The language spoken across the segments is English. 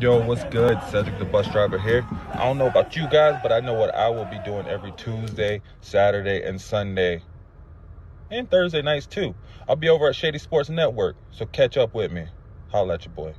Yo, what's good? Cedric the bus driver here. I don't know about you guys, but I know what I will be doing every Tuesday, Saturday, and Sunday, and Thursday nights too. I'll be over at Shady Sports Network, so catch up with me. Holla at your boy.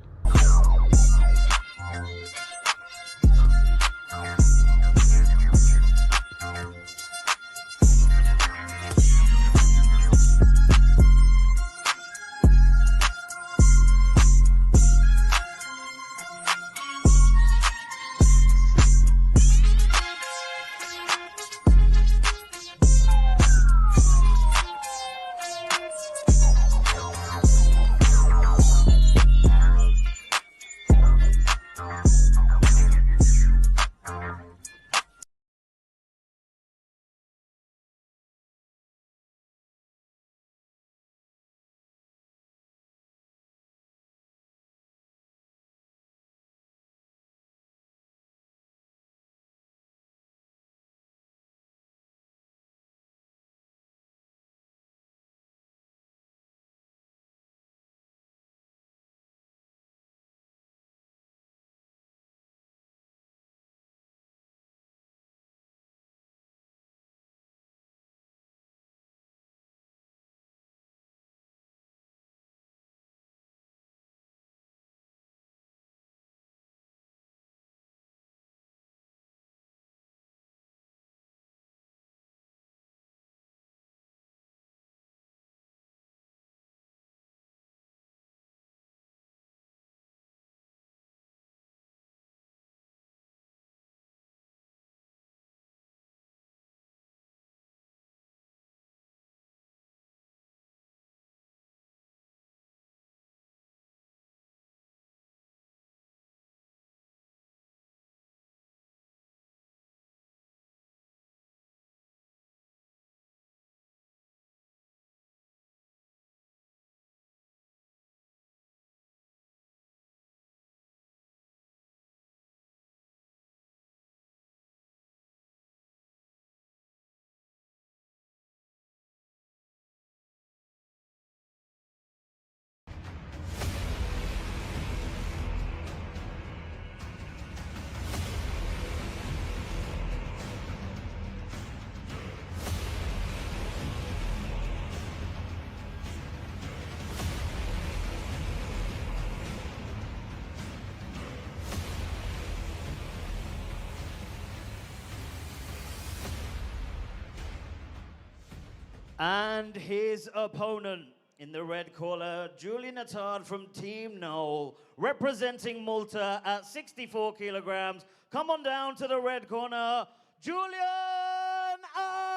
And his opponent in the red corner, Julian Attard from Team Noel, representing Malta at 64 kilograms. Come on down to the red corner, Julian Attard!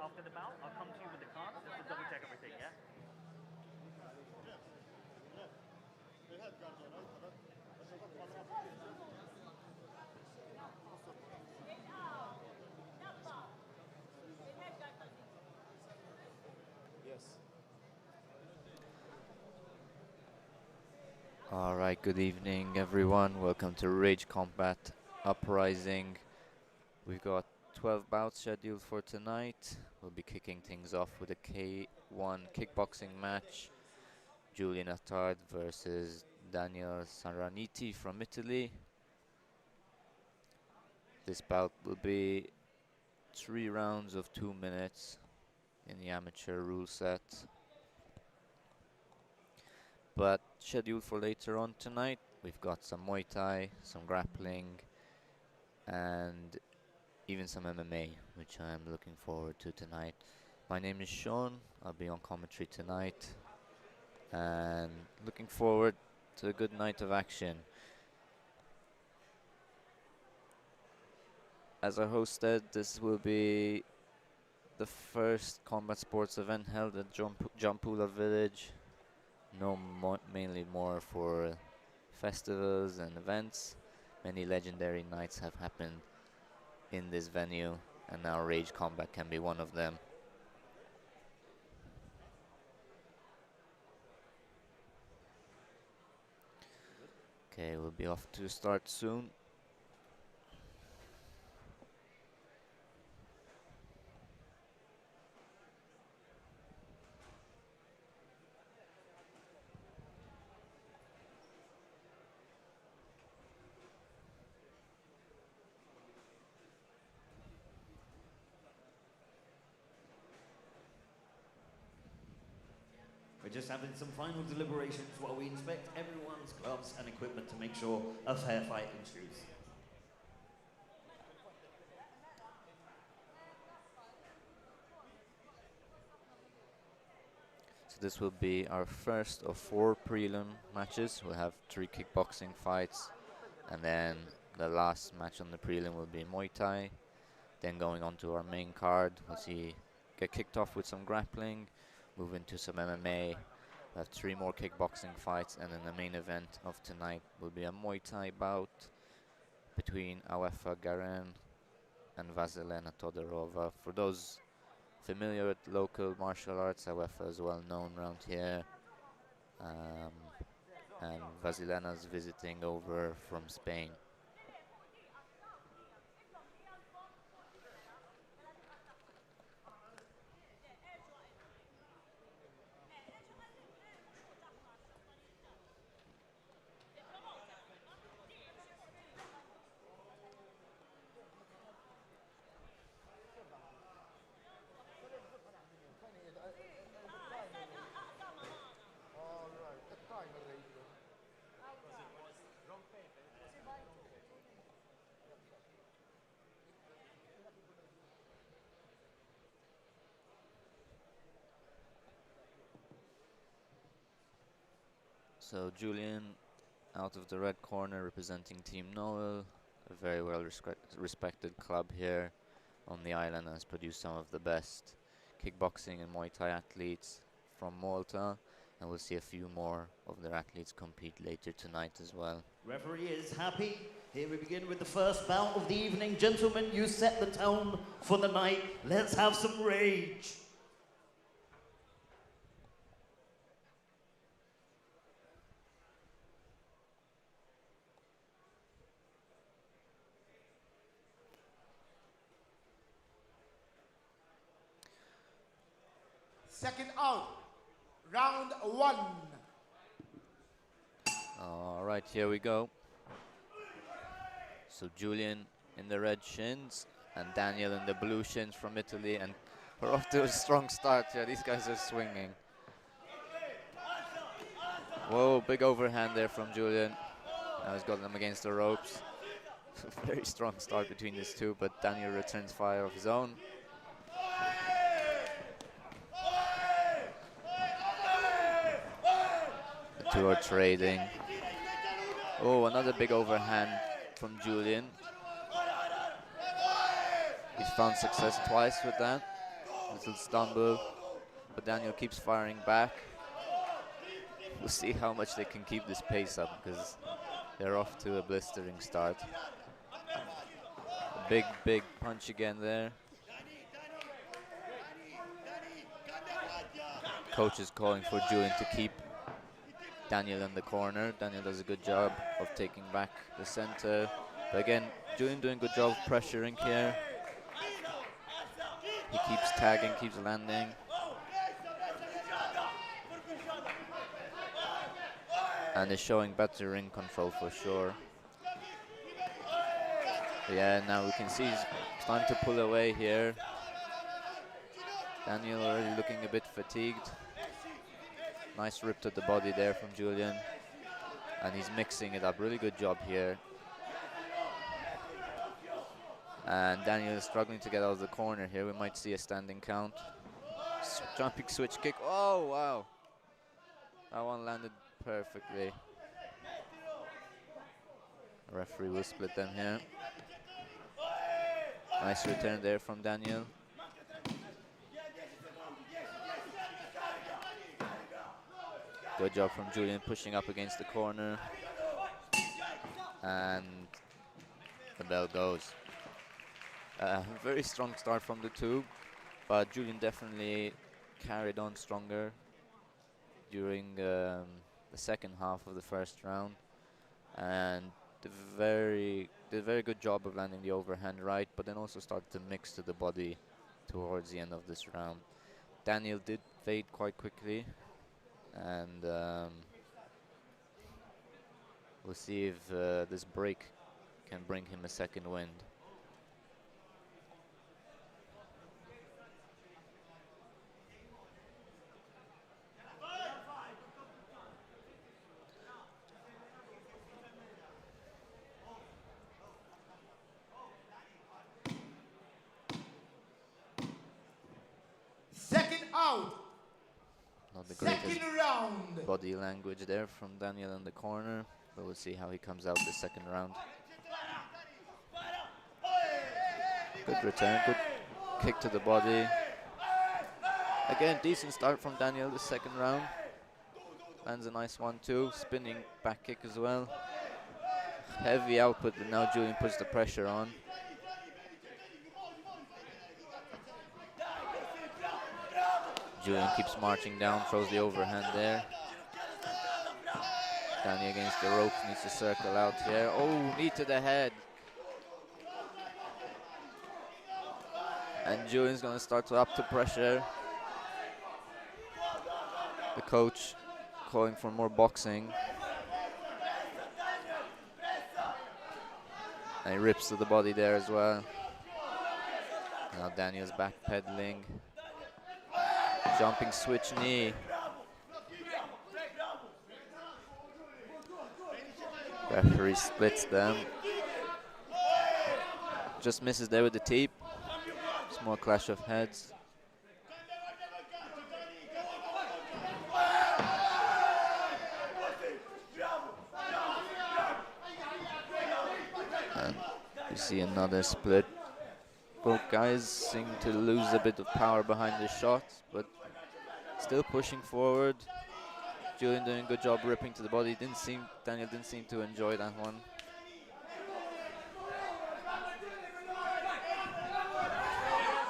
After the bout, I'll come to you with the cards just to double check everything, yeah? Alright, good evening everyone. Welcome to Kombat Uprising. We've got 12 bouts scheduled for tonight. We'll be kicking things off with a K1 kickboxing match. Julian Attard versus Daniel Saraniti from Italy. This bout will be 3 rounds of 2 minutes in the amateur rule set. But scheduled for later on tonight, we've got some Muay Thai, some grappling, and even some MMA, which I'm looking forward to tonight. My name is Sean, I'll be on commentary tonight, and looking forward to a good night of action. As I hosted, this will be the first combat sports event held at Jampula Village. Mainly more for festivals and events. Many legendary nights have happened in this venue, and now Rage Combat can be one of them. Okay, we'll be off to start soon. We're just having some final deliberations while we inspect everyone's gloves and equipment to make sure a fair fight ensues. So this will be our first of 4 prelim matches. We'll have 3 kickboxing fights, and then the last match on the prelim will be Muay Thai. Then going on to our main card, we'll get kicked off with some grappling, move into some MMA. We'll have 3 more kickboxing fights, and then the main event of tonight will be a Muay Thai bout between Awefa Garen and Vasilena Todorova. For those familiar with local martial arts, Awefa is well known around here, and Vasilena is visiting over from Spain. So Julian, out of the red corner, representing Team Noel, a very well respected club here on the island, has produced some of the best kickboxing and Muay Thai athletes from Malta, and we'll see a few more of their athletes compete later tonight as well. Referee is happy. Here we begin with the first bout of the evening. Gentlemen, you set the tone for the night. Let's have some rage. Second out, round 1. All right, here we go. So Julian in the red shins and Daniel in the blue shins from Italy, and we're off to a strong start here. These guys are swinging. Whoa, big overhand there from Julian. Now he's got them against the ropes. Very strong start between these two, but Daniel returns fire of his own. The two are trading. Oh, another big overhand from Julian. He's found success twice with that. Little stumble, but Daniel keeps firing back. We'll see how much they can keep this pace up, because they're off to a blistering start. A big punch again there. Coach is calling for Julian to keep Daniel in the corner. Daniel does a good job of taking back the center. But again, Julian doing a good job of pressuring here. He keeps tagging, keeps landing. And is showing better ring control for sure. Yeah, now we can see he's starting to pull away here. Daniel already looking a bit fatigued. Nice rip to the body there from Julian. And he's mixing it up. Really good job here. And Daniel is struggling to get out of the corner here. We might see a standing count. Jumping switch kick. Oh, wow. That one landed perfectly. The referee will split them here. Nice return there from Daniel. Good job from Julian pushing up against the corner. And the bell goes. Very strong start from the two, but Julian definitely carried on stronger during the second half of the first round, and did a very good job of landing the overhand right, but then also started to mix to the body towards the end of this round. Daniel did fade quite quickly, and we'll see if this break can bring him a second wind. Second out. Not the greatest Second round. body language there from Daniel in the corner, but we'll see how he comes out the second round. Good return, good kick to the body. Again, decent start from Daniel the second round. Lands a nice one too, spinning back kick as well. Heavy output, and now Julian puts the pressure on. Julian keeps marching down, throws the overhand there. Danny against the ropes, needs to circle out here. Oh, knee to the head. And Julian's gonna start to up the pressure. The coach calling for more boxing. And he rips to the body there as well. Now Daniel's backpedaling. Jumping switch knee. Referee splits them. Just misses there with the teep. Small clash of heads. And we see another split. Both guys seem to lose a bit of power behind the shots, but still pushing forward. Julian doing a good job ripping to the body. Daniel didn't seem to enjoy that one.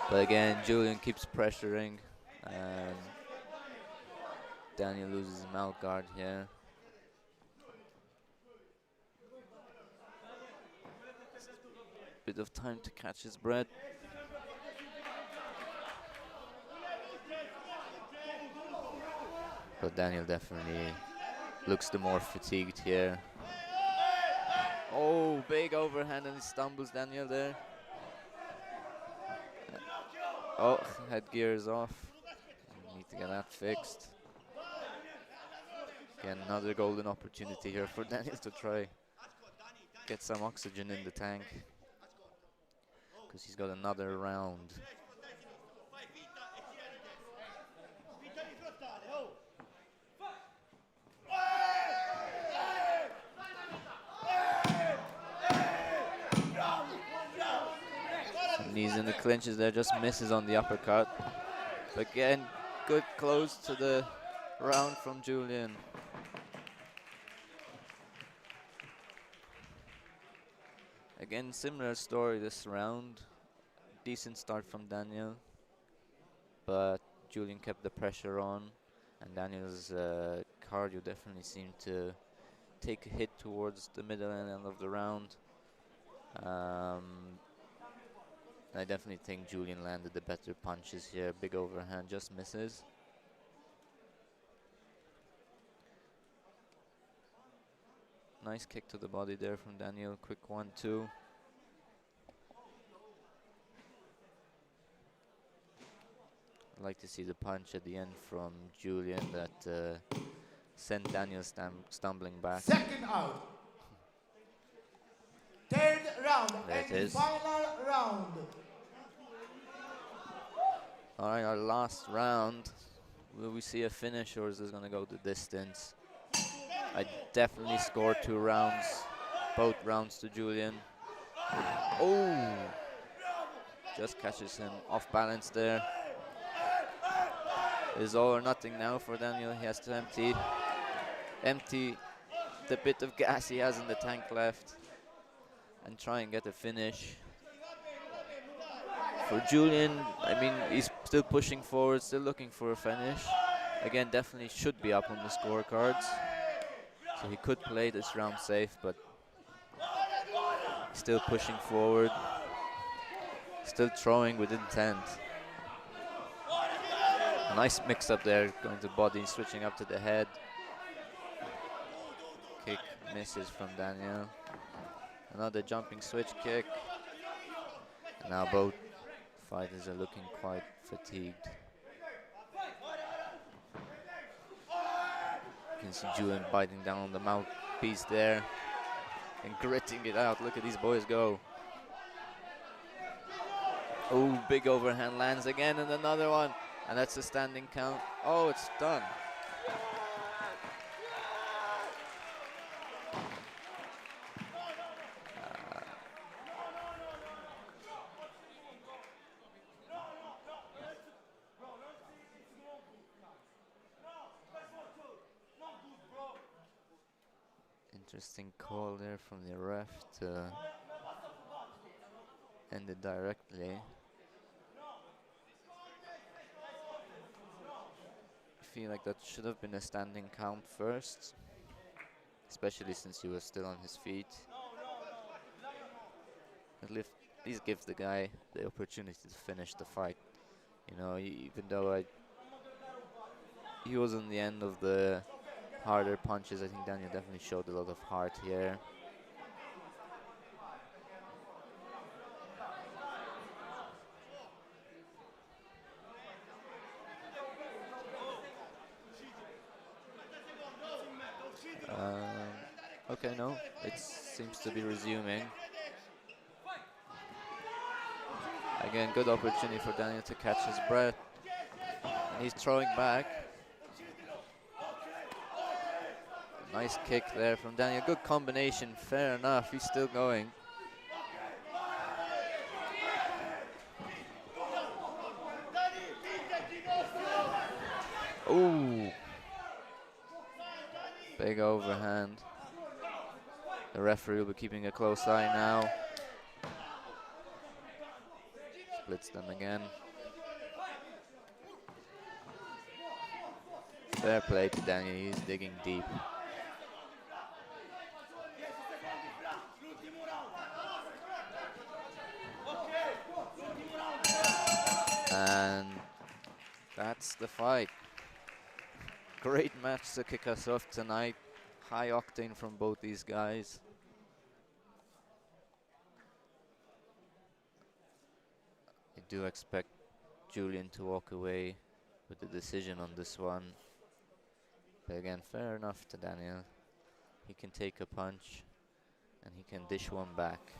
But again, Julian keeps pressuring, and Daniel loses his mouth guard here. Bit of time to catch his breath. But Daniel definitely looks the more fatigued here. Oh, big overhand, and he stumbles Daniel there. Oh, headgear is off. Need to get that fixed. Again, another golden opportunity here for Daniel to try get some oxygen in the tank, because he's got another round. Knees in the clinches there, just misses on the uppercut. But again, good close to the round from Julian. Again, similar story this round. Decent start from Daniel, but Julian kept the pressure on, and Daniel's cardio definitely seemed to take a hit towards the middle end of the round. I definitely think Julian landed the better punches here. Big overhand, just misses. Nice kick to the body there from Daniel. Quick 1-2. like to see the punch at the end from Julian that sent Daniel stumbling back. Second out. Third round. There And it the is. final round. All right, our last round. Will we see a finish, or is this going to go the distance? I definitely scored 2 rounds, both rounds to Julian. Oh! Just catches him off balance there. It's all or nothing now for Daniel. He has to empty the bit of gas he has in the tank left and try and get a finish. For Julian, I mean, he's still pushing forward, still looking for a finish. Again, definitely should be up on the scorecards. So he could play this round safe, but still pushing forward. Still throwing with intent. A nice mix up there, going to body, switching up to the head. Kick misses from Daniel. Another jumping switch kick. And now both fighters are looking quite fatigued. You can see Julian biting down on the mouthpiece there and gritting it out. Look at these boys go. Oh, big overhand lands again, and another one. And that's a standing count. Oh, it's done. Interesting call there from the ref to end it directly. I feel like that should have been a standing count first, especially since he was still on his feet. At least gives the guy the opportunity to finish the fight. You know, even though he was on the end of the harder punches, I think Daniel definitely showed a lot of heart here. Okay, no, it seems to be resuming. Again, good opportunity for Daniel to catch his breath. And he's throwing back. Nice kick there from Daniel. Good combination, fair enough. He's still going. Ooh. Big overhand. The referee will be keeping a close eye now. Splits them again. Fair play to Daniel, he's digging deep. And that's the fight. Great match to kick us off tonight. High octane from both these guys. I do expect Julian to walk away with the decision on this one. But again, fair enough to Daniel. He can take a punch and he can dish one back.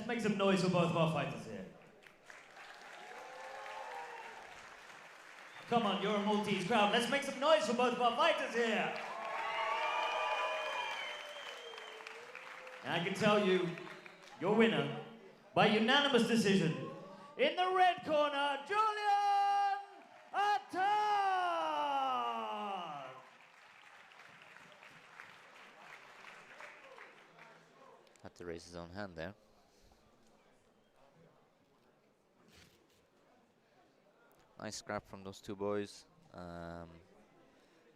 Let's make some noise for both of our fighters here. Come on, you're a Maltese crowd. Let's make some noise for both of our fighters here. And I can tell you, your winner, by unanimous decision, in the red corner, Julian Attard! Had to raise his own hand there. Nice scrap from those two boys.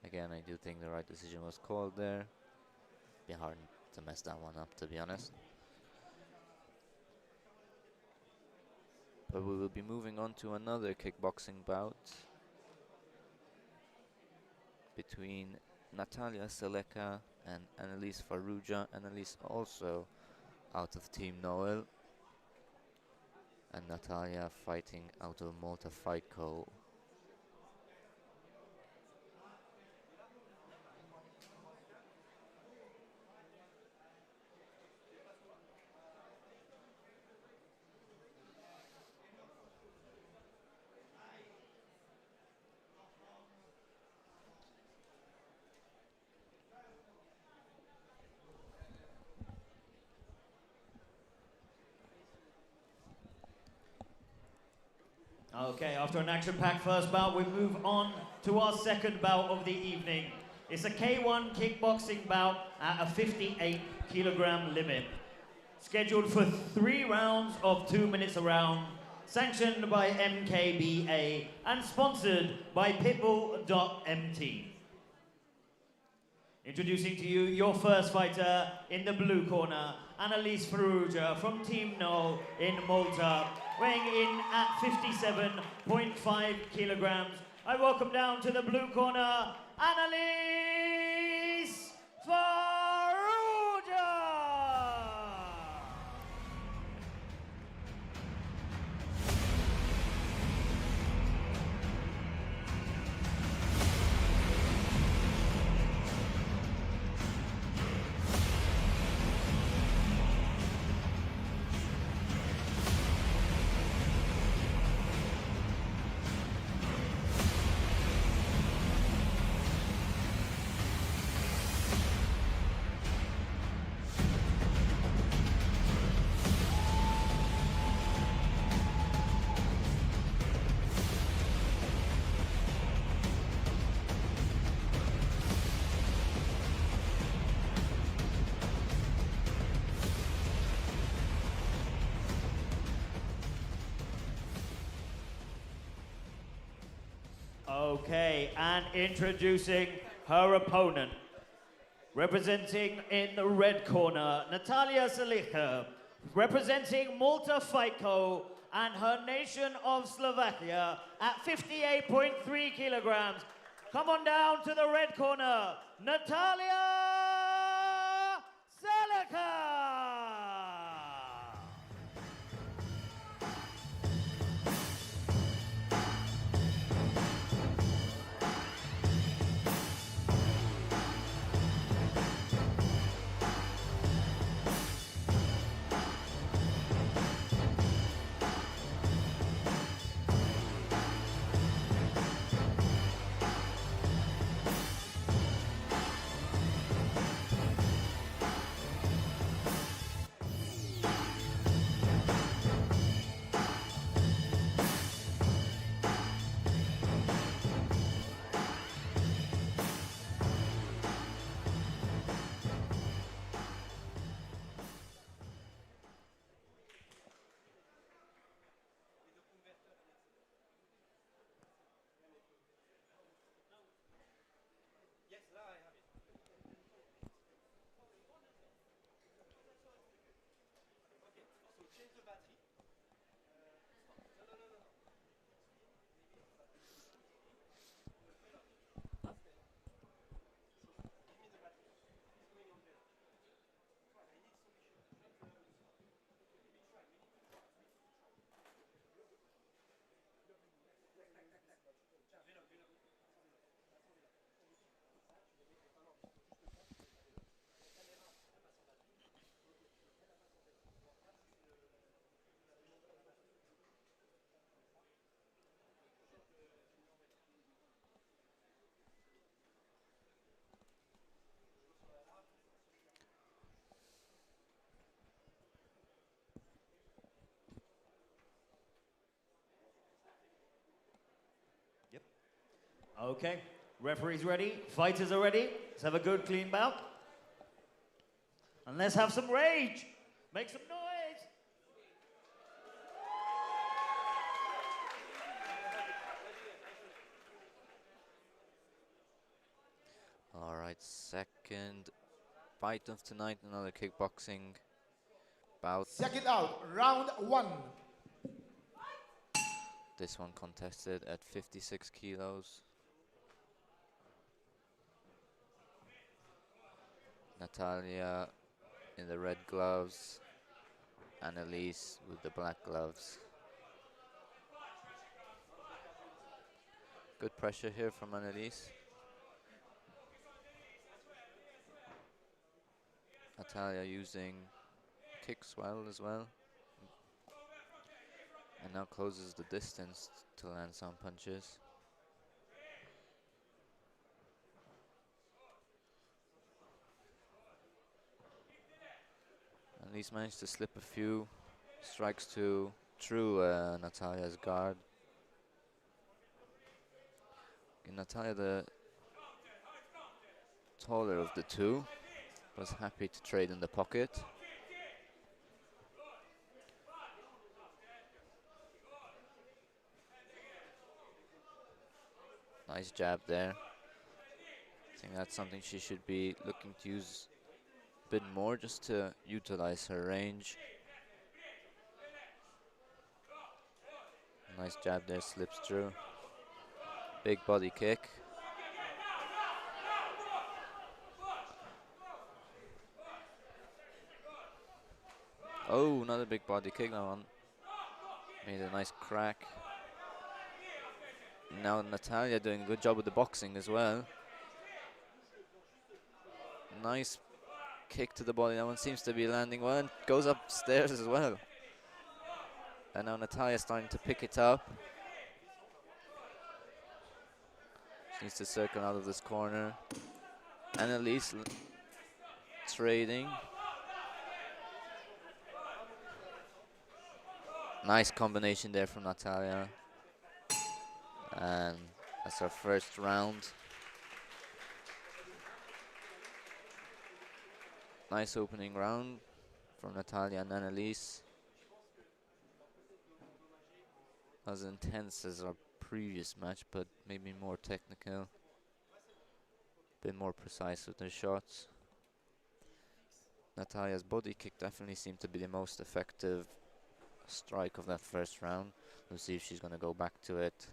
Again, I do think the right decision was called there. Be hard to mess that one up, to be honest. But we will be moving on to another kickboxing bout between Natalia Seleka and Annalise Farrugia. Annalise also out of Team Noel, and Natalia fighting out of Malta Fight Co. Okay, after an action-packed first bout, we move on to our second bout of the evening. It's a K1 kickboxing bout at a 58-kilogram limit. Scheduled for 3 rounds of 2 minutes a round, sanctioned by MKBA and sponsored by Pitbull.mt. Introducing to you your first fighter in the blue corner, Annalise Farrugia from Team No in Malta, weighing in at 57.5 kilograms. I welcome down to the blue corner, Annalise Farrugia! Okay, and introducing her opponent, representing in the red corner, Natalia Seleka, representing Malta Fight Co. and her nation of Slovakia at 58.3 kilograms. Come on down to the red corner, Natalia Seleka! Okay, referees ready, fighters are ready. Let's have a good clean bout. And let's have some rage. Make some noise. All right, second fight of tonight, another kickboxing bout. Second out, round 1. This one contested at 56 kilos. Natalia in the red gloves, Annalise with the black gloves. Good pressure here from Annalise. Natalia using kicks well as well. And now closes the distance to land some punches. Annalise managed to slip a few strikes through Natalia's guard. Natalia, the taller of the two, was happy to trade in the pocket. Nice jab there. I think that's something she should be looking to use a bit more, just to utilize her range. Nice jab there, slips through. Big body kick. Oh, another big body kick. That one made a nice crack. Now Natalia doing a good job with the boxing as well. Nice kick to the body. That one seems to be landing well and goes upstairs as well. And now Natalia starting to pick it up. She needs to circle out of this corner. Annalise trading. Nice combination there from Natalia. And that's our first round. Nice opening round from Natalia and Annalise. As intense as our previous match, but maybe more technical. A bit more precise with their shots. Natalia's body kick definitely seemed to be the most effective strike of that first round. We'll see if she's going to go back to it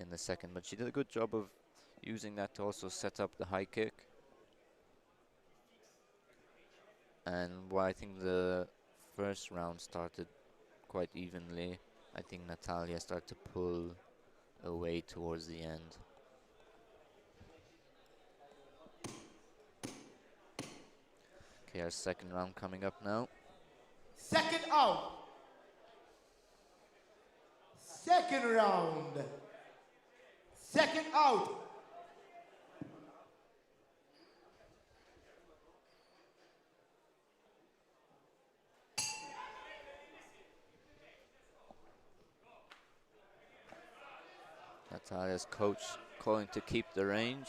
in the second, but she did a good job of using that to also set up the high kick. And while I think the first round started quite evenly, I think Natalia started to pull away towards the end. Okay, our second round coming up now. Second out. Second round. Second out. Natalia's coach calling to keep the range.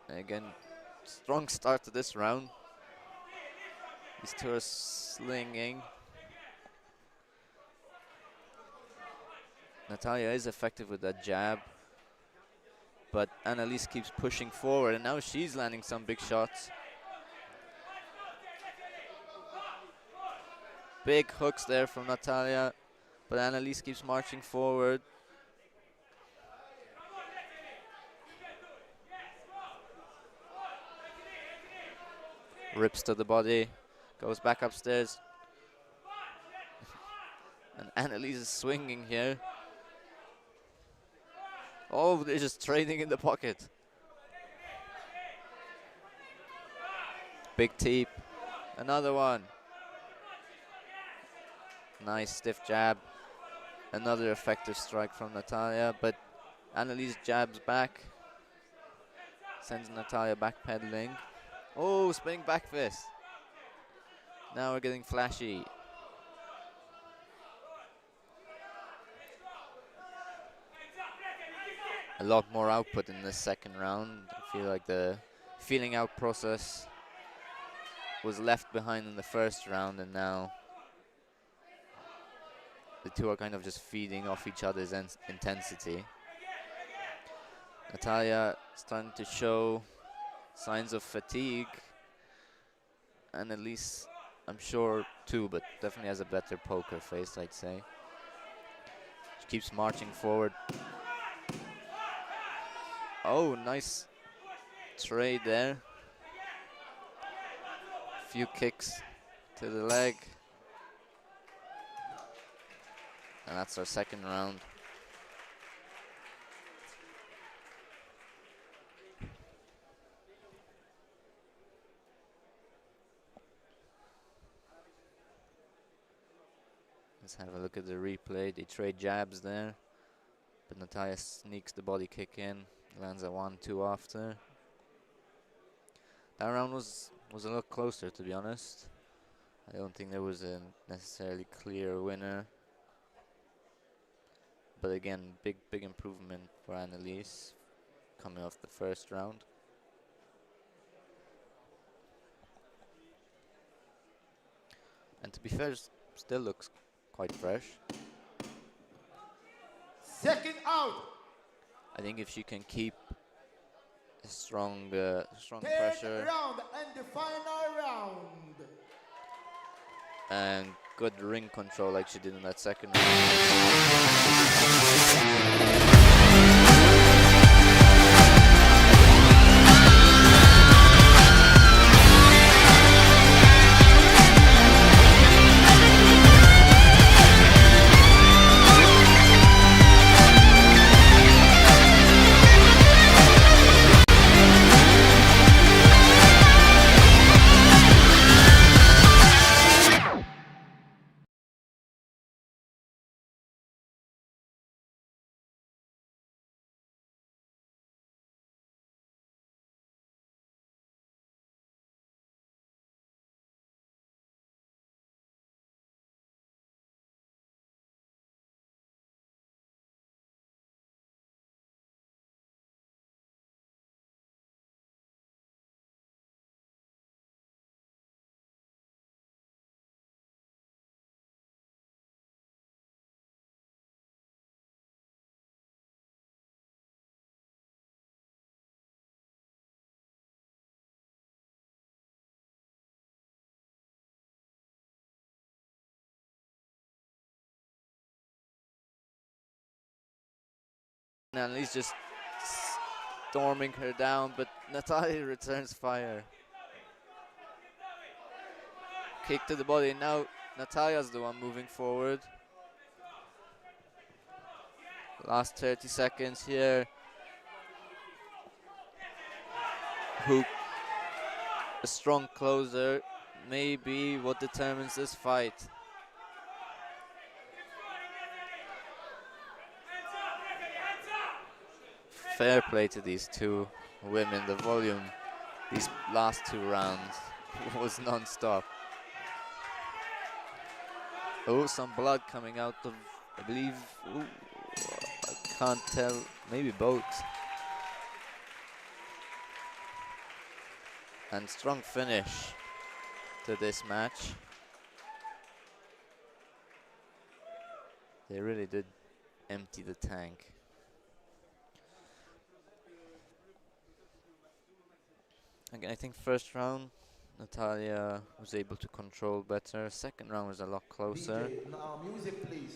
And again, strong start to this round. These two are slinging. Natalia is effective with that jab, but Annalise keeps pushing forward, and now she's landing some big shots. Big hooks there from Natalia, but Annalise keeps marching forward. Rips to the body, goes back upstairs. And Annalise is swinging here. Oh, they're just trading in the pocket. Big teep. Another one. Nice stiff jab. Another effective strike from Natalia, but Annalise jabs back. Sends Natalia backpedaling. Oh, spinning back fist. Now we're getting flashy. a lot more output in the second round. I feel like the feeling out process was left behind in the first round, and now the two are kind of just feeding off each other's intensity. Natalia starting to show signs of fatigue, and at least I'm sure too, but definitely has a better poker face, I'd say. She keeps marching forward. Oh, nice trade there. Few kicks to the leg. And that's our second round. Let's have a look at the replay. They trade jabs there, but Natalia sneaks the body kick in, lands a 1-2 after. That round was a lot closer, to be honest. I don't think there was a necessarily clear winner. But again, big improvement for Annalise coming off the first round. And to be fair, still looks quite fresh. Second out. I think if she can keep a strong Third pressure round and the final round. and good ring control like she did in that second round. Annalise just storming her down, but Natalia returns fire. Kick to the body. Now Natalia's the one moving forward. Last 30 seconds here. Hook, a strong closer, may be what determines this fight. Fair play to these two women. The volume these last two rounds was non-stop. Oh, some blood coming out of, I believe, ooh, I can't tell, maybe both. And strong finish to this match. They really did empty the tank. Again, I think first round, Natalia was able to control better. Second round was a lot closer. DJ, music please.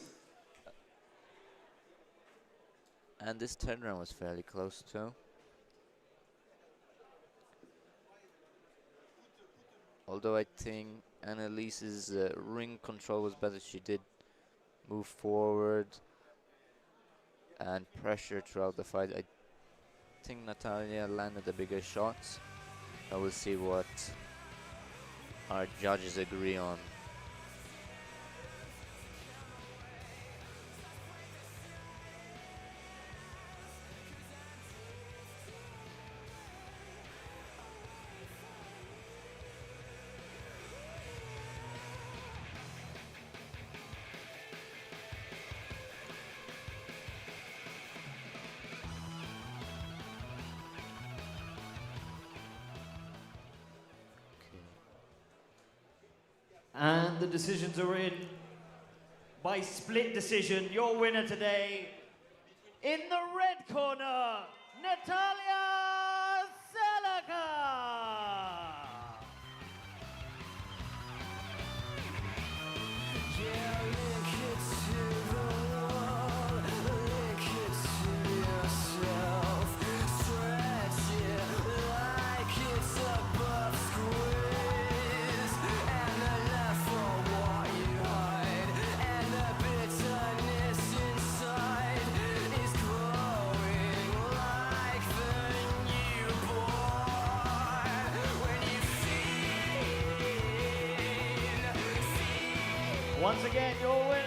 And this third round was fairly close too. Although I think Annalise's ring control was better, she did move forward and pressure throughout the fight. I think Natalia landed the bigger shots. I will see what our judges agree on. And the decisions are in by split decision. Your winner today, in the red corner, Natalia Selaka. Once again, your winner.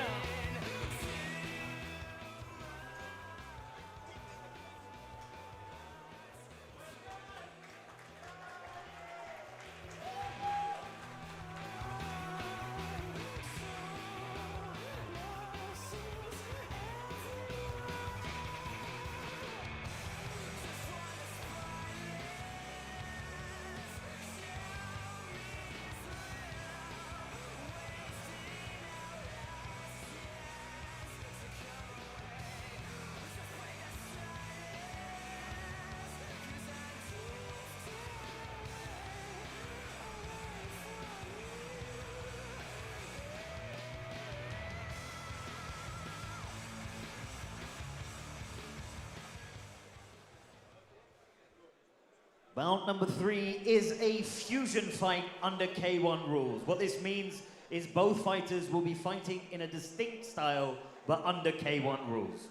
Bout number 3 is a fusion fight under K1 rules. What this means is both fighters will be fighting in a distinct style, but under K1 rules.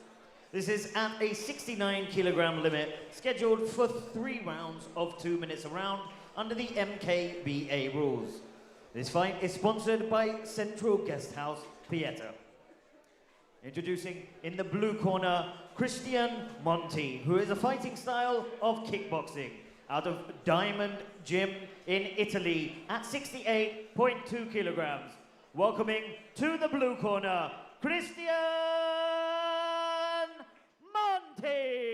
This is at a 69 kilogram limit, scheduled for 3 rounds of 2 minutes a round under the MKBA rules. This fight is sponsored by Central Guest House Theatre. Introducing in the blue corner, Christian Monti, who is a fighting style of kickboxing out of Diamond Gym in Italy at 68.2 kilograms. Welcoming to the blue corner, Christian Monti.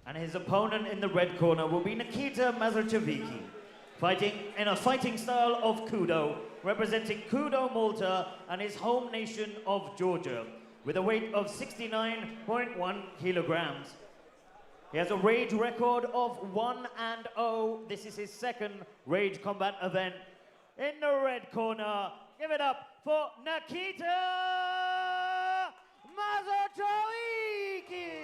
And his opponent in the red corner will be Nikita Mazarcheviki, fighting in a fighting style of Kudo, representing Kudo Malta and his home nation of Georgia, with a weight of 69.1 kilograms. He has a Rage record of 1-0. This is his second Rage Combat event. In the red corner, give it up for Nikita Mazarcheviki.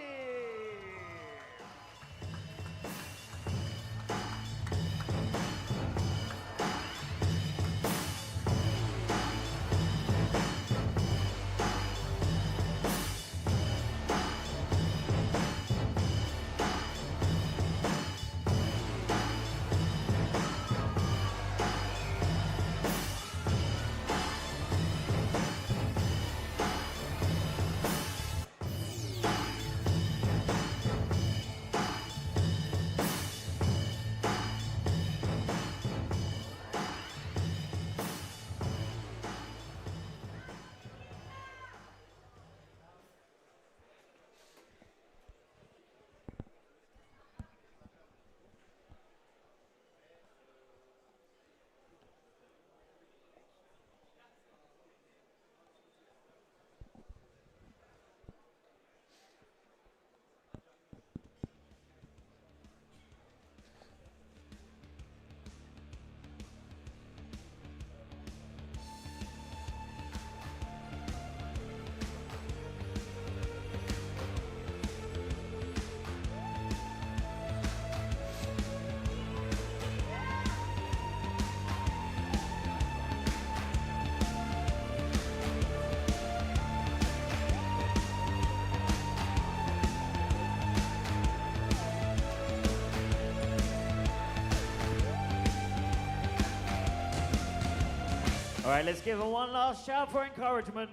All right, let's give him one last shout for encouragement.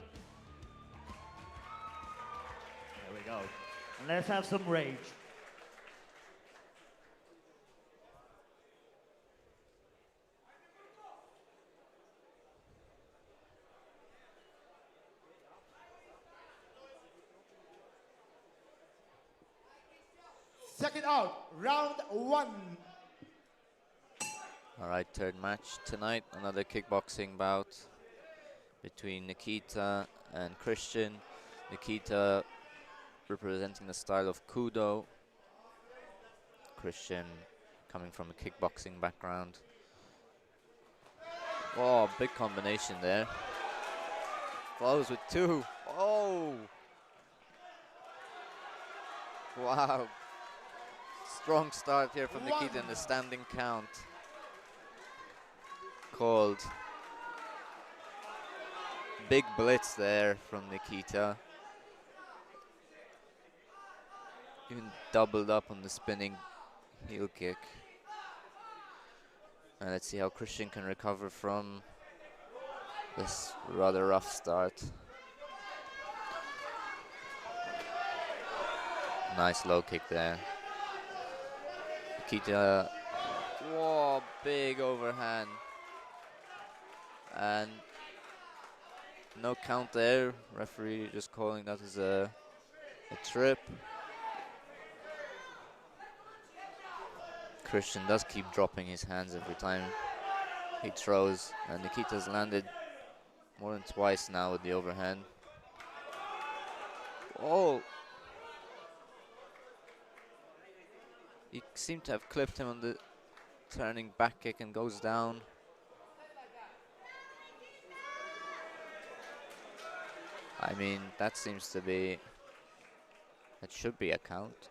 There we go. And let's have some rage. Second out, round 1. All right, third match tonight, another kickboxing bout between Nikita and Christian. Nikita representing the style of Kudo. Christian coming from a kickboxing background. Oh, big combination there. Follows with 2. Oh! Wow. Strong start here from Nikita in the standing count. Called. Big blitz there from Nikita. Even doubled up on the spinning heel kick. And let's see how Christian can recover from this rather rough start. Nice low kick there. Nikita, whoa, big overhand. And no count there. Referee just calling that as a trip. Christian does keep dropping his hands every time he throws, and Nikita's landed more than twice now with the overhand. Oh! He seemed to have clipped him on the turning back kick and goes down. I mean, that seems to be, that should be a count.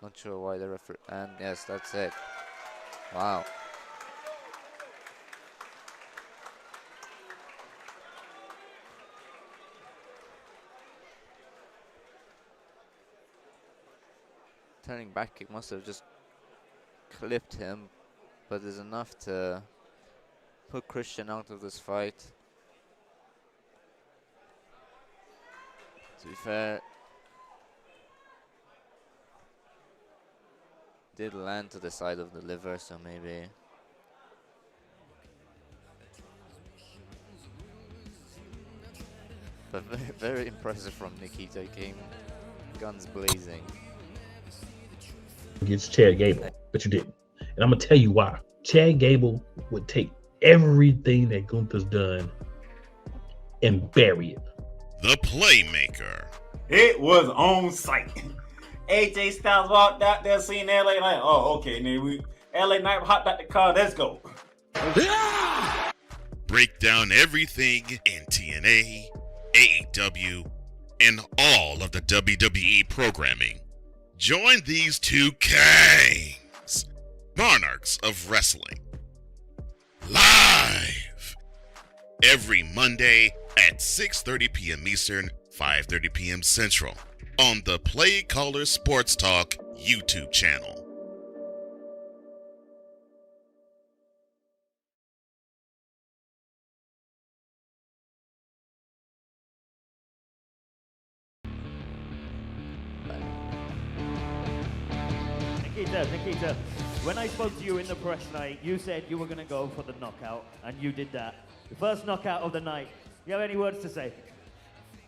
Not sure why the referee, and yes, that's it. Wow. Turning back kick must have just clipped him, but is enough to put Christian out of this fight. To be fair, did land to the side of the liver, so maybe. But very, very impressive from Nikita. He came guns blazing. Against Chad Gable, but you didn't. And I'm gonna tell you why. Chad Gable would take everything that Gunther's done and bury it. The Playmaker. It was on site. AJ Styles walked out there, seen LA like, oh, okay, then we LA Knight hopped out the car, let's go. Break down everything in TNA, AEW, and all of the WWE programming. Join these two kings, monarchs of wrestling, live every Monday at 6:30 p.m. Eastern, 5:30 p.m. Central on the Play Caller Sports Talk YouTube channel. Nikita, when I spoke to you in the press night, you said you were going to go for the knockout, and you did that. The first knockout of the night. You have any words to say?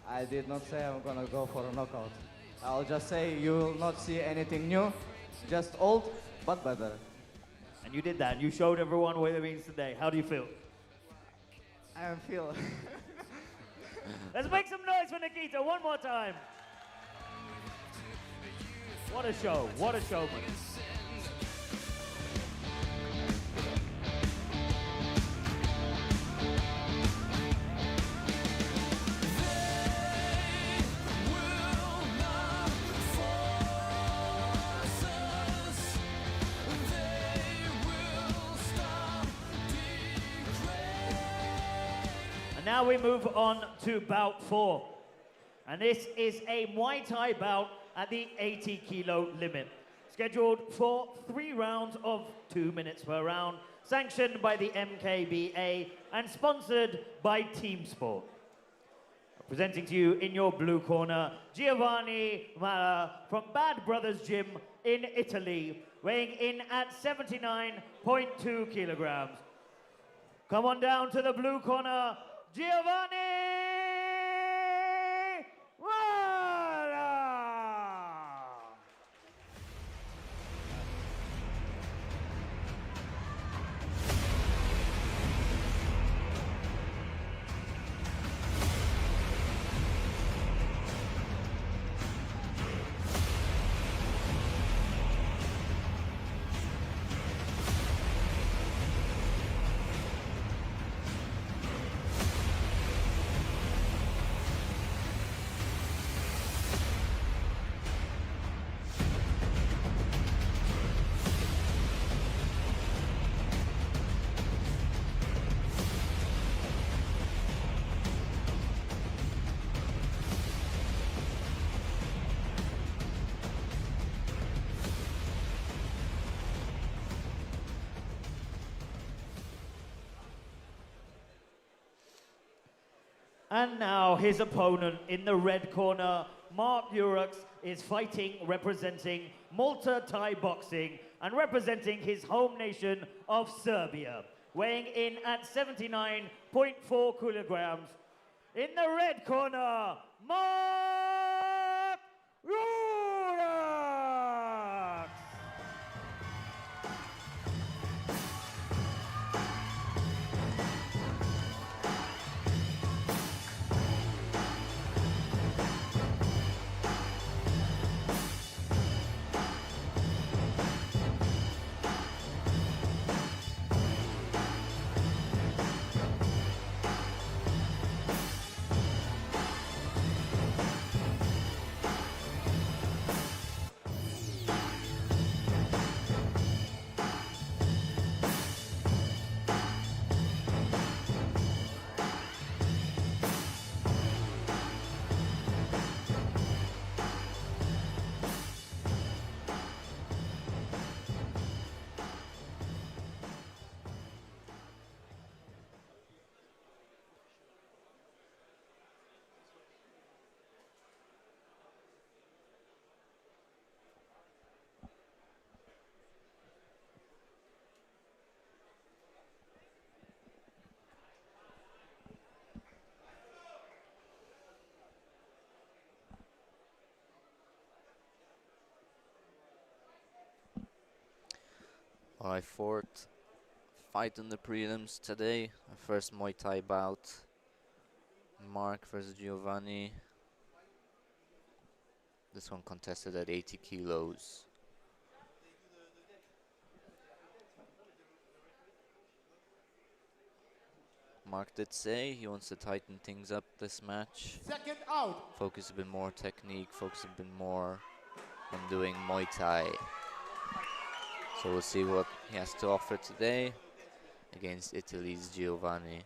I did not say I'm gonna go for a knockout. I'll just say you will not see anything new, just old, but better. And you did that. You showed everyone what it means today. How do you feel? I feel... Let's make some noise for Nikita one more time. What a show. What a showman. And now we move on to bout 4. And this is a Muay Thai bout at the 80 kilo limit. Scheduled for 3 rounds of 2 minutes per round, sanctioned by the MKBA and sponsored by Team Sport. Presenting to you in your blue corner, Giovanni Mala from Bad Brothers Gym in Italy, weighing in at 79.2 kilograms. Come on down to the blue corner, Giovanni Mala! And now his opponent in the red corner, Mark Urux, is fighting representing Malta Thai Boxing and representing his home nation of Serbia, weighing in at 79.4 kilograms. In the red corner, Mark Urux! Alright, fourth fight in the prelims today. Our first Muay Thai bout. Mark versus Giovanni. This one contested at 80 kilos. Mark did say he wants to tighten things up this match. Second out. Focus a bit more technique, focus a bit more on doing Muay Thai. So we'll see what he has to offer today against Italy's Giovanni.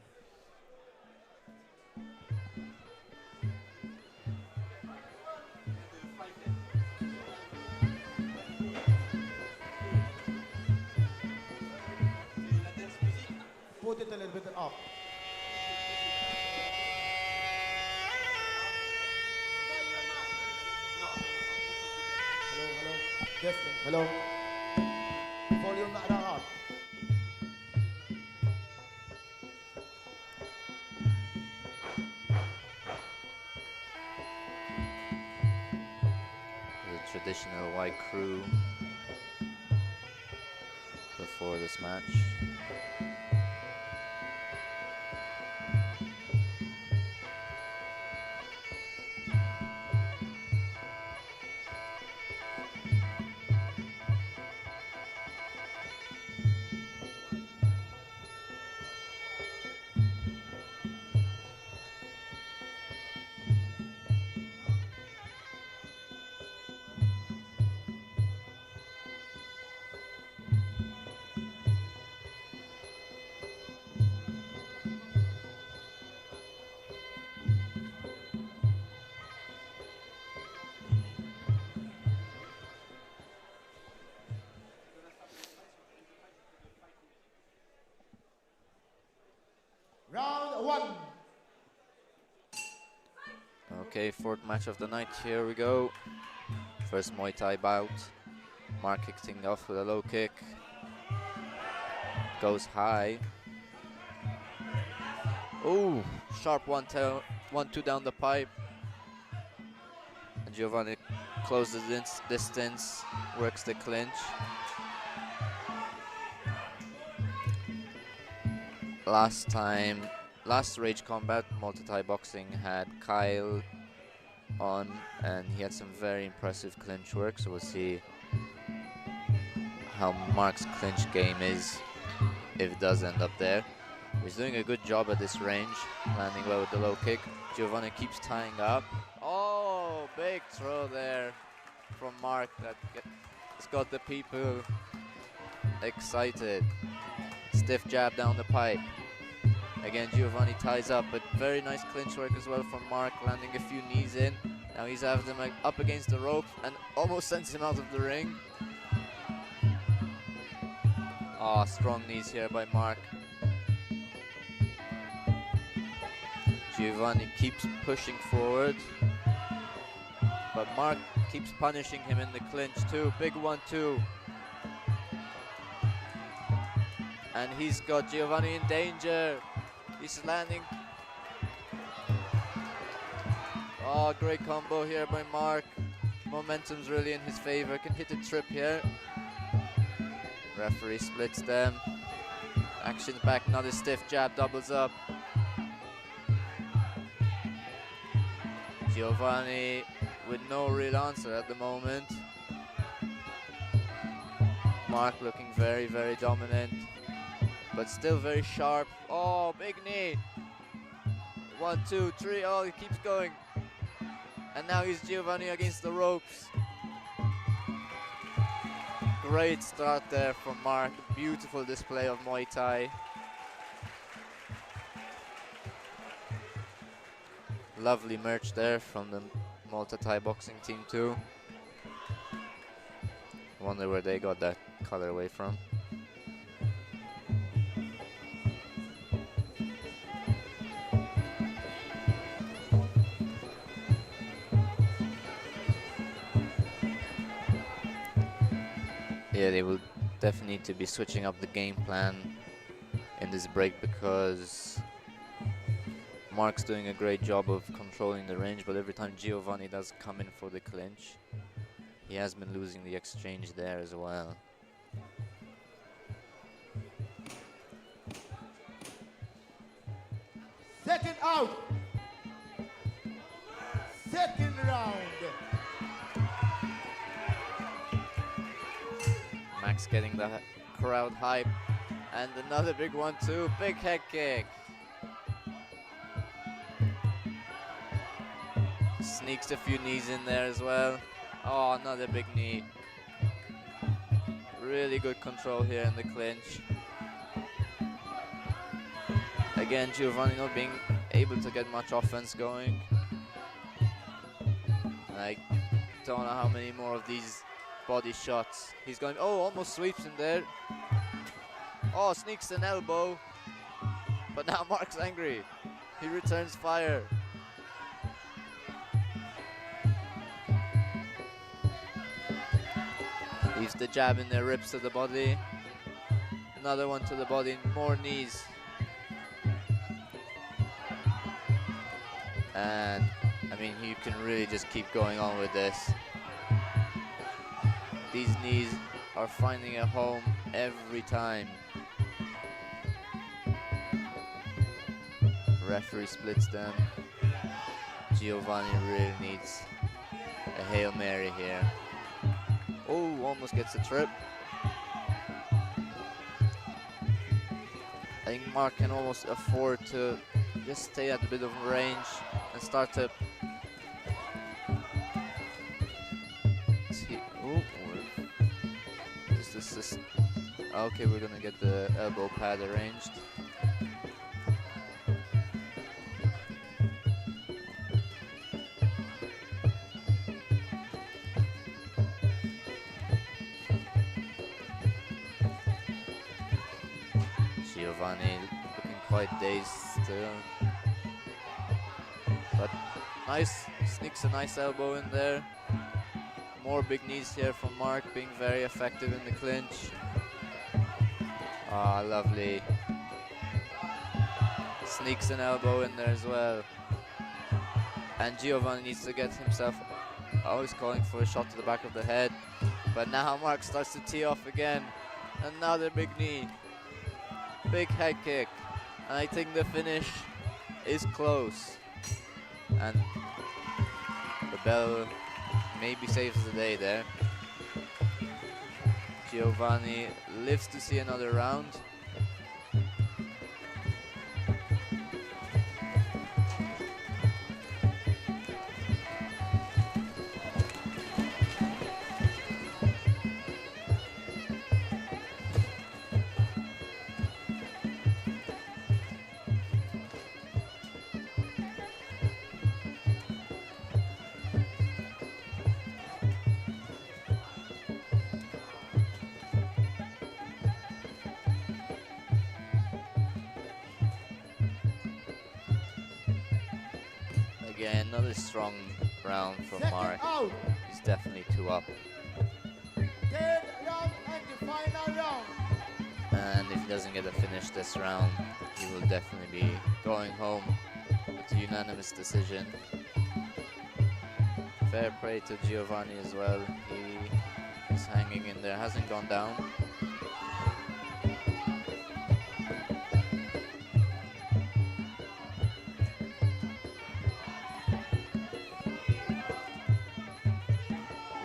Put it a little bit up. Hello, hello. Testing. Hello. Volume not that hard. The traditional white crew before this match. Round 1. Okay, fourth match of the night. Here we go. First Muay Thai bout. Mark kicks things off with a low kick. Goes high. Ooh, sharp 1-2 down the pipe. And Giovanni closes distance, works the clinch. Last Rage Combat, Multi-Thai Boxing had Kyle on, and he had some very impressive clinch work, so we'll see how Mark's clinch game is if it does end up there. He's doing a good job at this range, landing well with the low kick. Giovanni keeps tying up. Oh, big throw there from Mark that's got the people excited. Stiff jab down the pipe. Again, Giovanni ties up, but very nice clinch work as well from Mark, landing a few knees in. Now he's having him up against the ropes and almost sends him out of the ring. Ah, strong knees here by Mark. Giovanni keeps pushing forward, but Mark keeps punishing him in the clinch too. Big 1-2. And he's got Giovanni in danger. He's landing. Oh, great combo here by Mark. Momentum's really in his favor. Can hit a trip here. Referee splits them. Action's back, another stiff jab, doubles up. Giovanni with no real answer at the moment. Mark looking very, very dominant, but still very sharp. Oh, big knee. 1, 2, 3, oh, he keeps going. And now he's Giovanni against the ropes. Great start there from Mark. Beautiful display of Muay Thai. Lovely merch there from the Multi-Thai boxing team too. Wonder where they got that colorway from. Yeah, they will definitely need to be switching up the game plan in this break, because Mark's doing a great job of controlling the range, but every time Giovanni does come in for the clinch, he has been losing the exchange there as well. Second out. Second round. Max getting the crowd hype, and another big one too. Big head kick. Sneaks a few knees in there as well. Oh, another big knee. Really good control here in the clinch. Again, Giovanni not being able to get much offense going. I don't know how many more of these body shots he's going. Oh, almost sweeps him there. Oh, sneaks an elbow. But now Mark's angry. He returns fire. Leaves the jab in there, rips to the body. Another one to the body, more knees. And I mean, you can really just keep going on with this. These knees are finding a home every time. Referee splits them. Giovanni really needs a Hail Mary here. Oh, almost gets a trip. I think Mark can almost afford to just stay at a bit of range and start to see. Oh, this. Okay, we're gonna get the elbow pad arranged. Giovanni looking quite dazed still. But nice, sneaks a nice elbow in there. More big knees here from Mark, being very effective in the clinch. Ah, lovely. Sneaks an elbow in there as well. And Giovanni needs to get himself, always calling for a shot to the back of the head. But now Mark starts to tee off again. Another big knee. Big head kick. And I think the finish is close. And the bell maybe saves the day there. Giovanni lives to see another round. Again, another strong round from Mark. Out. He's definitely 2 up. Third round and the final round. And if he doesn't get a finish this round, he will definitely be going home with a unanimous decision. Fair play to Giovanni as well. He is hanging in there, hasn't gone down.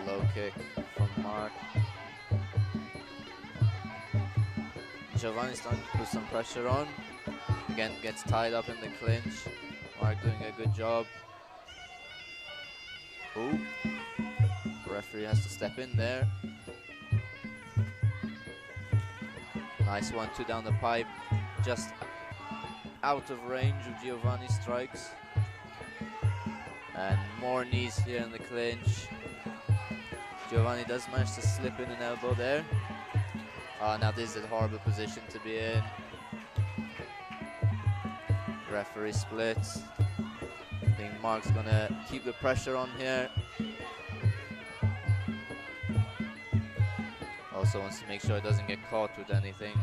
Low kick from Mark. Giovanni starting to put some pressure on. Again, gets tied up in the clinch. Mark doing a good job. Ooh. The referee has to step in there. Nice 1-2 down the pipe. Just out of range of Giovanni's strikes. And more knees here in the clinch. Giovanni does manage to slip in an elbow there. Now this is a horrible position to be in. Referee splits. I think Mark's gonna keep the pressure on here. Also wants to make sure it doesn't get caught with anything.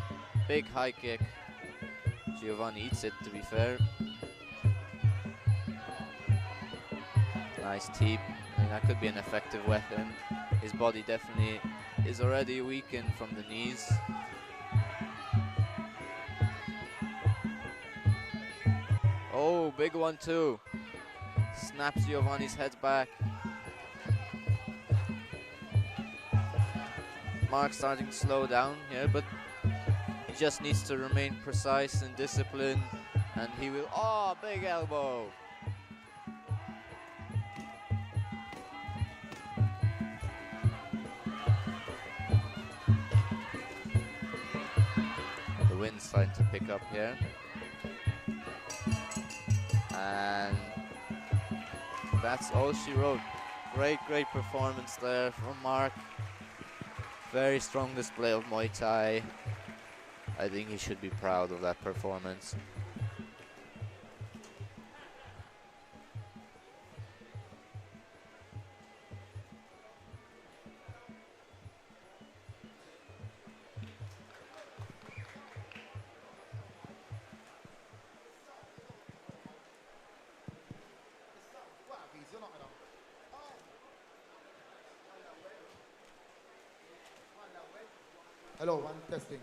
Big high kick. Giovanni eats it, to be fair. Nice teep. I think that could be an effective weapon. His body definitely is already weakened from the knees. Oh, big one too. Snaps Giovanni's head back. Mark's starting to slow down here, but he just needs to remain precise and disciplined, and he will. Oh, big elbow. The wind's starting to pick up here. And that's all she wrote. Great performance there from Mark. Very strong display of Muay Thai. I think he should be proud of that performance. Hello, one testing.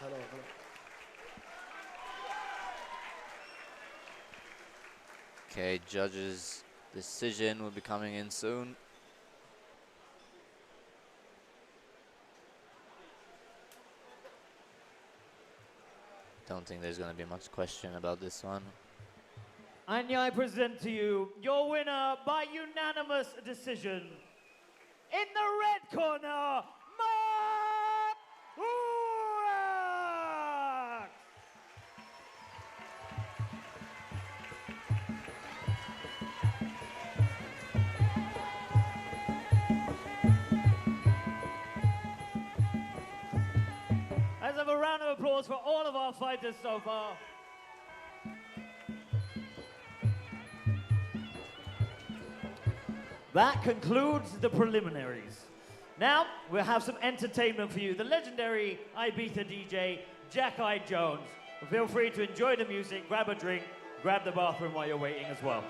Hello. Okay, judge's decision will be coming in soon. Don't think there's going to be much question about this one. And I present to you your winner by unanimous decision. In the red corner, Mark Urak! all of our fighters so far. That concludes the preliminaries. Now, we'll have some entertainment for you. The legendary Ibiza DJ, Jack-Eye Jones. Feel free to enjoy the music, grab a drink, grab the bathroom while you're waiting as well.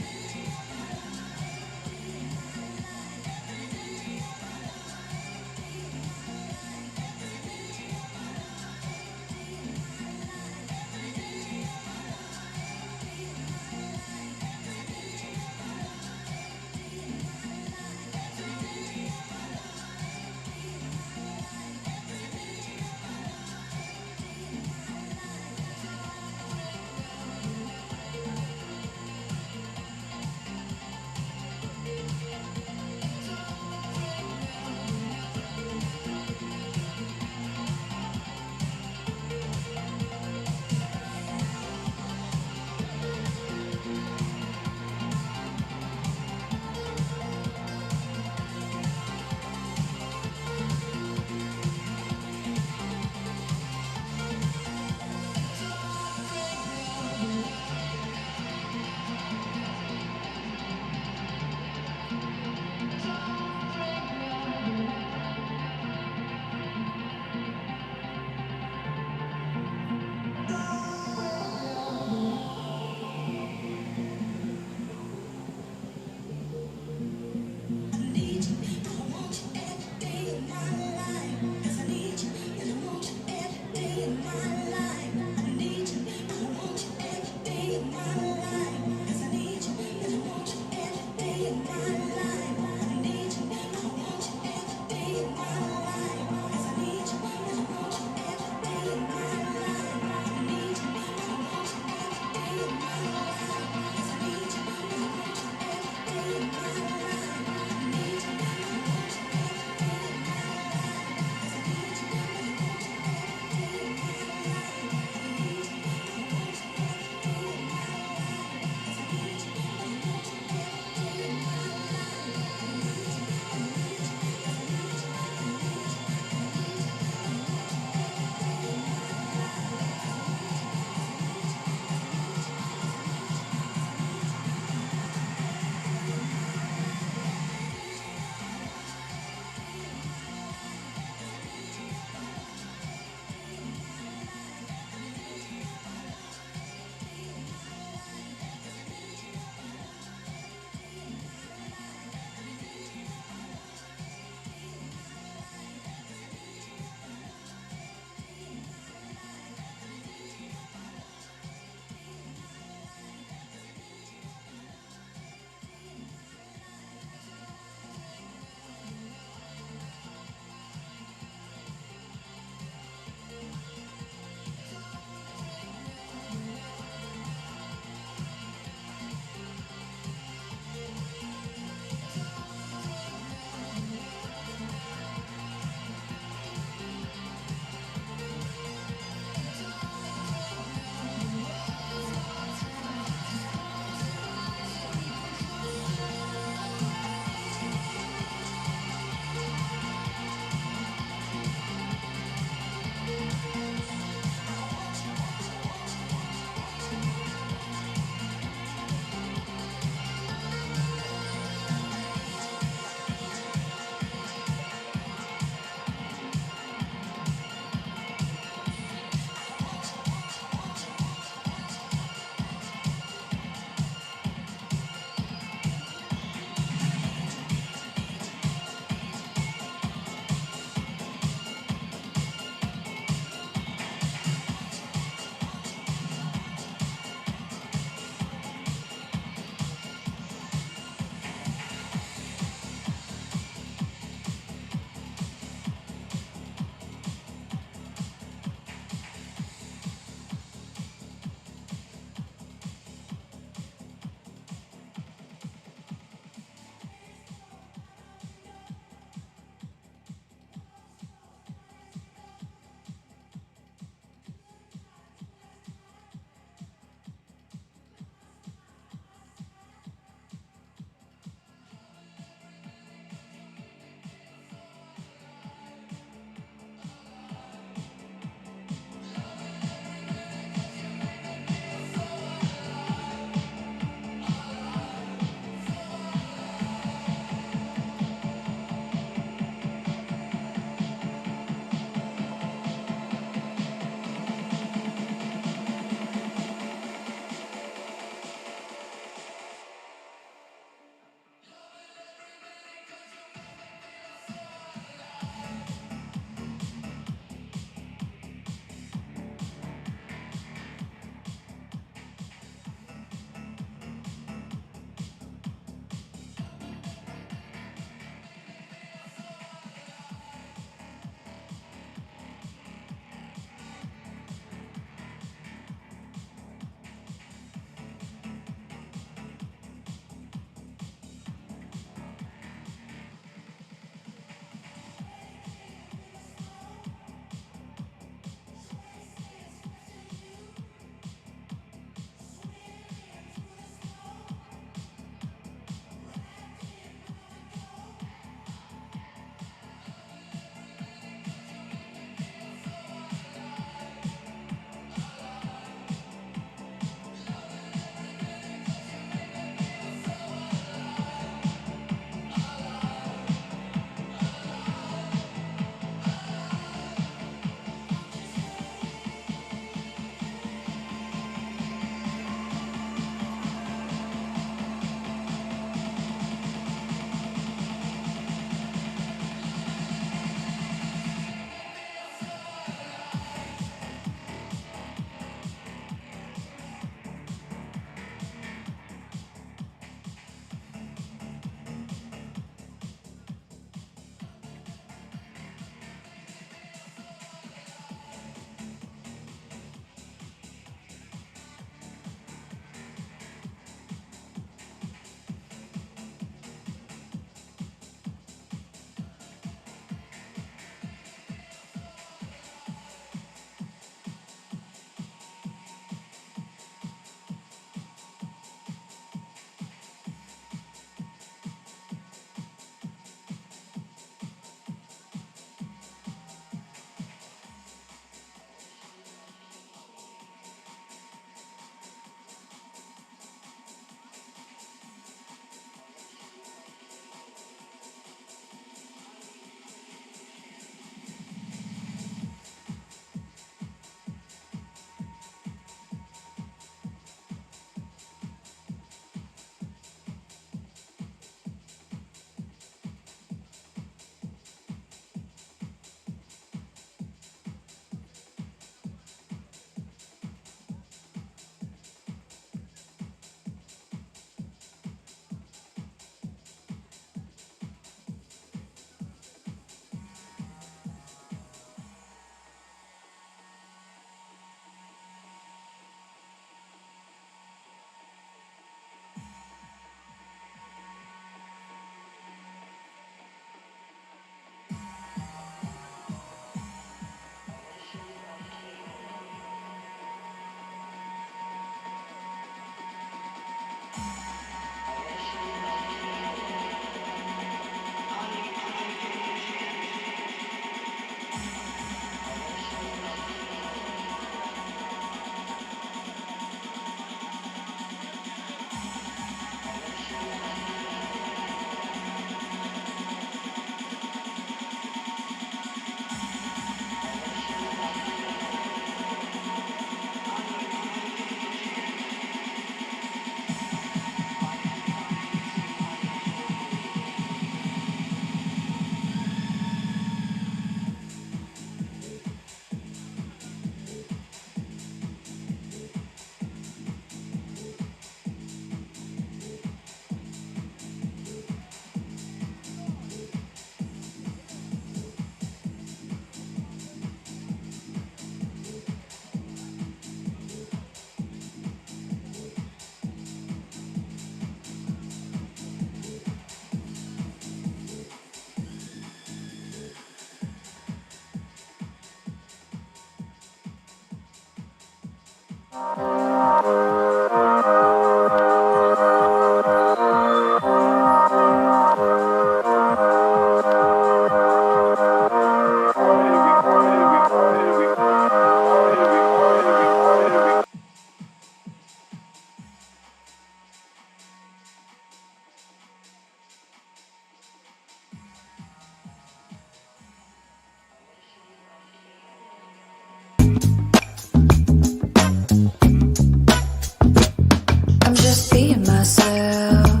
I'm just being myself,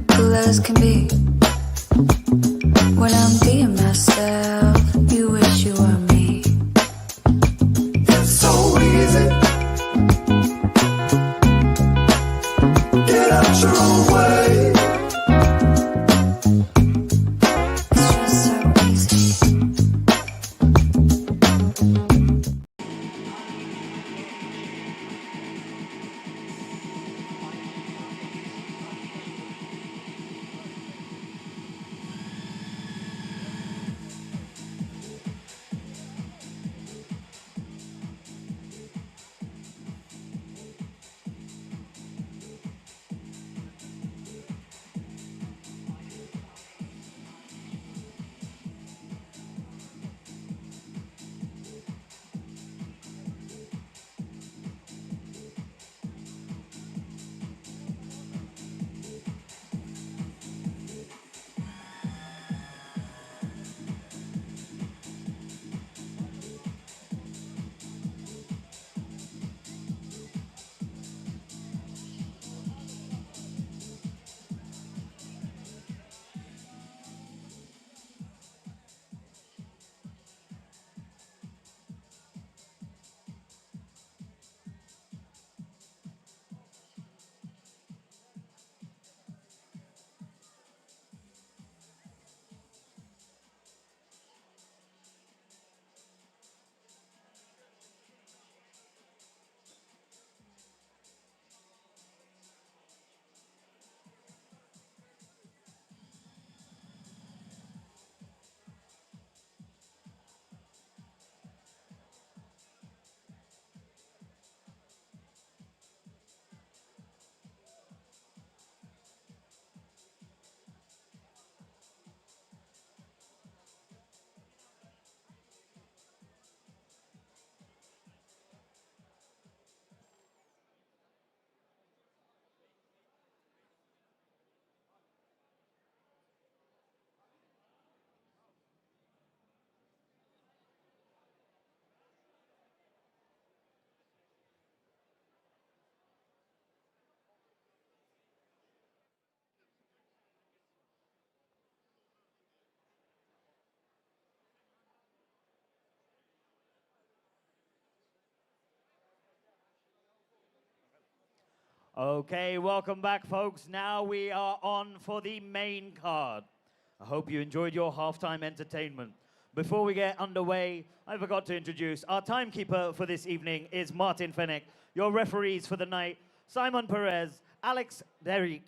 cool as can be. When I'm being myself, you wish you were me. It's so easy. Get out your own way. It's just so easy. Okay, welcome back, folks. Now we are on for the main card. I hope you enjoyed your halftime entertainment. Before we get underway, I forgot to introduce our timekeeper for this evening is Martin Fennick. Your referees for the night, Simon Perez, Alex Derrick,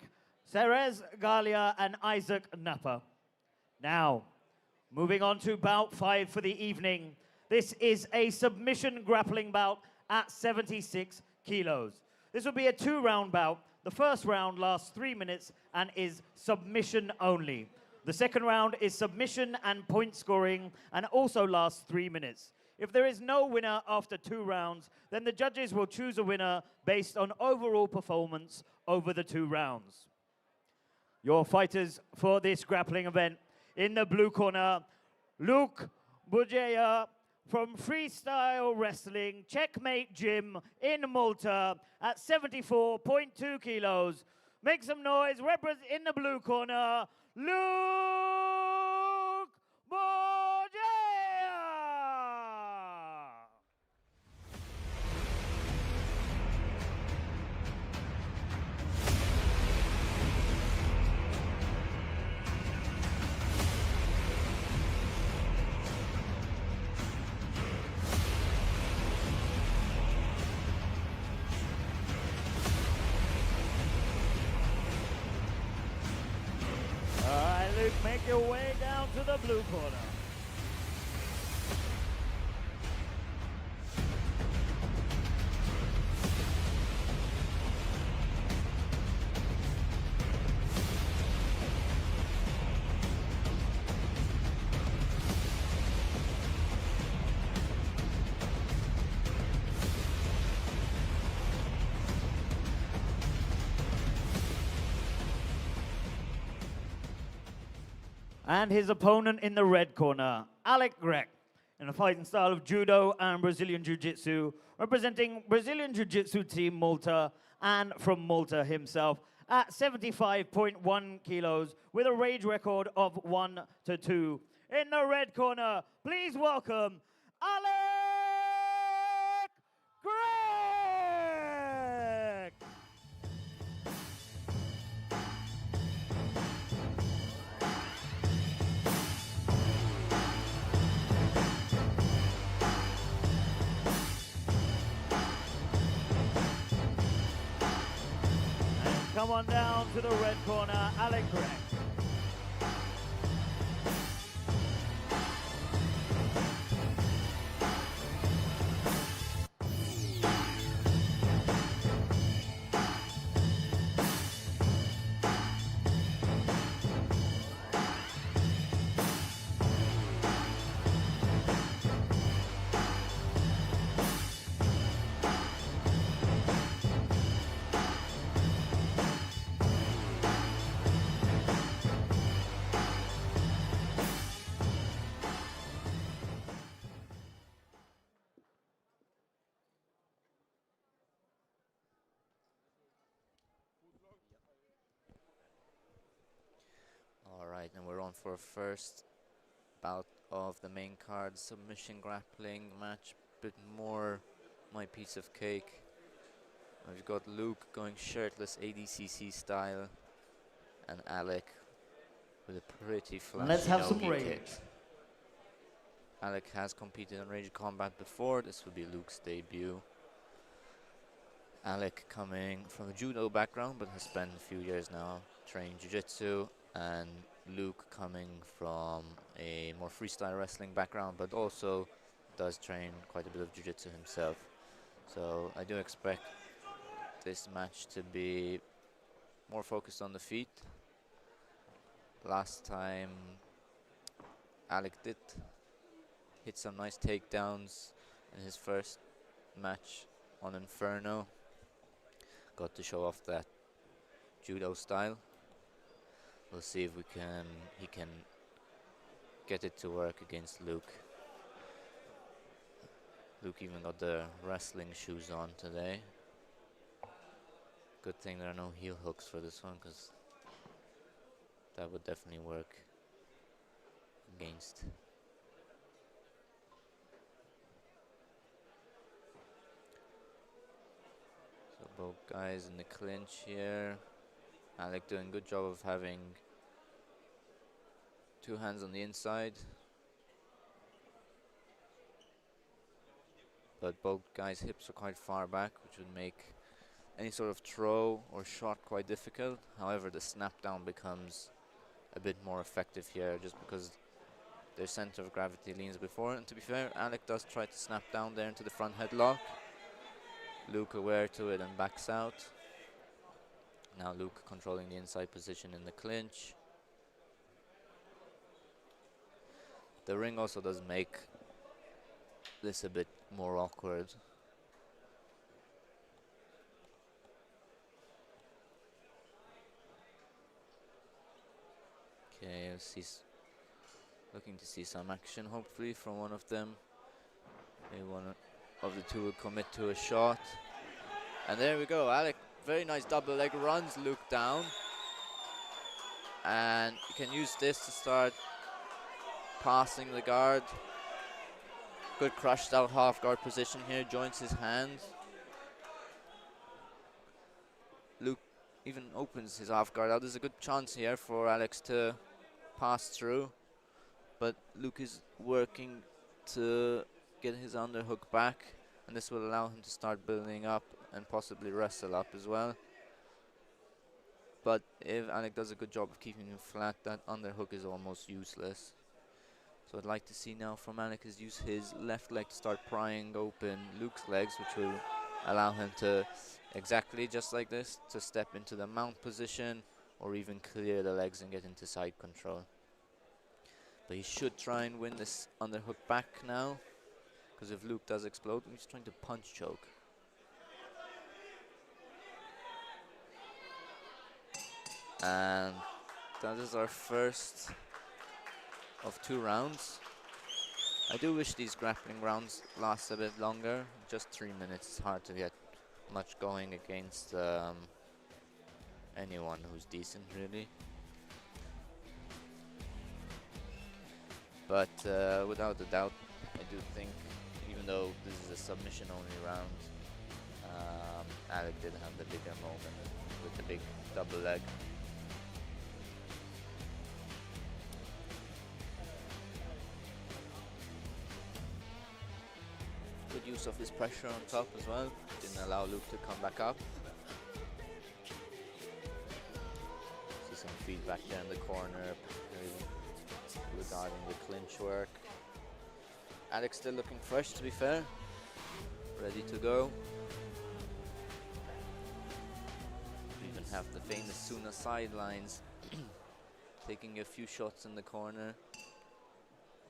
Cerez Galia, and Isaac Napa. Now, moving on to bout 5 for the evening. This is a submission grappling bout at 76 kilos. This will be a 2-round bout. The first round lasts 3 minutes and is submission only. The second round is submission and point scoring and also lasts 3 minutes. If there is no winner after 2 rounds, then the judges will choose a winner based on overall performance over the 2 rounds. Your fighters for this grappling event: in the blue corner, Luke Bujeya from Freestyle Wrestling Checkmate Gym in Malta at 74.2 kilos. Make some noise, in the blue corner, Luke Bujeya! Luke, make your way down to the blue corner. And his opponent in the red corner, Alec Grech, in a fighting style of judo and Brazilian jiu-jitsu, representing Brazilian jiu-jitsu team Malta, and from Malta himself, at 75.1 kilos, with a rage record of 1-2. In the red corner, please welcome Alec Grech! Come on down to the red corner, Alec Grech. Alright, and we're on for a first bout of the main card, submission grappling match, bit more my piece of cake. We've got Luke going shirtless ADCC style, and Alec with a pretty flashy Let's have some no-gi rage. kick. Alec has competed in Rage Combat before, this will be Luke's debut. Alec coming from a judo background, but has spent a few years now training jiu-jitsu, and Luke coming from a more freestyle wrestling background, but also does train quite a bit of jiu-jitsu himself. So I do expect this match to be more focused on the feet. Last time Alec did hit some nice takedowns in his first match on Inferno. Got to show off that judo style. We'll see if he can get it to work against Luke. Luke even got the wrestling shoes on today. Good thing there are no heel hooks for this one, because that would definitely work against. So both guys in the clinch here. Alec doing a good job of having two hands on the inside. But both guys' hips are quite far back, which would make any sort of throw or shot quite difficult. However, the snap down becomes a bit more effective here, just because their center of gravity leans before. And to be fair, Alec does try to snap down there into the front headlock. Luke aware to it and backs out. Now Luke controlling the inside position in the clinch. The ring also does make this a bit more awkward. Okay, looking to see some action hopefully from one of them. Maybe one of the two will commit to a shot. And there we go, Alec, very nice double leg, runs Luke down. And you can use this to start passing the guard. Good crushed out half guard position here, joins his hands. Luke even opens his half guard out. There's a good chance here for Alex to pass through, but Luke is working to get his underhook back, and this will allow him to start building up and possibly wrestle up as well. But if Alec does a good job of keeping him flat, that underhook is almost useless. So I'd like to see now from Alec is use his left leg to start prying open Luke's legs, which will allow him to, exactly just like this, to step into the mount position or even clear the legs and get into side control. But he should try and win this underhook back now, because if Luke does explode, he's trying to punch choke. And that is our first of 2 rounds. I do wish these grappling rounds last a bit longer. Just 3 minutes, it's hard to get much going against anyone who's decent, really. But without a doubt, I do think, even though this is a submission-only round, Alec did have the bigger moment with the big double leg. Good use of his pressure on top as well. Didn't allow Luke to come back up. See some feedback there in the corner regarding the clinch work. Alex still looking fresh, to be fair. Ready to go. We even have the famous Suna sidelines. Taking a few shots in the corner.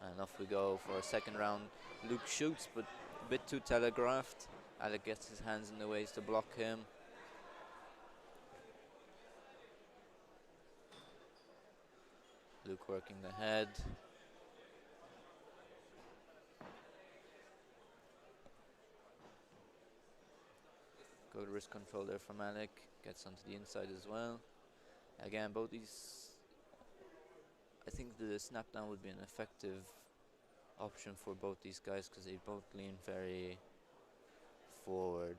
And off we go for a second round. Luke shoots, but a bit too telegraphed. Alec gets his hands in the ways to block him. Luke working the head. Good wrist control there from Alec. Gets onto the inside as well. Again, both these, I think the snap down would be an effective option for both these guys because they both lean very forward.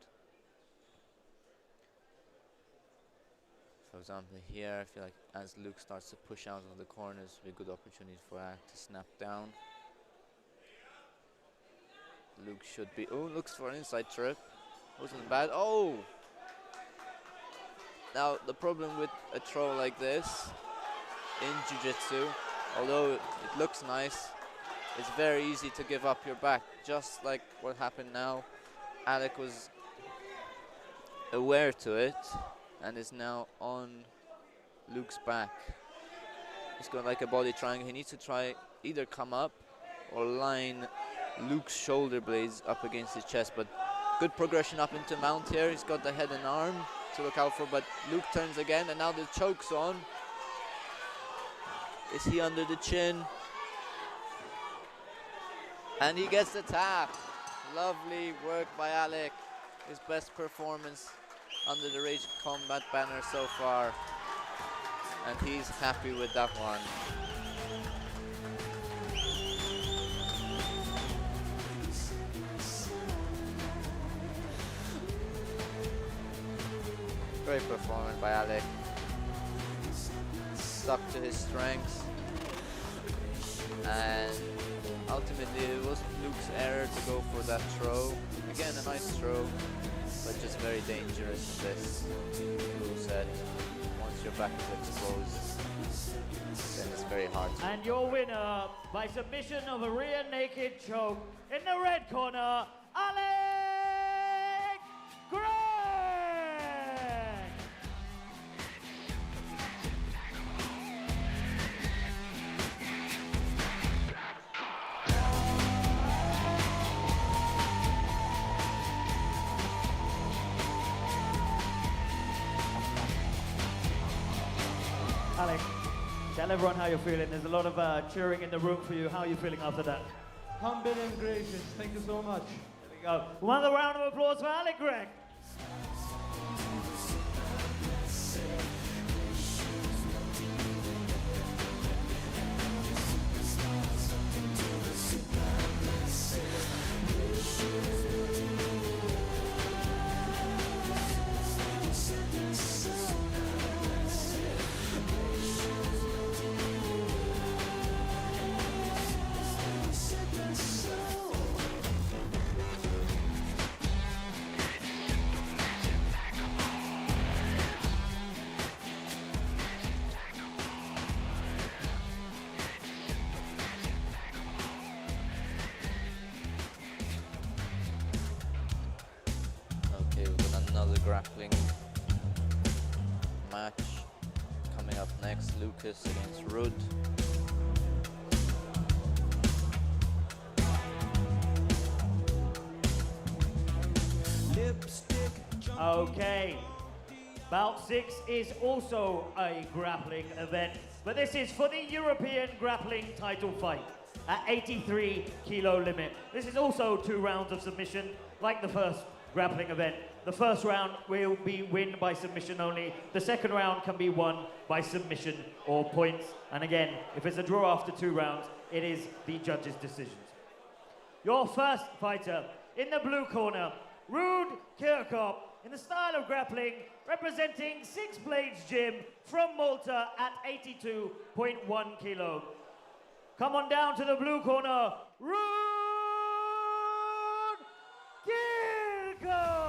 For example, here I feel like as Luke starts to push out of the corners, it'll be a good opportunity for Alec to snap down. Luke should be, oh, looks for an inside trip. Wasn't bad. Oh! Now, the problem with a throw like this in Jiu-Jitsu, although it looks nice, it's very easy to give up your back, just like what happened now. Alec was aware to it and is now on Luke's back. He's got like a body triangle. He needs to try either come up or line Luke's shoulder blades up against his chest, but good progression up into mount here. He's got the head and arm to look out for, but Luke turns again, and now the choke's on. Is he under the chin? And he gets the tap. Lovely work by Alec. His best performance under the Rage Combat banner so far. And he's happy with that one. Great performance by Alec. Stuck to his strengths. And ultimately it was Luke's error to go for that throw. Again, a nice throw, but just very dangerous, this move set. Once your back is exposed, then it's very hard to. And your winner by submission of a rear naked choke in the red corner, Alec Gregg! Alec, tell everyone how you're feeling. There's a lot of cheering in the room for you. How are you feeling after that? Humble and gracious. Thank you so much. There we go. Another round of applause for Alec Gregg. Grappling match coming up next. Lucas against Rud. Okay. Bout 6 is also a grappling event. but this is for the European grappling title fight at 83 kilo limit. This is also 2 rounds of submission, like the first grappling event. The first round will be win by submission only. The second round can be won by submission or points. And again, if it's a draw after 2 rounds, it is the judges' decisions. Your first fighter in the blue corner, Ruud Kirkop, in the style of grappling, representing Six Blades Gym from Malta at 82.1 kilo. Come on down to the blue corner, Ruud Kirkop!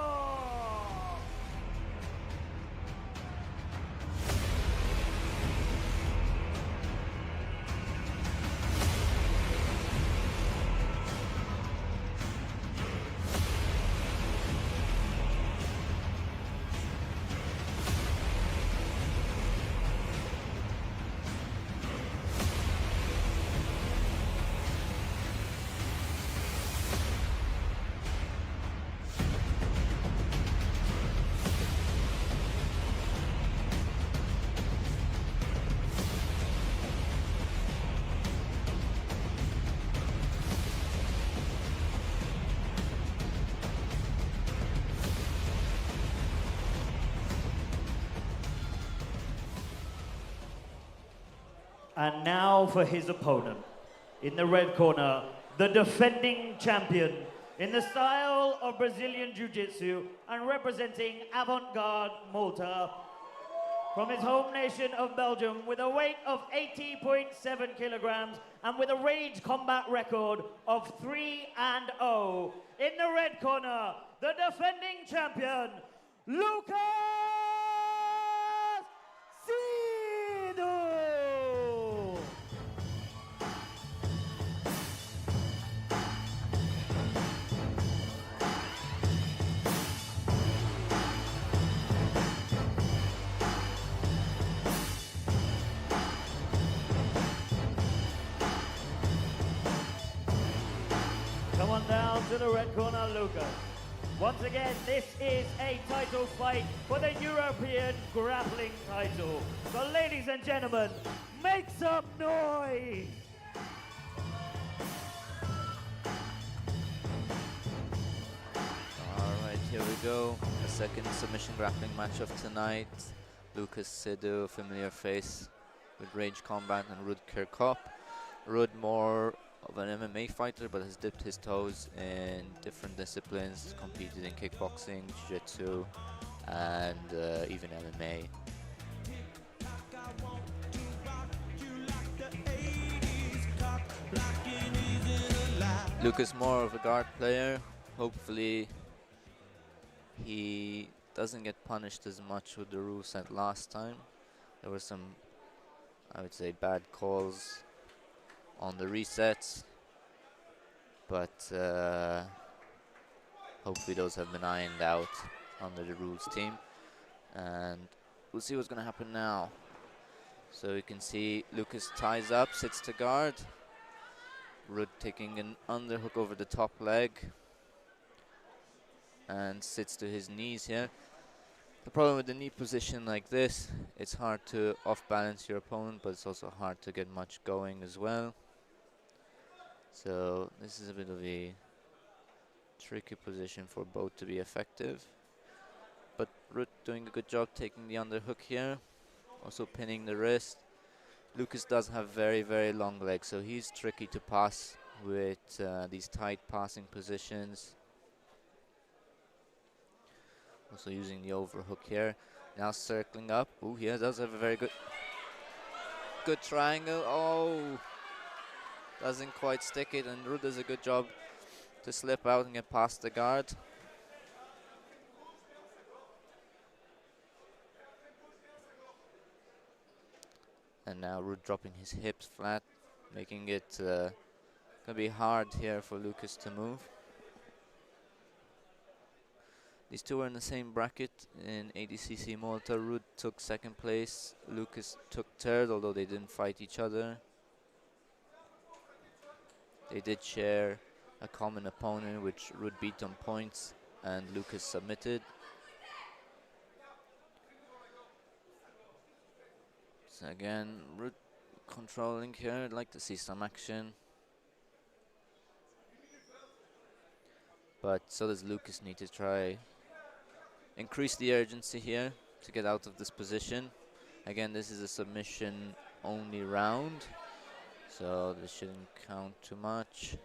And now for his opponent. In the red corner, the defending champion in the style of Brazilian Jiu-Jitsu and representing Avant-Garde Malta from his home nation of Belgium with a weight of 80.7 kilograms and with a Rage Combat record of 3-0. In the red corner, the defending champion, Lucas Sido. Come on down to the red corner, Lucas. Once again, this is a title fight for the European grappling title. So ladies and gentlemen, make some noise! Alright, here we go. The second submission grappling match of tonight. Lucas Sido, familiar face with Rage Combat, and Ruud Kirkop. Ruud more of an MMA fighter, but has dipped his toes in different disciplines, competed in kickboxing, jiu-jitsu, and even MMA. Lucas more of a guard player. Hopefully he doesn't get punished as much with the rule set last time. There were some, I would say, bad calls on the resets, but hopefully those have been ironed out under the rules team, and we'll see what's going to happen now. So you can see Lucas ties up, sits to guard, Ruud taking an underhook over the top leg and sits to his knees here. The problem with the knee position like this, it's hard to off balance your opponent, but it's also hard to get much going as well. So this is a bit of a tricky position for both to be effective. But Ruud doing a good job taking the underhook here, also pinning the wrist. Lucas does have very, very long legs, so he's tricky to pass with these tight passing positions. Also using the overhook here. Now circling up. Ooh, he does have a very good triangle. Oh! Doesn't quite stick it, and Ruud does a good job to slip out and get past the guard. And now Ruud dropping his hips flat, making it gonna be hard here for Lucas to move. These two are in the same bracket in ADCC Malta. Ruud took second place, Lucas took third, although they didn't fight each other. They did share a common opponent, which Ruud beat on points and Lucas submitted. So again, Ruud controlling here. I'd like to see some action. But so does Lucas need to try increase the urgency here to get out of this position. Again, this is a submission only round, so this shouldn't count too much.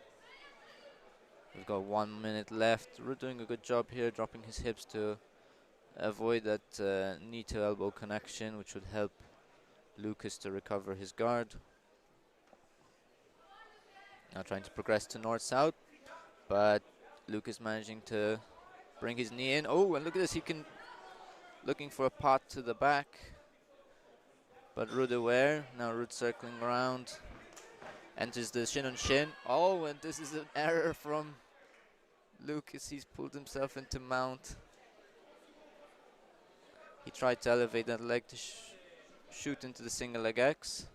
We've got 1 minute left. We're doing a good job here, dropping his hips to avoid that knee to elbow connection, which would help Lucas to recover his guard. Now trying to progress to north-south, but Lucas managing to bring his knee in. Oh, and look at this, he can, looking for a pot to the back, but Ruud aware. Now Ruud circling around, enters the shin on shin. Oh, and this is an error from Lucas. He's pulled himself into mount. He tried to elevate that leg to shoot into the single leg X,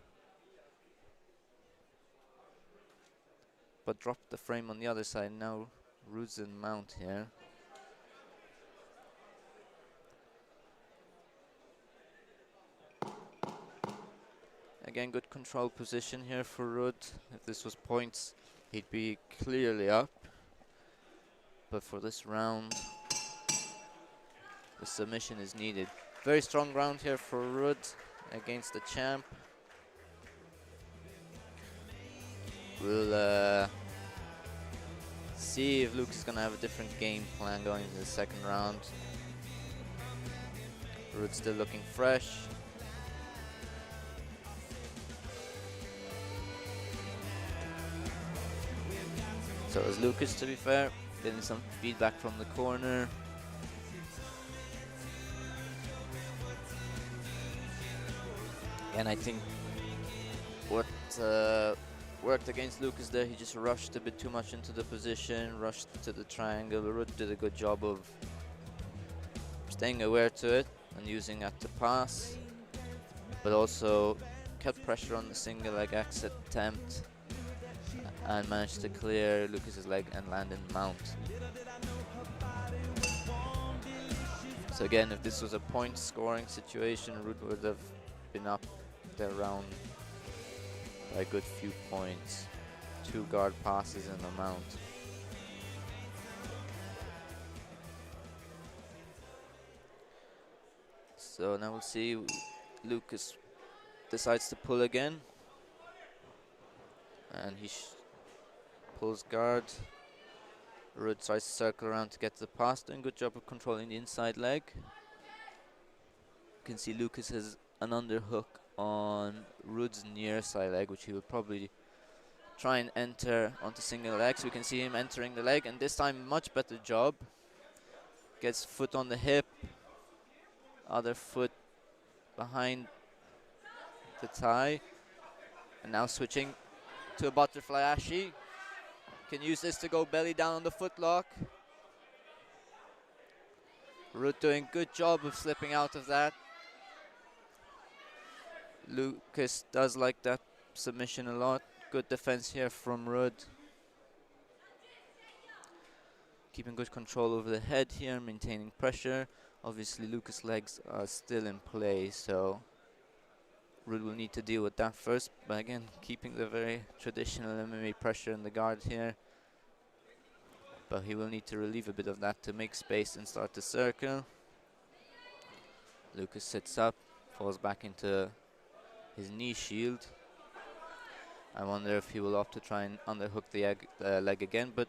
but dropped the frame on the other side. Now Ruud's in mount here. Again, good control position here for Ruud. If this was points, he'd be clearly up. But for this round, the submission is needed. Very strong round here for Ruud against the champ. We'll see if Lucas is gonna have a different game plan going into the second round. Ruud still looking fresh. So is Lucas, to be fair. Getting some feedback from the corner. And I think what worked against Lucas there, he just rushed a bit too much into the position, rushed to the triangle. Ruud did a good job of staying aware to it and using that to pass, but also kept pressure on the single leg exit attempt and managed to clear Lucas's leg and land in mount. So again, if this was a point scoring situation, Ruud would have been up their round by a good few points. 2 guard passes in the mount. So now we'll see, Lucas decides to pull again, and he pulls guard. Ruud tries to circle around to get to the pass, doing a good job of controlling the inside leg. You can see Lucas has an underhook on Ruud's near side leg, which he will probably try and enter onto single leg. So we can see him entering the leg, and this time much better job. Gets foot on the hip, other foot behind the thigh, and now switching to a butterfly ashi. Can use this to go belly down on the footlock. Ruud doing good job of slipping out of that. Lucas does like that submission a lot. Good defense here from Ruud. Keeping good control over the head here, maintaining pressure. Obviously Lucas' legs are still in play, so Ruud will need to deal with that first. But again, keeping the very traditional MMA pressure in the guard here. But he will need to relieve a bit of that to make space and start the circle. Lucas sits up, falls back into his knee shield. I wonder if he will opt to try and underhook the leg again, but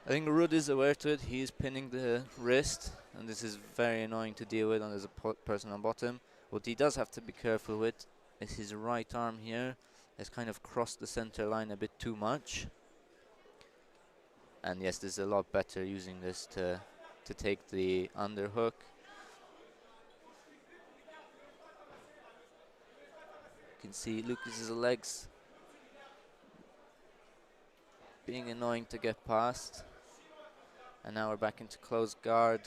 I think Ruud is aware to it. He is pinning the wrist, and this is very annoying to deal with when there's a person on bottom. What he does have to be careful with is his right arm here has kind of crossed the center line a bit too much. And yes, this is a lot better using this to take the underhook. You can see Lucas's legs being annoying to get past. And now we're back into closed guard.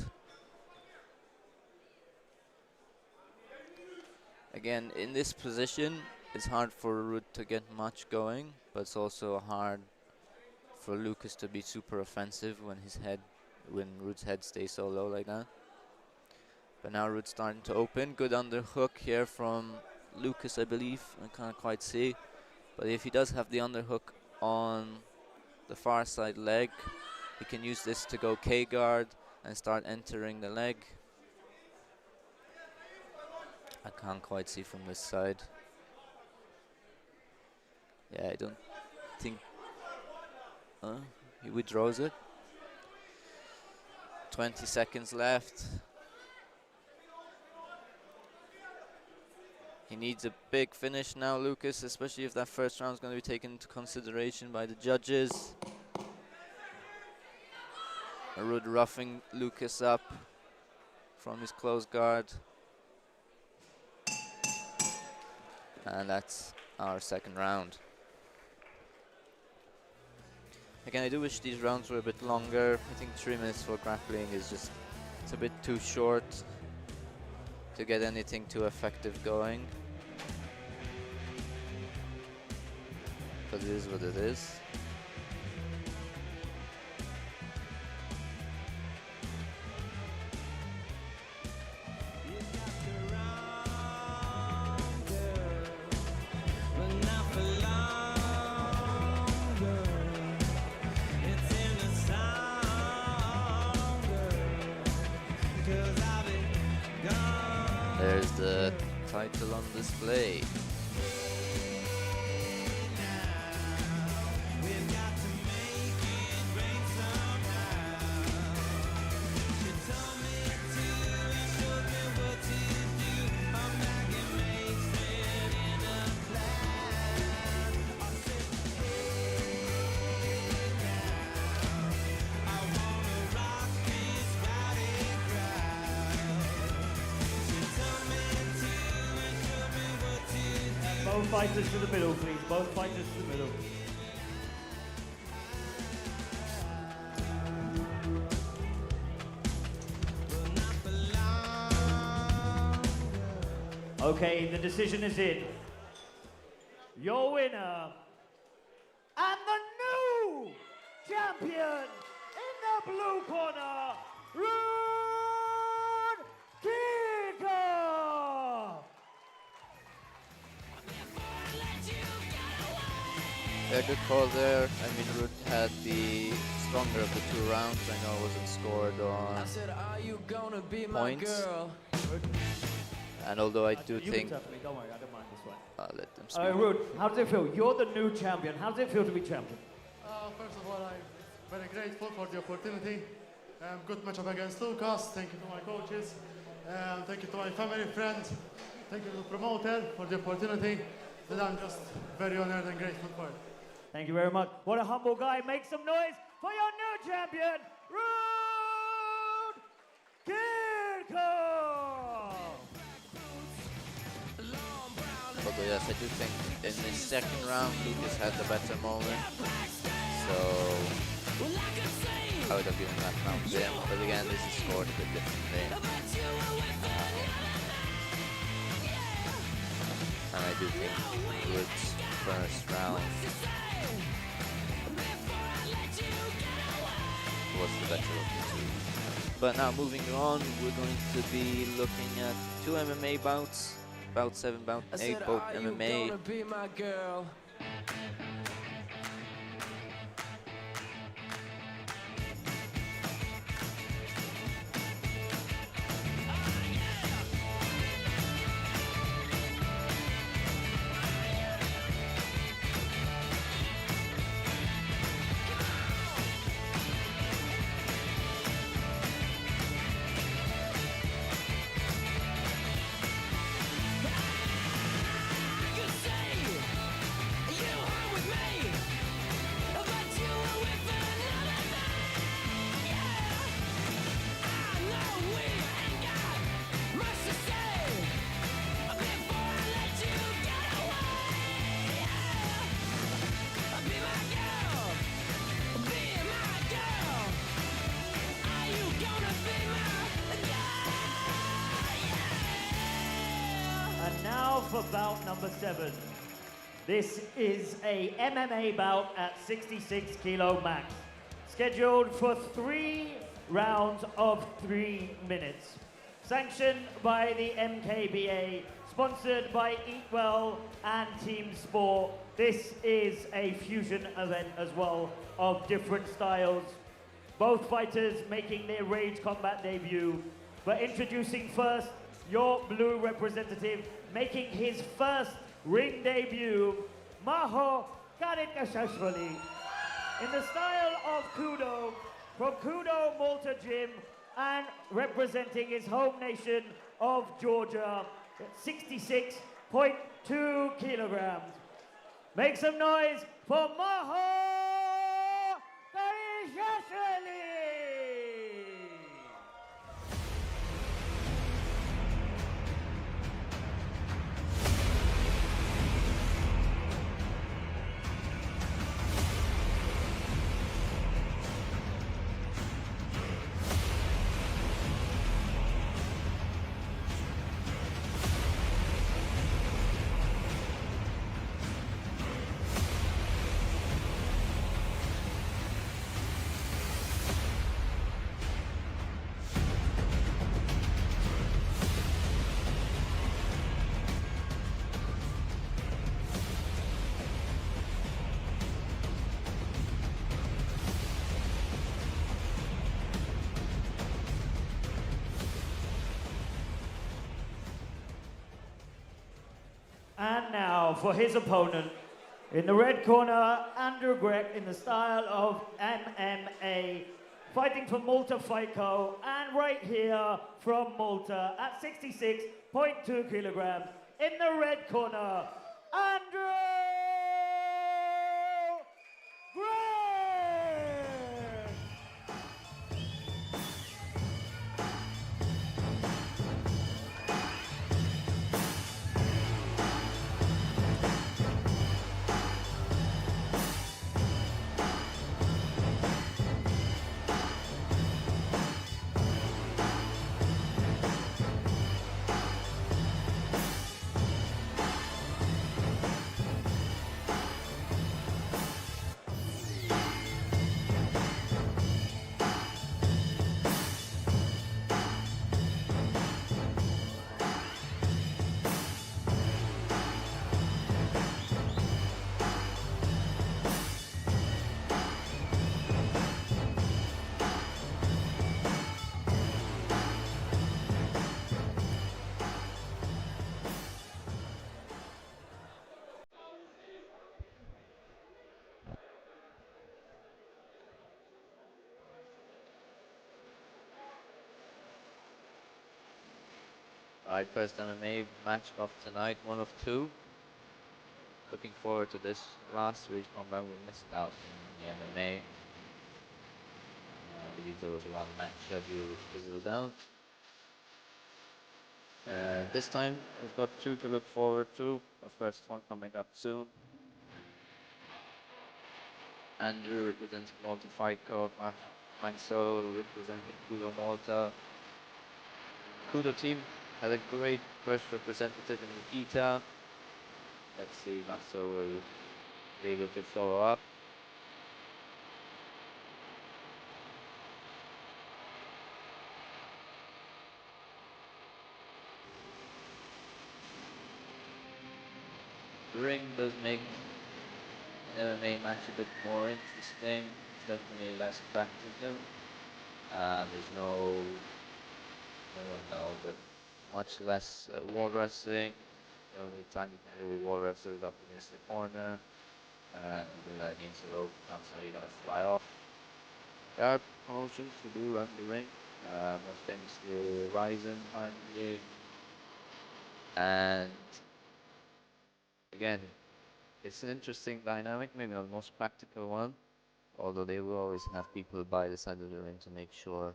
Again, in this position, it's hard for Ruud to get much going, but it's also hard for Lucas to be super offensive when Ruud's head stays so low like that. But now Ruud's starting to open. Good underhook here from Lucas, I believe. I can't quite see. But if he does have the underhook on the far side leg, he can use this to go K-guard and start entering the leg. I can't quite see from this side. Yeah, I don't think... he withdraws it. 20 seconds left. He needs a big finish now, Lucas, especially if that first round is going to be taken into consideration by the judges. Arud roughing Lucas up from his close guard. And that's our second round. Again, I do wish these rounds were a bit longer. I think 3 minutes for grappling is just, it's a bit too short to get anything too effective going. But it is what it is. There's the title on display. Both fighters to the middle, please. Both fighters to the middle. Okay, the decision is in. Your winner and the new champion in the blue corner, Rud Kika! Yeah, good call there. I mean, Rud had the stronger of the 2 rounds. I know it wasn't scored on points. And although I do think... Don't worry, I don't mind this one. I'll let them speak. Rud, how does it feel? You're the new champion. How does it feel to be champion? First of all, I'm very grateful for the opportunity. Good matchup against Lucas. Thank you to my coaches. Thank you to my family, friends. Thank you to the promoter for the opportunity. And I'm just very honored and grateful for it. Thank you very much. What a humble guy. Make some noise for your new champion, Rud Kika! Although yes, I do think in the second round, Lucas had the better moment. So I would have given that round to him. But again, this is scored a bit differently. And I do think Rud's first round was the better of the 2. But now moving on, we're going to be looking at 2 MMA bouts. Bout 7, bout 8, both MMA. For bout number 7. This is a MMA bout at 66 kilo max. Scheduled for 3 rounds of 3 minutes. Sanctioned by the MKBA, sponsored by Eat Well and Team Sport. This is a fusion event as well of different styles. Both fighters making their Rage Combat debut. But introducing first, your blue representative making his first ring debut, Maho Karikashashvali. In the style of Kudo, from Kudo Malta Gym, and representing his home nation of Georgia, at 66.2 kilograms. Make some noise for Maho Karikashvali! And now for his opponent, in the red corner, Andrew Grech in the style of MMA, fighting for Malta Fight Co. And right here from Malta at 66.2 kilograms, in the red corner, Andrew Grech! Alright, first MMA match of tonight, one of two. Looking forward to this last Rage Combat. We missed out in the MMA. I believe there was one match schedule fizzled out. This time we've got two to look forward to. The first one coming up soon. Andrew representing Malta Fight Co. Mansell representing Kudo Malta. Kudo team had a great first representative in Nikita. Let's see if Mansell will be able to follow up. The ring does make an MMA match a bit more interesting. It's definitely less practical. There's but much less wall wrestling. The only time you can really wall wrestle is up against the corner. And against the rope, that's how you're gonna fly off. There are promotions to do around the ring. Most famously Ryzen behind you. And again, it's an interesting dynamic, maybe not the most practical one, although they will always have people by the side of the ring to make sure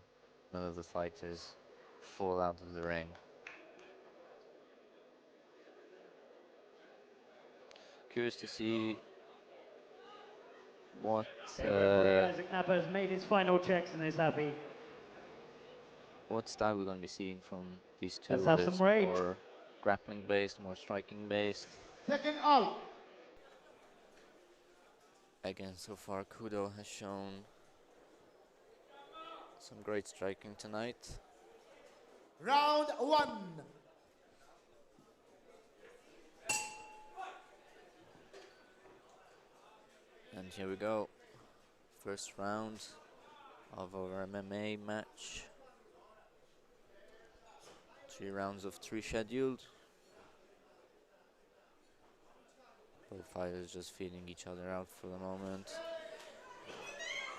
none of the fighters fall out of the ring. Curious to see what Isaac Napa has made his final checks and is happy. what style we're going to be seeing from these two. Let's have some rage. More grappling based, more striking based. Second all. Again, so far Kudo has shown some great striking tonight. Round one. And here we go. First round of our MMA match. 3 rounds of 3 scheduled. Both fighters just feeling each other out for the moment.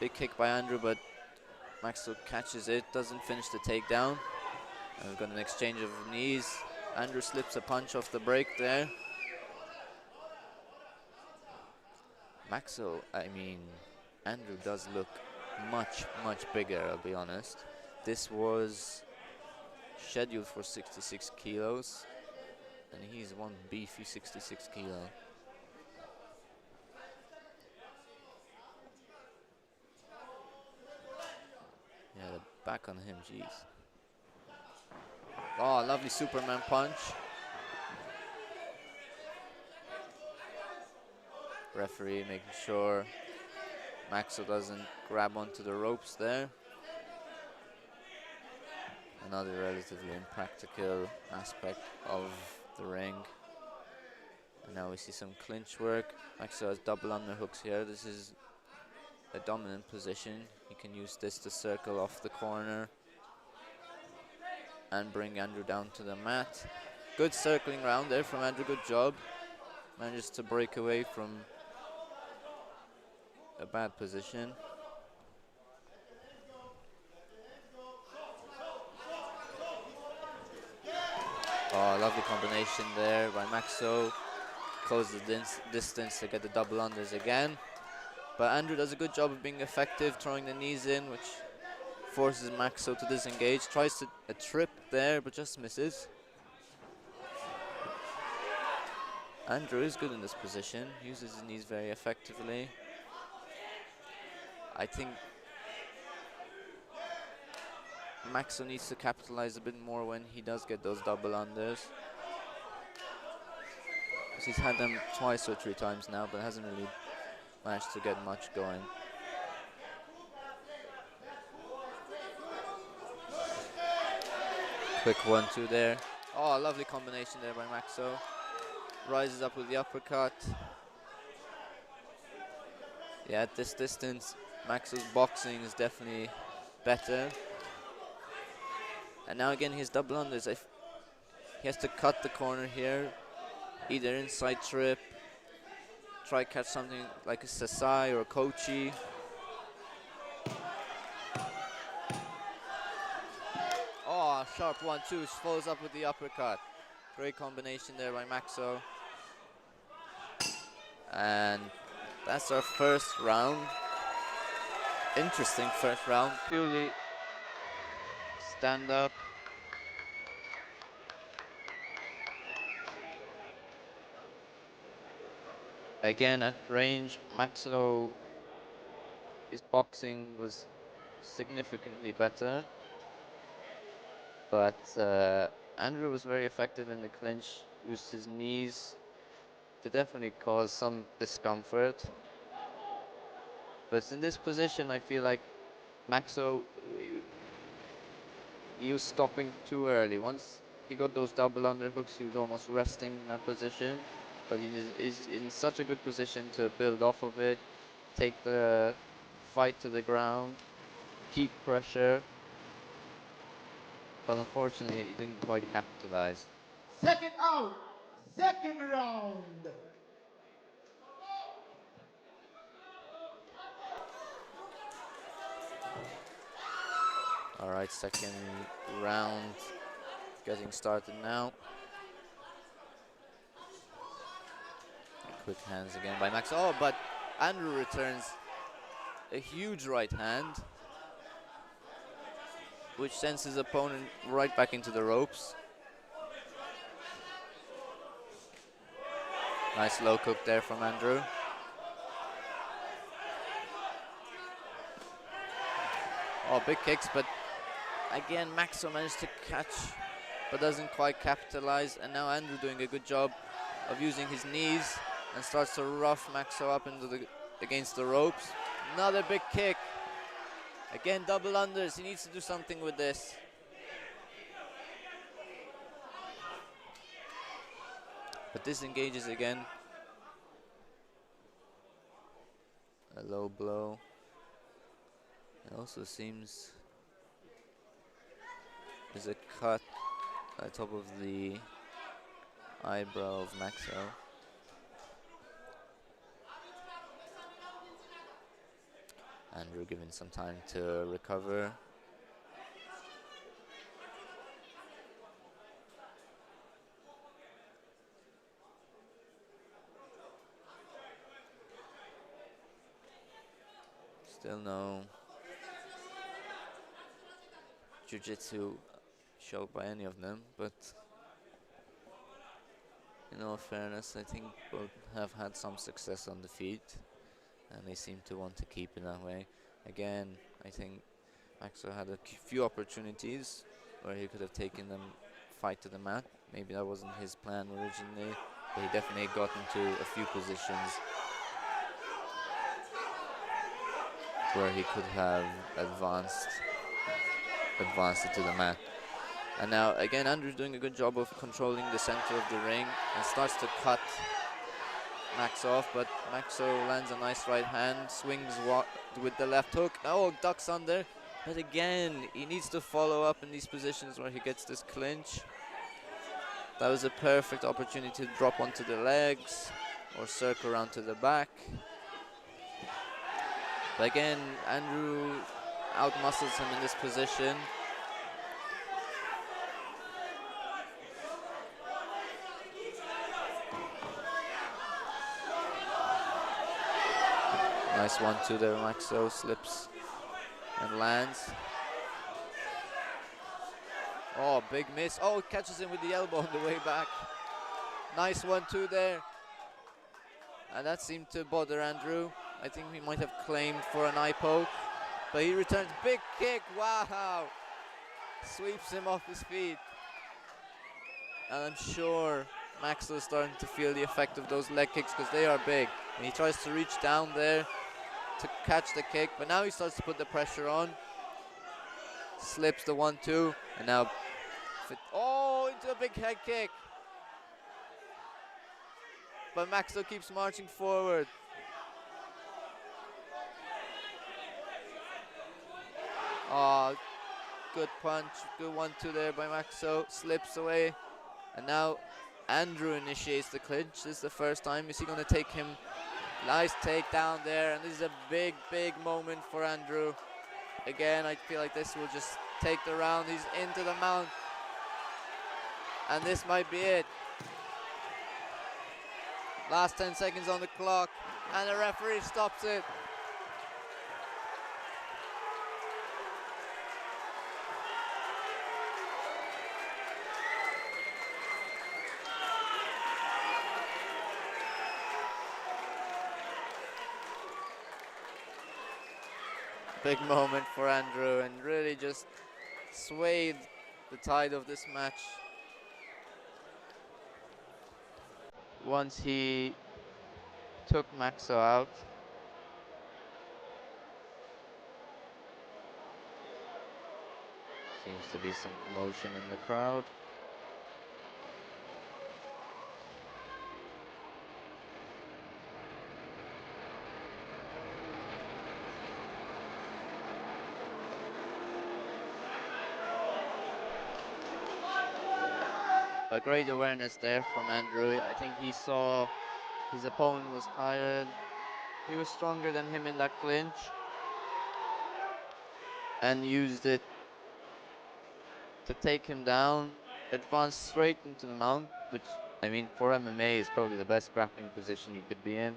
Big kick by Andrew, but Maxwell catches it, doesn't finish the takedown. And we've got an exchange of knees. Andrew slips a punch off the break there. Andrew does look much, much bigger, I'll be honest. This was scheduled for 66 kilos, and he's one beefy 66 kilo. Yeah, the back on him, jeez. Oh, lovely Superman punch. Referee making sure Maxwell doesn't grab onto the ropes there. Another relatively impractical aspect of the ring. And now we see some clinch work. Maxwell has double underhooks here. This is a dominant position. He can use this to circle off the corner and bring Andrew down to the mat. Good circling round there from Andrew, good job. Manages to break away from a bad position. Oh, lovely combination there by Maxo. Close the distance to get the double unders again. But Andrew does a good job of being effective, throwing the knees in, which forces Maxo to disengage. Tries a trip there, but just misses. Andrew is good in this position, uses his knees very effectively. I think Maxo needs to capitalize a bit more when he does get those double unders. He's had them twice or 3 times now, but hasn't really managed to get much going. Quick 1-2 there. Oh, lovely combination there by Maxo. Rises up with the uppercut. Yeah, at this distance, Maxo's boxing is definitely better. And now again, his double unders. He has to cut the corner here. Either inside trip, try catch something like a Sasai or a Kochi. Oh, sharp 1-2, follows up with the uppercut. Great combination there by Maxo. And that's our first round. Interesting first round. Purely stand up. Again, at range, Maxo, his boxing was significantly better. But Andrew was very effective in the clinch, used his knees to definitely cause some discomfort. But in this position, I feel like Maxo, he was stopping too early. Once he got those double underhooks, he was almost resting in that position. But he is in such a good position to build off of it, take the fight to the ground, keep pressure. But unfortunately, he didn't quite capitalize. Second out, second round. All right, second round getting started now. Quick hands again by Max. Oh, but Andrew returns a huge right hand, which sends his opponent right back into the ropes. Nice low hook there from Andrew. Oh, big kicks, but again, Maxo managed to catch, but doesn't quite capitalize. And now Andrew doing a good job of using his knees and starts to rough Maxo up into against the ropes. Another big kick. Again, double unders. He needs to do something with this. But disengages again. a low blow. It also seems there's a cut at the top of the eyebrow of Maxo. Andrew given some time to recover. Still no jiu-jitsu showed by any of them, but in all fairness, I think both have had some success on the feet, and they seem to want to keep it that way. Again, I think Maxo had a few opportunities where he could have taken them fight to the mat. Maybe that wasn't his plan originally, but he definitely got into a few positions where he could have advanced it to the mat. And now again, Andrew's doing a good job of controlling the center of the ring and starts to cut Max off, but Maxo lands a nice right hand, swings with the left hook. Oh, ducks under. But again, he needs to follow up in these positions where he gets this clinch. That was a perfect opportunity to drop onto the legs or circle around to the back. But again, Andrew outmuscles him in this position. Nice 1-2 there, Maxo slips and lands. Oh, big miss. Oh, catches him with the elbow on the way back. Nice 1-2 there. And that seemed to bother Andrew. I think he might have claimed for an eye poke, but he returns big kick. Wow. Sweeps him off his feet. And I'm sure Maxo is starting to feel the effect of those leg kicks because they are big. And he tries to reach down there to catch the kick, but now he starts to put the pressure on. Slips the 1-2, and now into a big head kick. But Maxo keeps marching forward. Oh, good punch, good 1-2 there by Maxo. Slips away, and now Andrew initiates the clinch. This is the first time. Is he going to take him? Nice takedown there, and this is a big, big moment for Andrew. Again, I feel like this will just take the round. He's into the mount, and this might be it. Last 10 seconds on the clock, and the referee stops it. Big moment for Andrew, and really just swayed the tide of this match. Once he took Maxo out, seems to be some commotion in the crowd. A great awareness there from Andrew. I think he saw his opponent was tired. He was stronger than him in that clinch, and used it to take him down, advanced straight into the mount, which, I mean, for MMA is probably the best grappling position you could be in,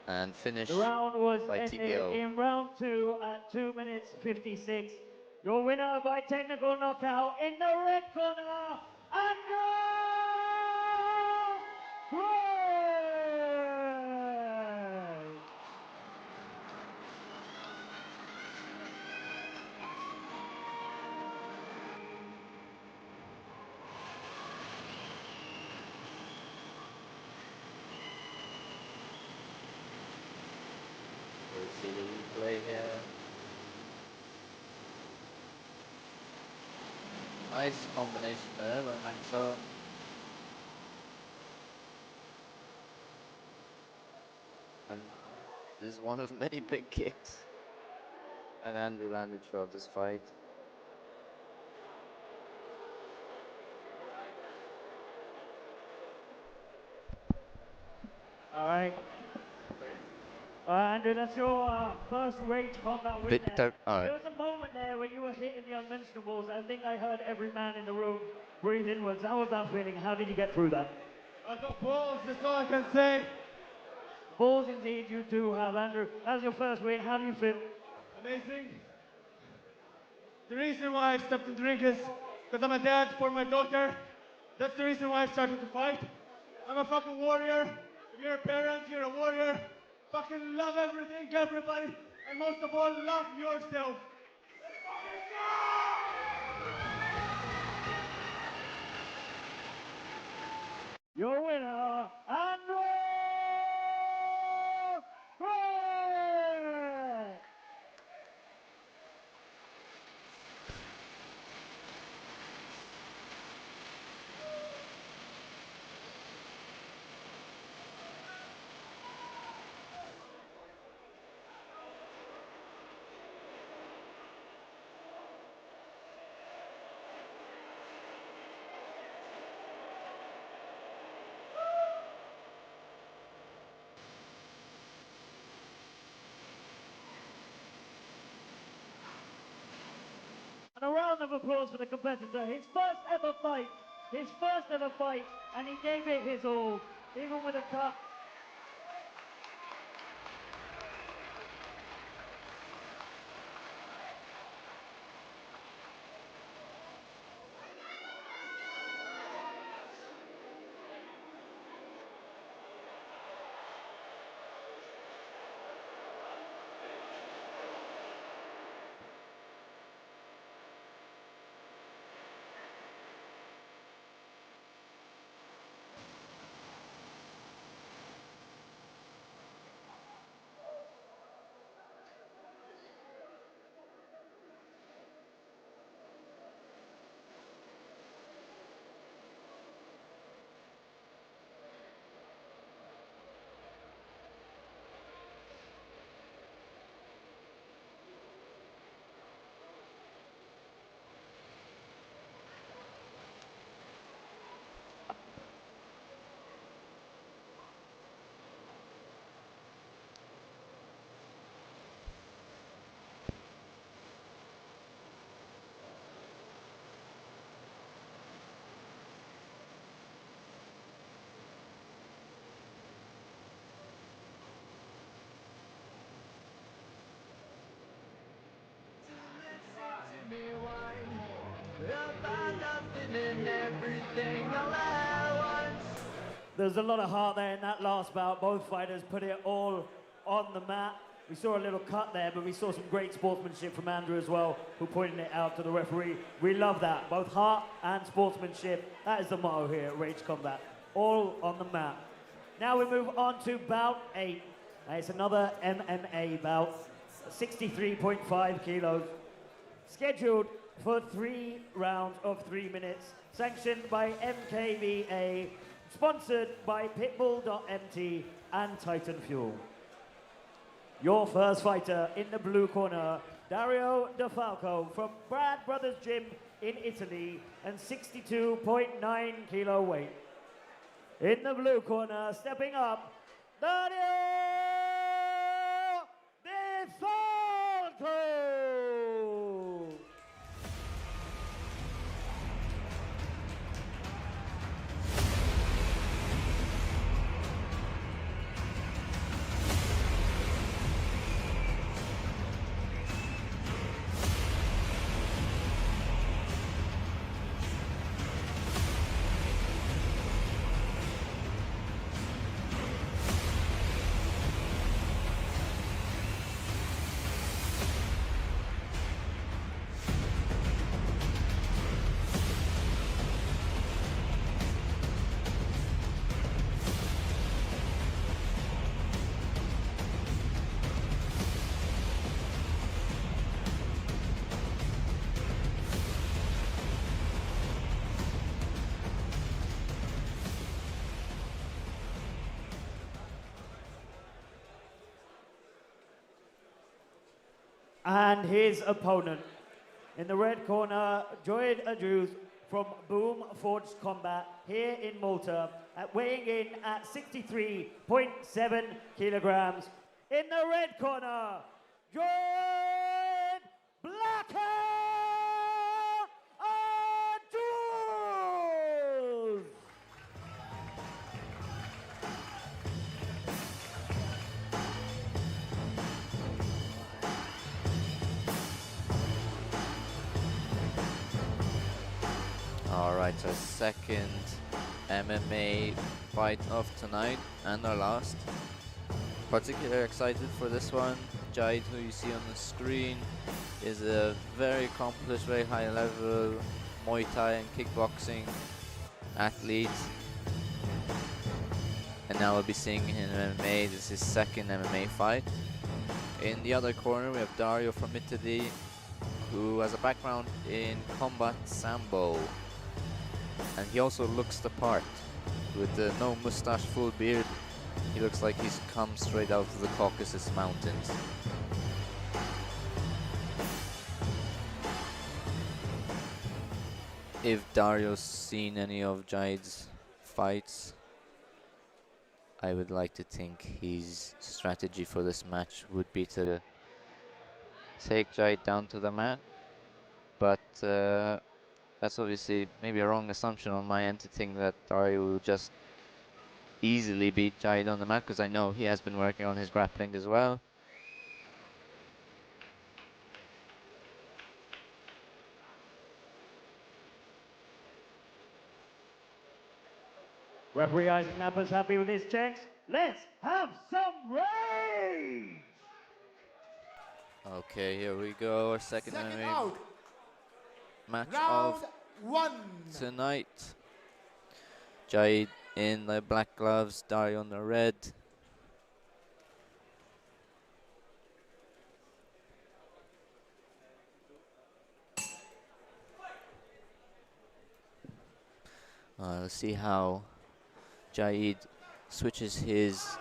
and finish The round was by ended TKO. in round 2 at 2 minutes 56. Your winner by technical knockout in the red corner, Andrew Gray! We'll see the replay here. Nice combination there by Maxo. And This is one of many big kicks. And Andrew landed throughout this fight. All right. Andrew, that's your first Rage Combat win there. All right. There was a moment there when you were hitting the unmentionables. I think I heard every man in the room breathe inwards. How was that feeling? How did you get through that? I got balls, that's all I can say. Balls indeed you do have, Andrew. That's your first win. How do you feel? Amazing. The reason why I stopped to drink is because I'm a dad for my daughter. That's the reason why I started to fight. I'm a fucking warrior. If you're a parent, you're a warrior. Fucking love everything, everybody, and most of all, love yourself. Your winner, Andrew Gray! And a round of applause for the competitor. His first ever fight, and he gave it his all, even with a cut. There's a lot of heart there in that last bout. Both fighters put it all on the mat. We saw a little cut there, but we saw some great sportsmanship from Andrew as well, who pointed it out to the referee. We love that, both heart and sportsmanship. That is the motto here at Rage Combat, all on the mat. Now we move on to bout 8. It's another MMA bout, 63.5 kilos, scheduled for 3 rounds of 3 minutes, sanctioned by MKVA, sponsored by Pitbull.mt and Titan Fuel. Your first fighter in the blue corner, Dario De Falco from Brad Brothers Gym in Italy and 62.9 kilo weight. In the blue corner, stepping up, Dario De Falco! And his opponent in the red corner, Joyd Adjus from Boom Forged Combat here in Malta, weighing in at 63.7 kilograms. In the red corner, Joyd Blackheart Adjus. Alright, so second MMA fight of tonight and our last. Particularly excited for this one. Jahid, who you see on the screen, is a very accomplished, very high level Muay Thai and kickboxing athlete. And now we'll be seeing him in MMA. This is his second MMA fight. In the other corner we have Dario from Italy, who has a background in combat sambo. And he also looks the part. With no mustache, full beard, he looks like he's come straight out of the Caucasus Mountains. If Dario's seen any of Jahid's fights, I would like to think his strategy for this match would be to take Jahid down to the mat. But that's obviously maybe a wrong assumption on my end to think that Dario will just easily beat Jahid on the mat, because I know he has been working on his grappling as well. Referee Isaac Napper's happy with his checks. Let's have some rage! Okay, here we go. Our second Second MMA out. match Round of one. tonight. Jahid in the black gloves, Dario on the red. Let's see how Jahid switches his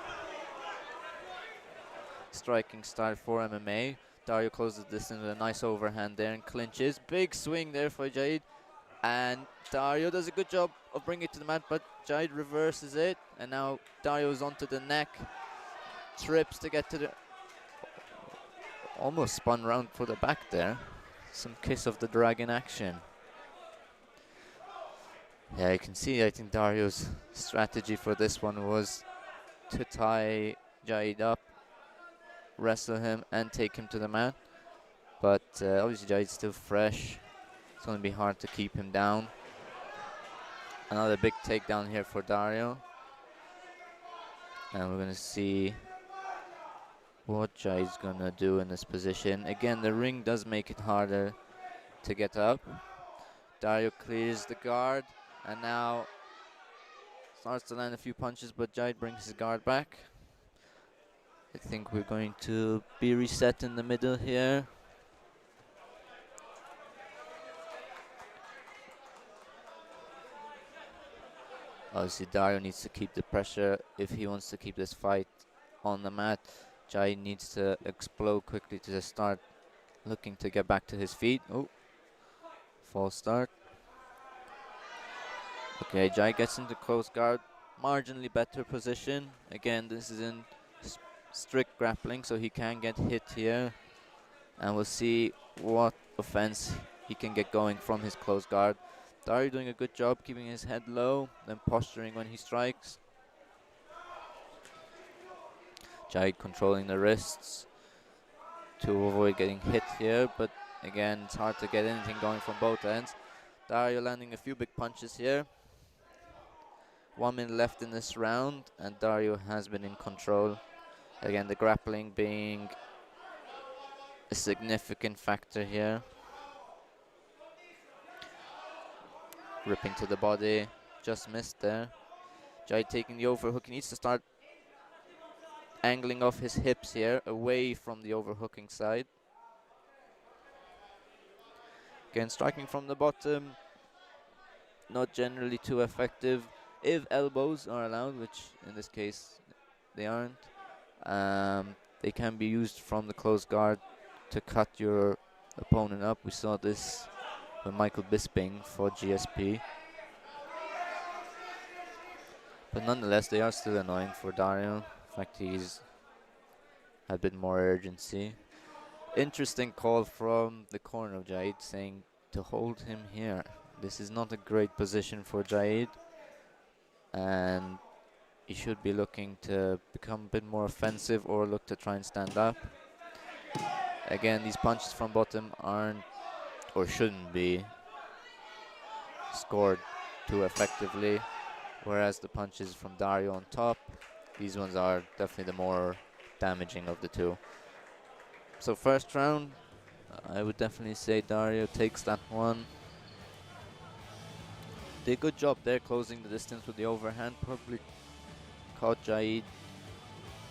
striking style for MMA. Dario closes the distance with a nice overhand there and clinches. Big swing there for Jahid. And Dario does a good job of bringing it to the mat, but Jahid reverses it. And now Dario's onto the neck. Trips to get to the... Almost spun round for the back there. Some kiss of the dragon action. Yeah, you can see, I think Dario's strategy for this one was to tie Jahid up, wrestle him, and take him to the mat. But obviously Jahid's still fresh. It's going to be hard to keep him down. Another big takedown here for Dario. And we're going to see what Jahid's going to do in this position. Again, the ring does make it harder to get up. Dario clears the guard. And now starts to land a few punches, but Jahid brings his guard back. I think we're going to be reset in the middle here. Obviously Dario needs to keep the pressure if he wants to keep this fight on the mat. Jahid needs to explode quickly to start looking to get back to his feet. Oh, false start. Okay, Jahid gets into close guard, marginally better position. Again, this is in strict grappling, so he can get hit here. And we'll see what offense he can get going from his close guard. Dario doing a good job keeping his head low, then posturing when he strikes. Jahid controlling the wrists to avoid getting hit here, but again, it's hard to get anything going from both ends. Dario landing a few big punches here. 1 minute left in this round, and Dario has been in control. Again, the grappling being a significant factor here. Ripping to the body, just missed there. Jahid taking the overhook. He needs to start angling off his hips here, away from the overhooking side. Again, striking from the bottom, not generally too effective. If elbows are allowed, which in this case they aren't, they can be used from the close guard to cut your opponent up. We saw this with Michael Bisping for GSP. But nonetheless, they are still annoying for Dario. In fact, he's had a bit more urgency. Interesting call from the corner of Jaid, saying to hold him here. This is not a great position for Jaid, and he should be looking to become a bit more offensive or look to try and stand up. Again, these punches from bottom aren't or shouldn't be scored too effectively, whereas the punches from Dario on top, these ones are definitely the more damaging of the two. So first round, I would definitely say Dario takes that one. Did a good job there closing the distance with the overhand. Probably caught Jaid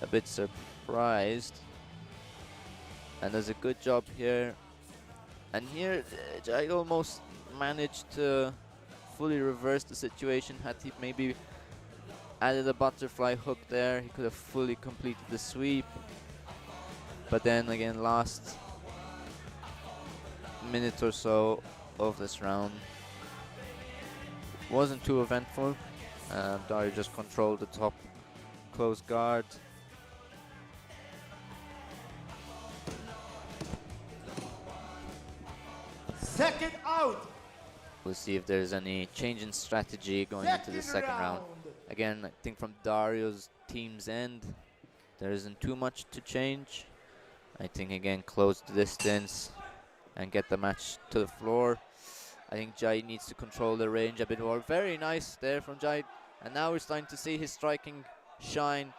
a bit surprised. And does a good job here. And here, Jaid almost managed to fully reverse the situation. Had he maybe added a butterfly hook there, he could have fully completed the sweep. But then again, last minute or so of this round wasn't too eventful. Dario just controlled the top close guard. Second out. We'll see if there's any change in strategy going into the second round. Again, I think from Dario's team's end, there isn't too much to change. I think again, close the distance and get the match to the floor. I think Jaid needs to control the range a bit more. Very nice there from Jaid. And now we're starting to see his striking shine.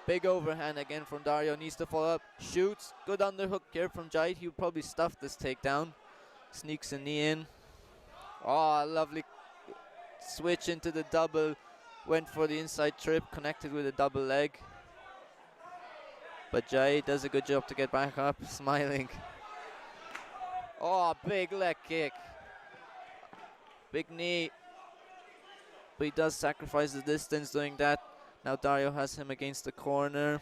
Big overhand again from Dario. Needs to follow up. Shoots. Good underhook here from Jaid. He'll probably stuff this takedown. Sneaks a knee in. Oh, lovely switch into the double. Went for the inside trip. Connected with a double leg. But Jaid does a good job to get back up. Smiling. Oh, big leg kick. Big knee. But he does sacrifice the distance doing that. Now Dario has him against the corner.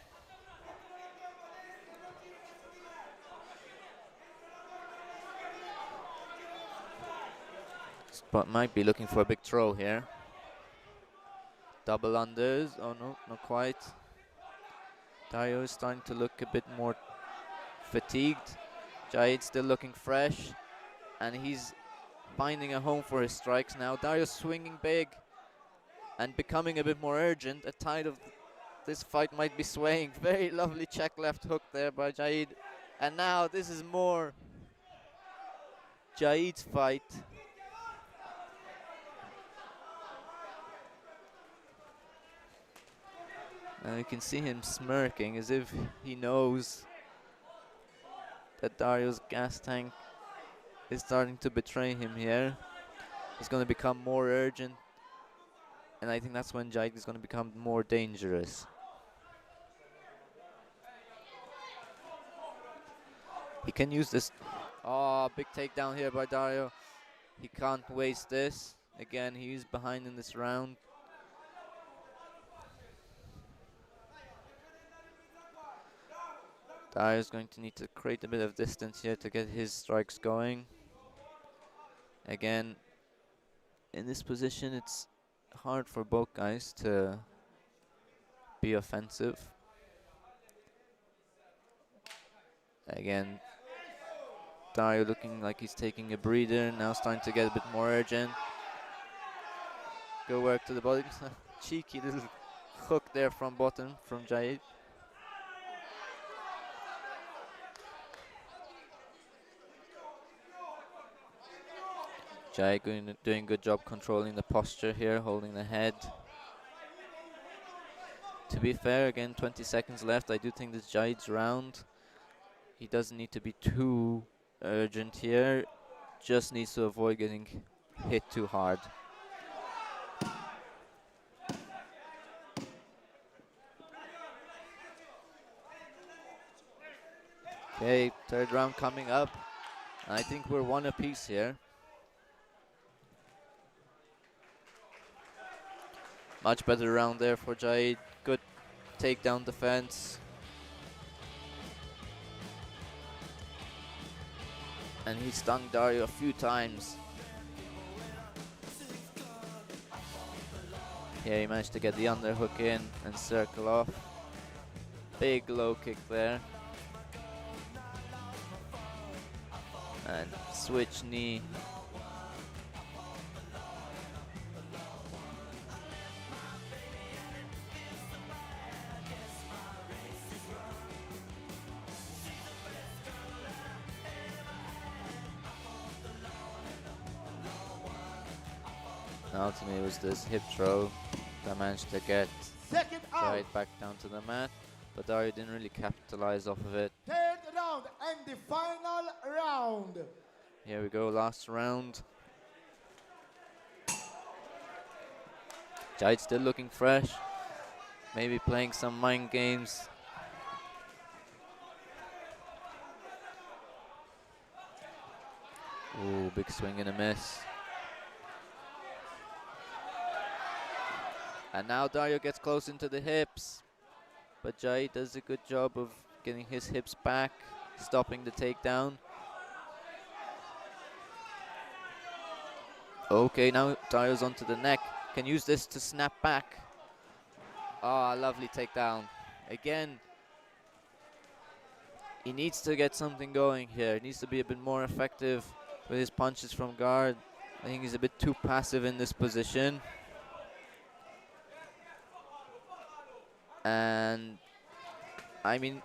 Spot might be looking for a big throw here. Double unders. Oh no, not quite. Dario is starting to look a bit more fatigued. Jaid still looking fresh. And he's finding a home for his strikes now. Dario swinging big and becoming a bit more urgent. A tide of this fight might be swaying. Very lovely check left hook there by Jaid. And now this is more Jaid's fight. And you can see him smirking as if he knows that Dario's gas tank is starting to betray him here. He's going to become more urgent. And I think that's when Jaid is going to become more dangerous. He can use this. Oh, big takedown here by Dario. He can't waste this. Again, he's behind in this round. Dario's going to need to create a bit of distance here to get his strikes going. Again, in this position, it's hard for both guys to be offensive. Again, Dario looking like he's taking a breather, now starting to get a bit more urgent. Good work to the body. Cheeky little hook there from bottom from Jaid. Jaid doing a good job controlling the posture here, holding the head. To be fair, again, 20 seconds left. I do think this Jaid's round. He doesn't need to be too urgent here. Just needs to avoid getting hit too hard. Okay, third round coming up. I think we're one apiece here. Much better round there for Jaid. Good takedown defense. And he stung Dario a few times. Here he managed to get the underhook in and circle off. Big low kick there. And switch knee. Ultimately, it was this hip throw that managed to get Jahid back down to the mat, but Dario didn't really capitalize off of it. Third round and the final round. Here we go, last round. Jahid still looking fresh, maybe playing some mind games. Ooh, big swing and a miss. And now Dario gets close into the hips, but Jahid does a good job of getting his hips back, stopping the takedown. Okay, now Dario's onto the neck. Can use this to snap back. Ah, lovely takedown. Again, he needs to get something going here. He needs to be a bit more effective with his punches from guard. I think he's a bit too passive in this position. And I mean,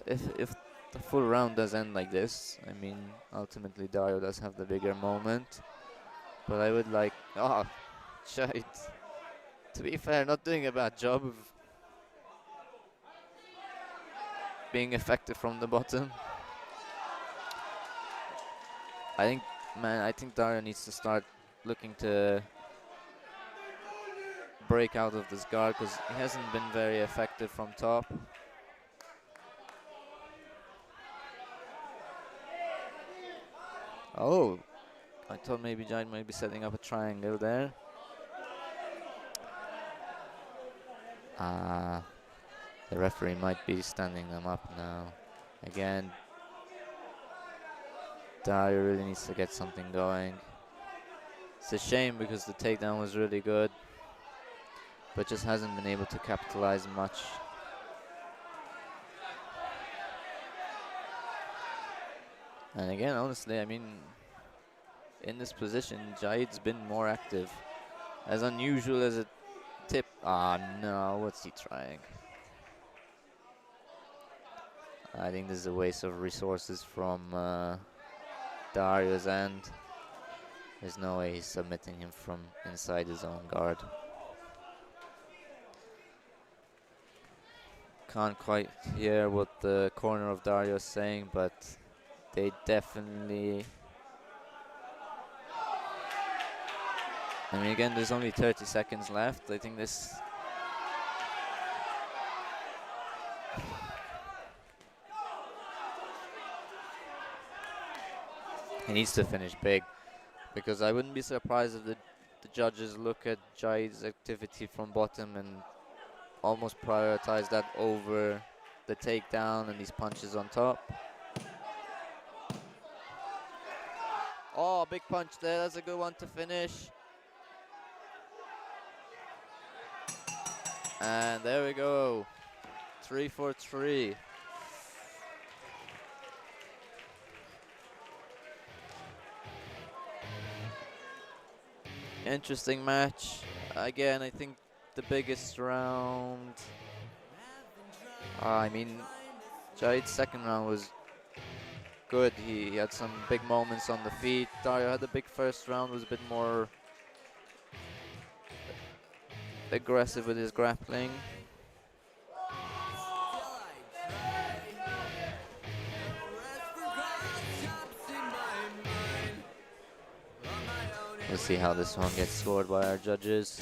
if the full round does end like this, I mean, ultimately Dario does have the bigger moment. But I would like, Jahid, to be fair, not doing a bad job of being effective from the bottom. I think Dario needs to start looking to break out of this guard, because he hasn't been very effective from top. Oh, I thought maybe Jahid might be setting up a triangle there. The referee might be standing them up now. Again, Dario really needs to get something going. It's a shame because the takedown was really good, but just hasn't been able to capitalize much. And again, honestly, I mean, in this position, Jahid's been more active. As unusual as a tip. No, what's he trying? I think this is a waste of resources from Dario's end. There's no way he's submitting him from inside his own guard. Can't quite hear what the corner of Dario is saying, but they definitely... I mean, again, there's only 30 seconds left. I think this... He needs to finish big, because I wouldn't be surprised if the judges look at Jahid's activity from bottom and almost prioritize that over the takedown and these punches on top. Oh, big punch there. That's a good one to finish. And there we go. 3 for 3. Interesting match. Again, I think the biggest round... I mean, Jahid's second round was good. He had some big moments on the feet. Dario had the big first round, was a bit more aggressive with his grappling. We'll see how this one gets scored by our judges.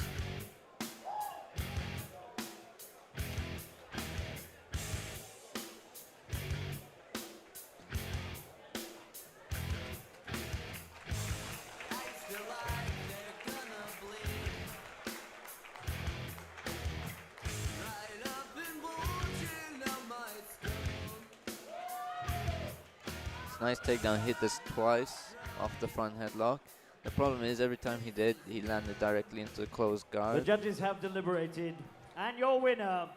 Nice takedown, hit us twice off the front headlock. The problem is every time he did, he landed directly into the closed The guard. judges have deliberated, and your winner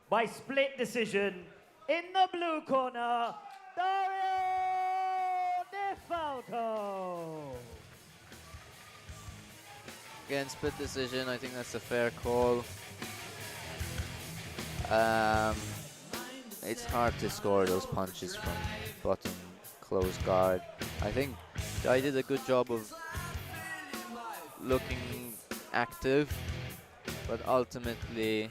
by split decision in the blue corner, Dario DeFalco. Again, split decision. I think that's a fair call. It's hard to score those punches from bottom close guard. I think Jai did a good job of looking active, but ultimately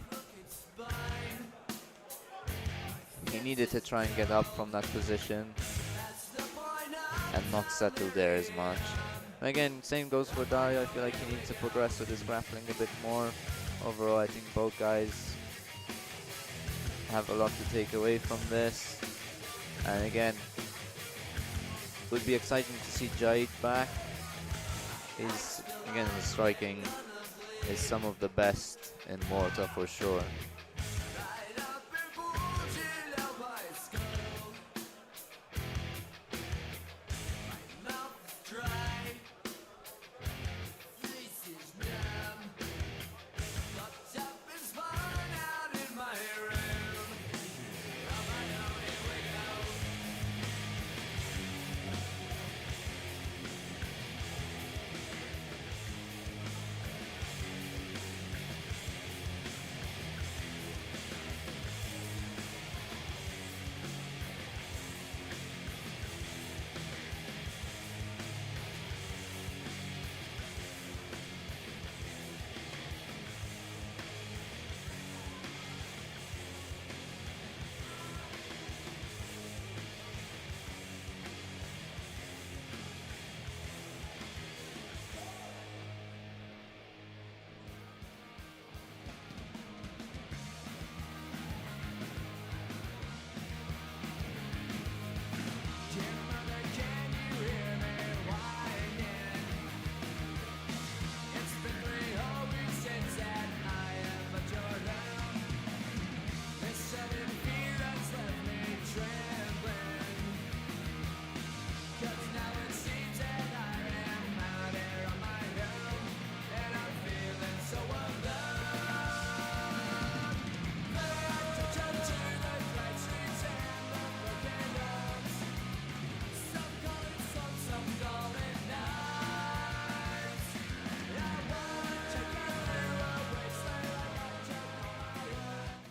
he needed to try and get up from that position and not settle there as much. Again, same goes for Dario. I feel like he needs to progress with his grappling a bit more. Overall, I think both guys have a lot to take away from this. And again, it would be exciting to see Jahid back. His striking is some of the best in Malta for sure.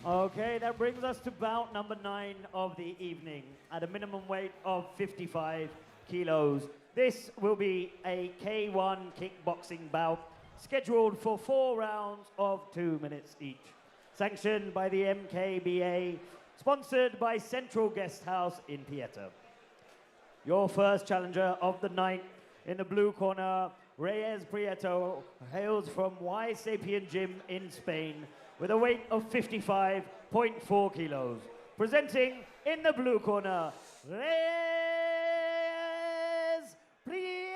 Okay, that brings us to bout number 9 of the evening at a minimum weight of 55 kilos. This will be a K1 kickboxing bout scheduled for 4 rounds of 2 minutes each. Sanctioned by the MKBA, sponsored by Central Guest House in Pieta. Your first challenger of the night in the blue corner, Reyes Prieto, hails from Y Sapien Gym in Spain with a weight of 55.4 kilos. Presenting in the blue corner, Reyes Prieto.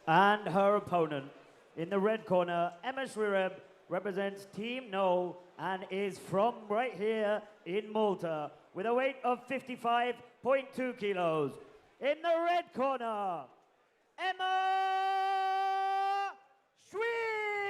And her opponent in the red corner, Emma Shrireb, represents Team No and is from right here in Malta with a weight of 55.2 kilos. In the red corner, Emma Shrireb.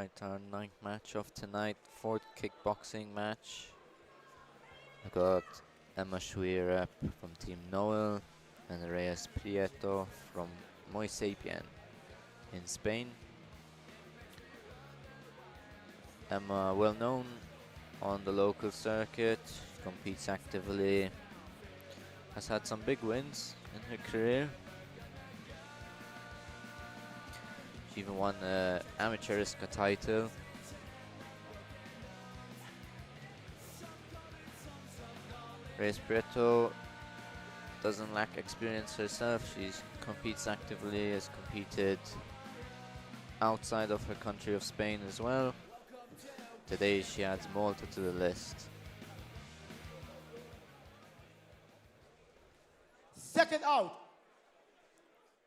Alright, our 9th match of tonight, 4th kickboxing match. I got Emma Shuirep from Team Noel and Reyes Prieto from Muy Thai in Spain. Emma, well known on the local circuit, she competes actively, has had some big wins in her career. She even won an amateuriska title. Reyes Prieto doesn't lack experience herself. She competes actively, has competed outside of her country of Spain as well. Today she adds Malta to the list. Second out.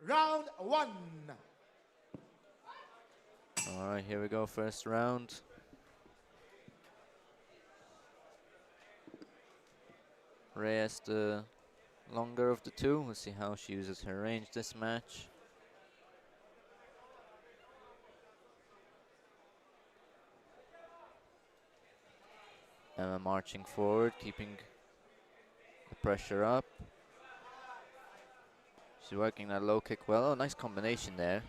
Round 1. Alright, here we go, first round. Reyes, the longer of the two. We'll see how she uses her range this match. Emma marching forward, keeping the pressure up. She's working that low kick well. Oh, nice combination there.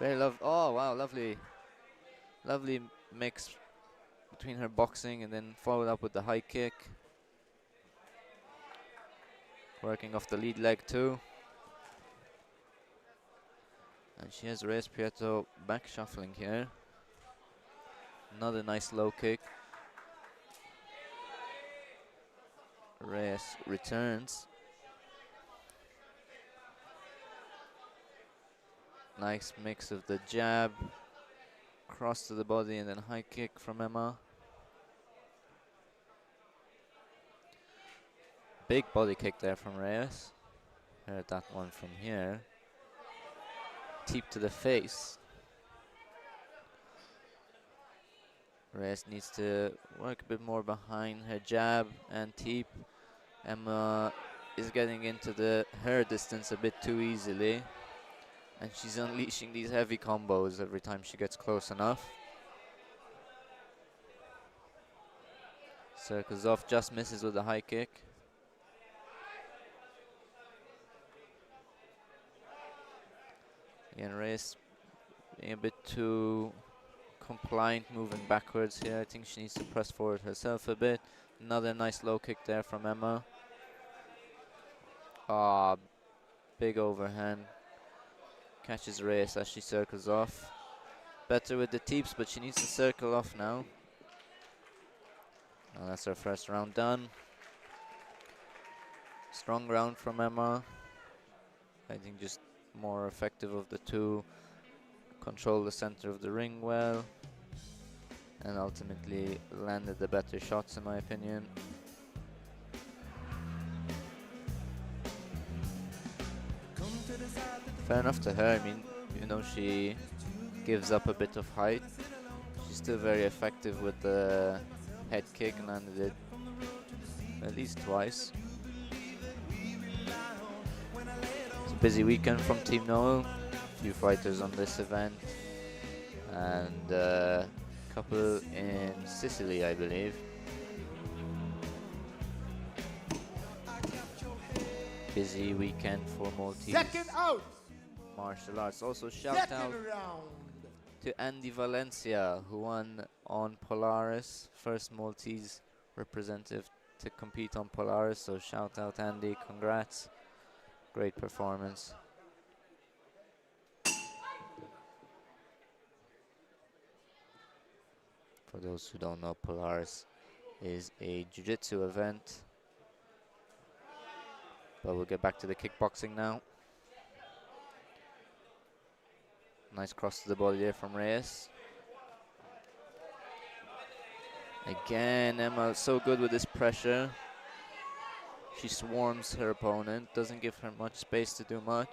Very oh wow, lovely mix between her boxing and then followed up with the high kick. Working off the lead leg too. And she has Reyes Prieto back shuffling here. Another nice low kick. Reyes returns. Nice mix of the jab, cross to the body and then high kick from Emma. Big body kick there from Reyes. Heard that one from here. Teep to the face. Reyes needs to work a bit more behind her jab and teep. Emma is getting into her distance a bit too easily. And she's unleashing these heavy combos every time she gets close enough. Circles off, just misses with a high kick. Again, Reyes being a bit too compliant, moving backwards here. I think she needs to press forward herself a bit. Another nice low kick there from Emma. Ah, big overhand. Catches Reyes as she circles off. Better with the teeps, but she needs to circle off now. And that's her first round done. Strong round from Emma. I think just more effective of the two. Control the center of the ring well. And ultimately landed the better shots in my opinion. Fair enough to her. I mean, even though she gives up a bit of height, she's still very effective with the head kick and landed it at least twice. It's a busy weekend from Team Noel. A few fighters on this event and a couple in Sicily, I believe. Busy weekend for Maltese. Second out. Martial arts. Also shout out Round. to Andy Valencia, who won on Polaris, first Maltese representative to compete on Polaris, so shout out Andy, congrats, great performance. For those who don't know, Polaris is a jiu-jitsu event, but we'll get back to the kickboxing now. Nice cross to the body there from Reyes. Again, Emma so good with this pressure. She swarms her opponent, doesn't give her much space to do much.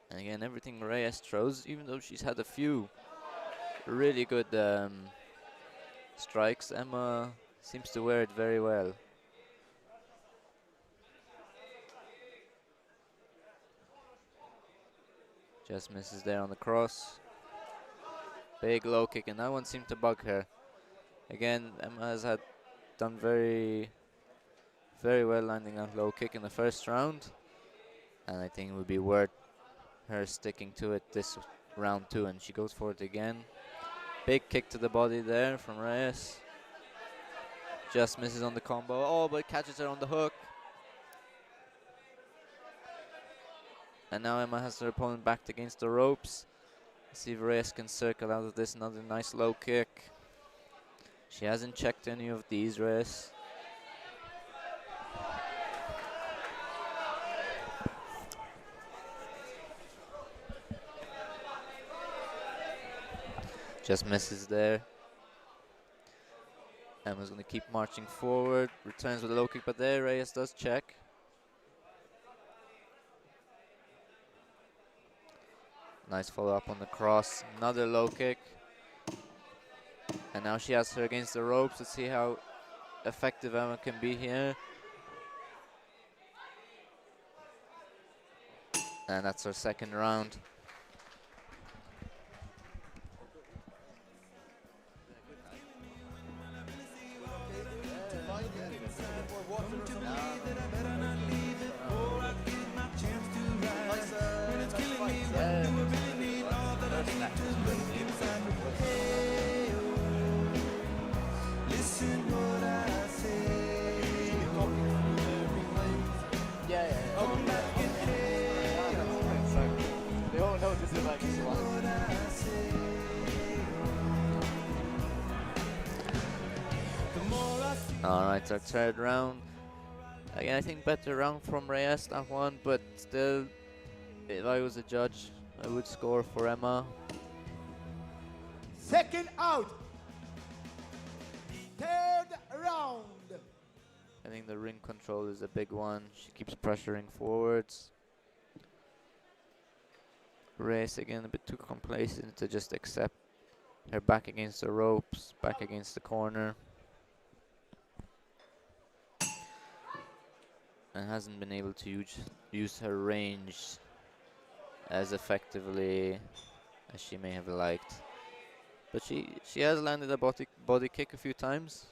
And again, everything Reyes throws, even though she's had a few really good strikes, Emma seems to wear it very well. Just misses there on the cross. Big low kick, and that one seemed to bug her. Again, Emma has done very well landing that low kick in the first round, and I think it would be worth her sticking to it this round too. And she goes for it again. Big kick to the body there from Reyes. Just misses on the combo. Oh, but catches her on the hook. And now Emma has her opponent backed against the ropes. Let's see if Reyes can circle out of this. Another nice low kick. She hasn't checked any of these, Reyes. Just misses there. Emma's going to keep marching forward. Returns with a low kick, but there Reyes does check. Nice follow-up on the cross. Another low kick. And now she has her against the ropes. Let's see how effective Emma can be here. And that's her second round. Alright, our third round. Again, I think better round from Reyes, that one, but still, if I was a judge, I would score for Emma. Second out. Third round. I think the ring control is a big one. She keeps pressuring forwards. Reyes again a bit too complacent to just accept her back against the ropes, back against the corner. And hasn't been able to use her range as effectively as she may have liked. But she has landed a body kick a few times.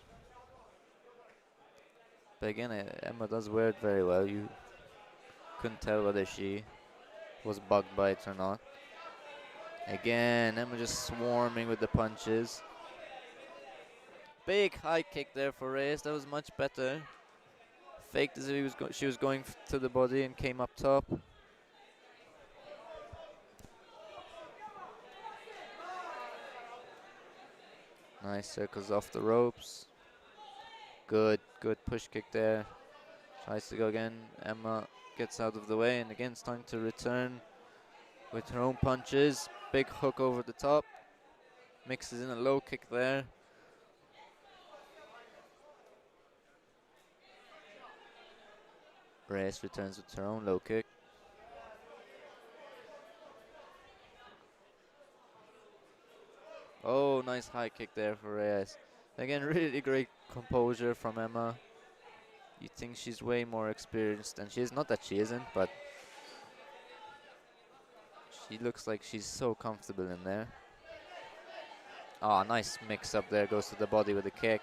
But again, Emma does wear it very well. You couldn't tell whether she was bugged by it or not. Again, Emma just swarming with the punches. Big high kick there for Reyes. That was much better. Faked as if she was going to the body and came up top. Nice circles off the ropes. Good push kick there. Tries to go again. Emma gets out of the way, and again it's time to return with her own punches. Big hook over the top. Mixes in a low kick there. Reyes returns with her own low kick. Oh, nice high kick there for Reyes. Again, really great composure from Emma. You think she's way more experienced than she is. Not that she isn't, but she looks like she's so comfortable in there. Oh, nice mix up there. Goes to the body with a kick.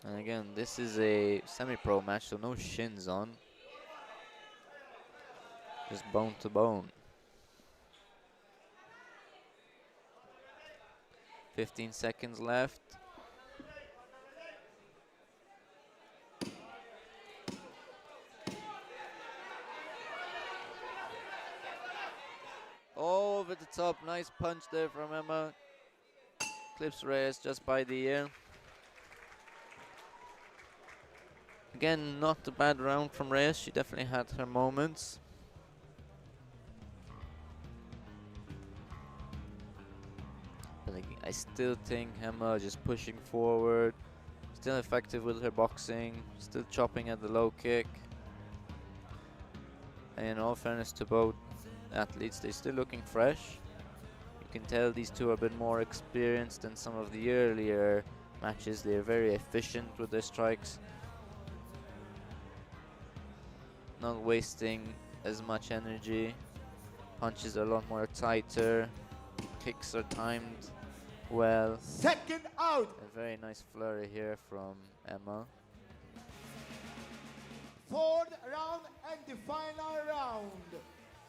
And again, this is a semi-pro match, so no shins on. Just bone to bone. 15 seconds left. Oh, over the top, nice punch there from Emma. Clips Reyes just by the ear. Again, not a bad round from Reyes. She definitely had her moments. But I still think Emma just pushing forward, still effective with her boxing, still chopping at the low kick. And in all fairness to both athletes, they're still looking fresh. You can tell these two are a bit more experienced than some of the earlier matches. They're very efficient with their strikes. not wasting as much energy. Punches are a lot more tighter. Kicks are timed well. Second out. A very nice flurry here from Emma. Fourth round and the final round.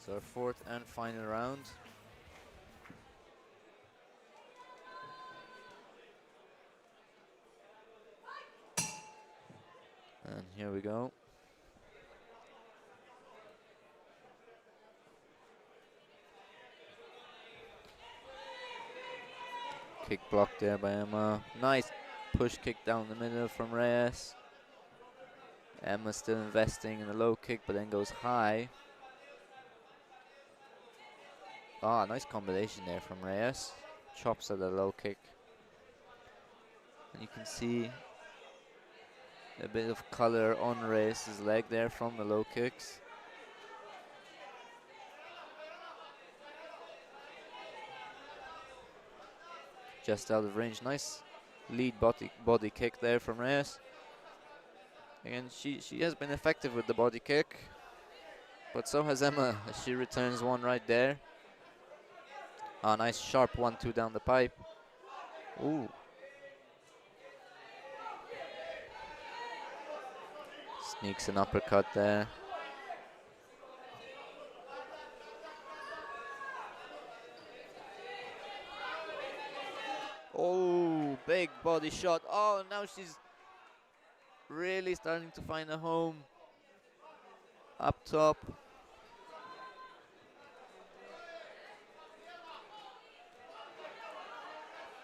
So our fourth and final round. And here we go. Kick blocked there by Emma. Nice push kick down the middle from Reyes. Emma still investing in a low kick, but then goes high. Ah, nice combination there from Reyes. Chops at a low kick. And you can see a bit of color on Reyes' leg there from the low kicks. Just out of range. Nice lead body kick there from Reyes. Again, she has been effective with the body kick, but so has Emma, as she returns one right there. Ah, nice sharp 1-2 down the pipe. Ooh. Sneaks an uppercut there. Oh, big body shot. Oh, now she's really starting to find a home up top.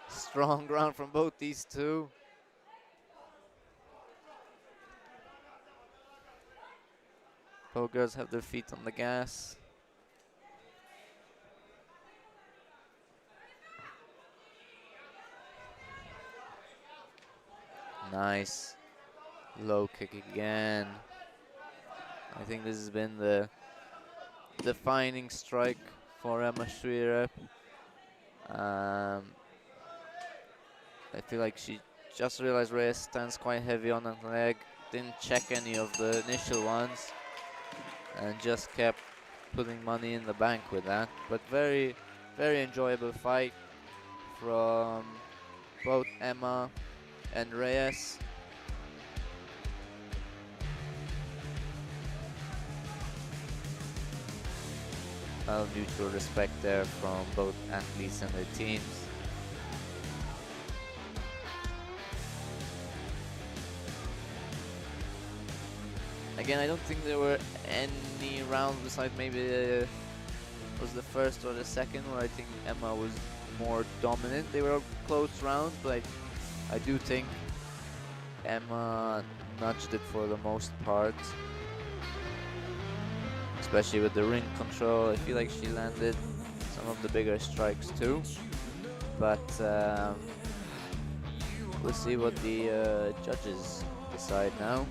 Strong ground from both these two. Both girls have their feet on the gas. Nice low kick again. I think this has been the defining strike for Emma Schwierup. I feel like she just realized Reyes stands quite heavy on that leg, didn't check any of the initial ones, and just kept putting money in the bank with that. But very, very enjoyable fight from both Emma and Reyes. Well, mutual respect there from both athletes and their teams. Again, I don't think there were any rounds besides maybe was the first or the second where I think Emma was more dominant. They were close rounds, but I do think Emma nudged it for the most part. Especially with the ring control. I feel like she landed some of the bigger strikes too. But we'll see what the judges decide now.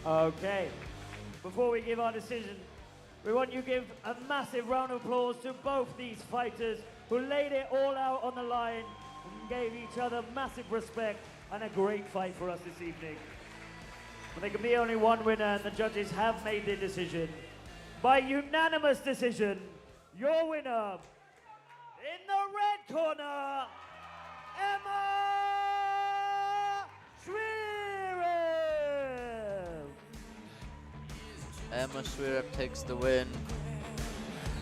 Okay, before we give our decision, we want you to give a massive round of applause to both these fighters who laid it all out on the line and gave each other massive respect and a great fight for us this evening. But there can be only one winner, and the judges have made their decision. By unanimous decision, your winner, in the red corner, Emma Schwierup! Emma Schwierup takes the win.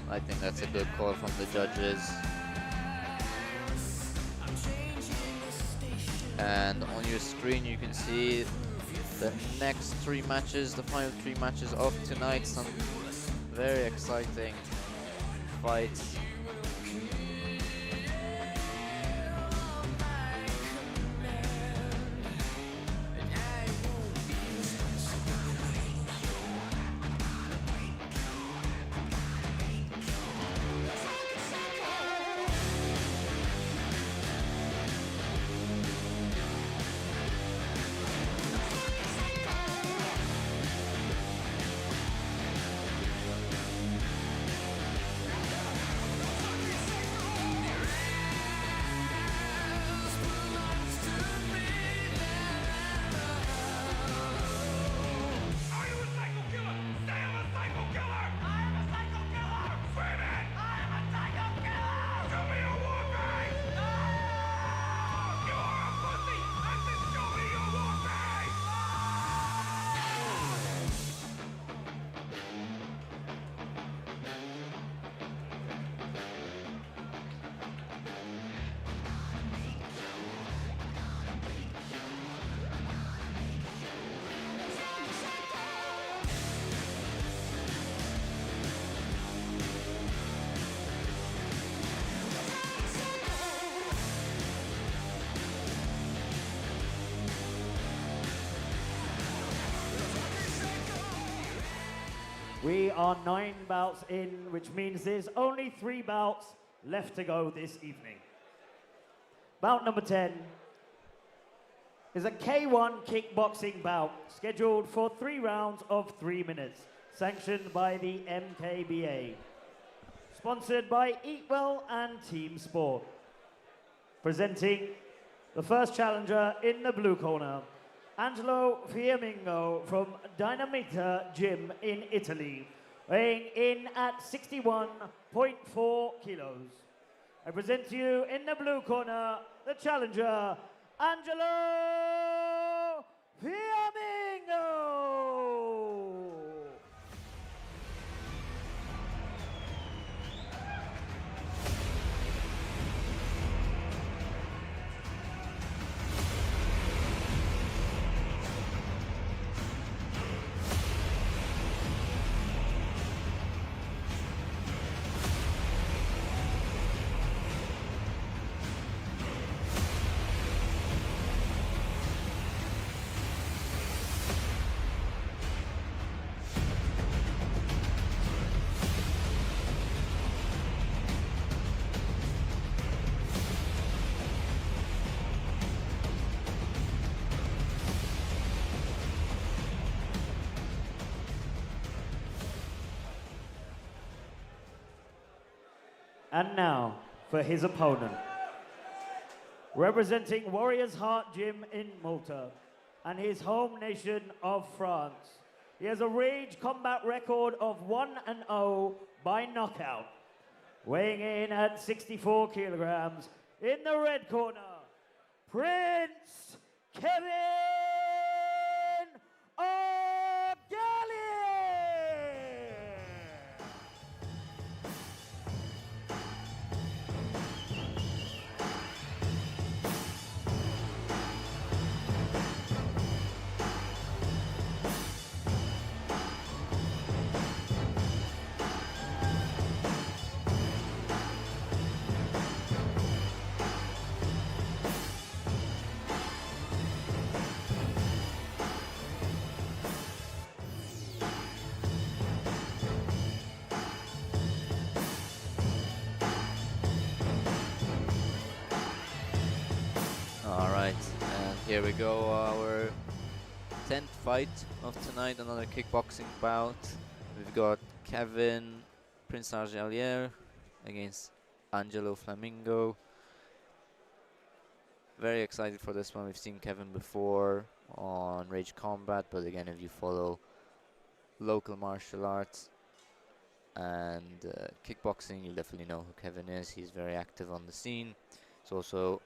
I think that's a good call from the judges. And on your screen you can see the next 3 matches, the final 3 matches of tonight. Some very exciting fights. We are 9 bouts in, which means there's only 3 bouts left to go this evening. Bout number 10 is a K1 kickboxing bout scheduled for 3 rounds of 3 minutes, sanctioned by the MKBA, sponsored by Eat Well and Team Sport. Presenting the first challenger in the blue corner, Angelo Fiammingo from Dynamita Gym in Italy, weighing in at 61.4 kilos. I present to you in the blue corner, the challenger, Angelo Fiammingo. And now, for his opponent. Representing Warriors Heart Gym in Malta and his home nation of France. He has a Rage combat record of 1-0 by knockout. Weighing in at 64 kilograms, in the red corner, Prince Kevin O'Gallagher. Alright, and here we go, our 10th fight of tonight, another kickboxing bout. We've got Kevin Prince Argelier against Angelo Flamingo. Very excited for this one. We've seen Kevin before on Rage Combat, but again, if you follow local martial arts and kickboxing, you'll definitely know who Kevin is. He's very active on the scene. He's also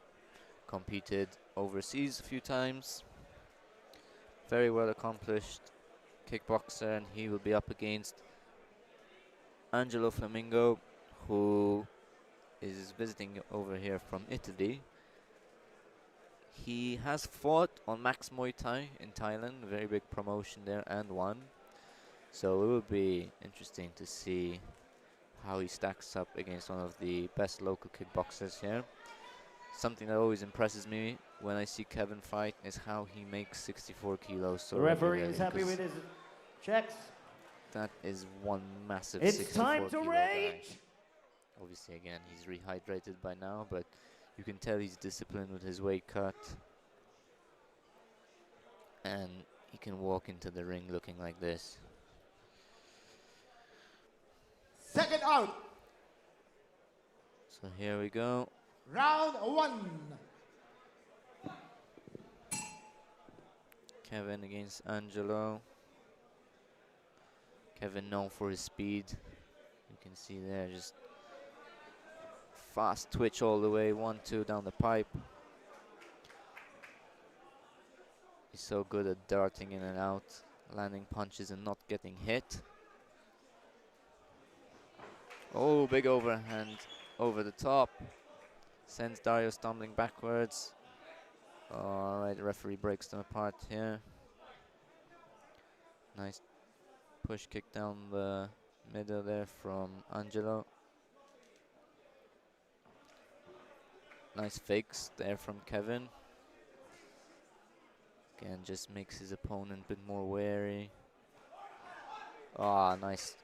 competed overseas a few times. Very well accomplished kickboxer, and he will be up against Angelo Flamingo, who is visiting over here from Italy. He has fought on Max Muy Thai in Thailand, a very big promotion there, and won. So it will be interesting to see how he stacks up against one of the best local kickboxers here. Something that always impresses me when I see Kevin fight is how he makes 64 kilos so The referee regularly, is happy 'cause with his checks. that is one massive It's 64 time to kilo rage! guy. Obviously, again, he's rehydrated by now, but you can tell he's disciplined with his weight cut. And he can walk into the ring looking like this. Second out. So here we go. Round 1. Kevin against Angelo. Kevin known for his speed. You can see there, just fast twitch all the way, 1-2 down the pipe. He's so good at darting in and out, landing punches and not getting hit. Oh, big overhand over the top. Sends Dario stumbling backwards. Alright, the referee breaks them apart here. Nice push kick down the middle there from Angelo. Nice fakes there from Kevin. Again, just makes his opponent a bit more wary. Ah, nice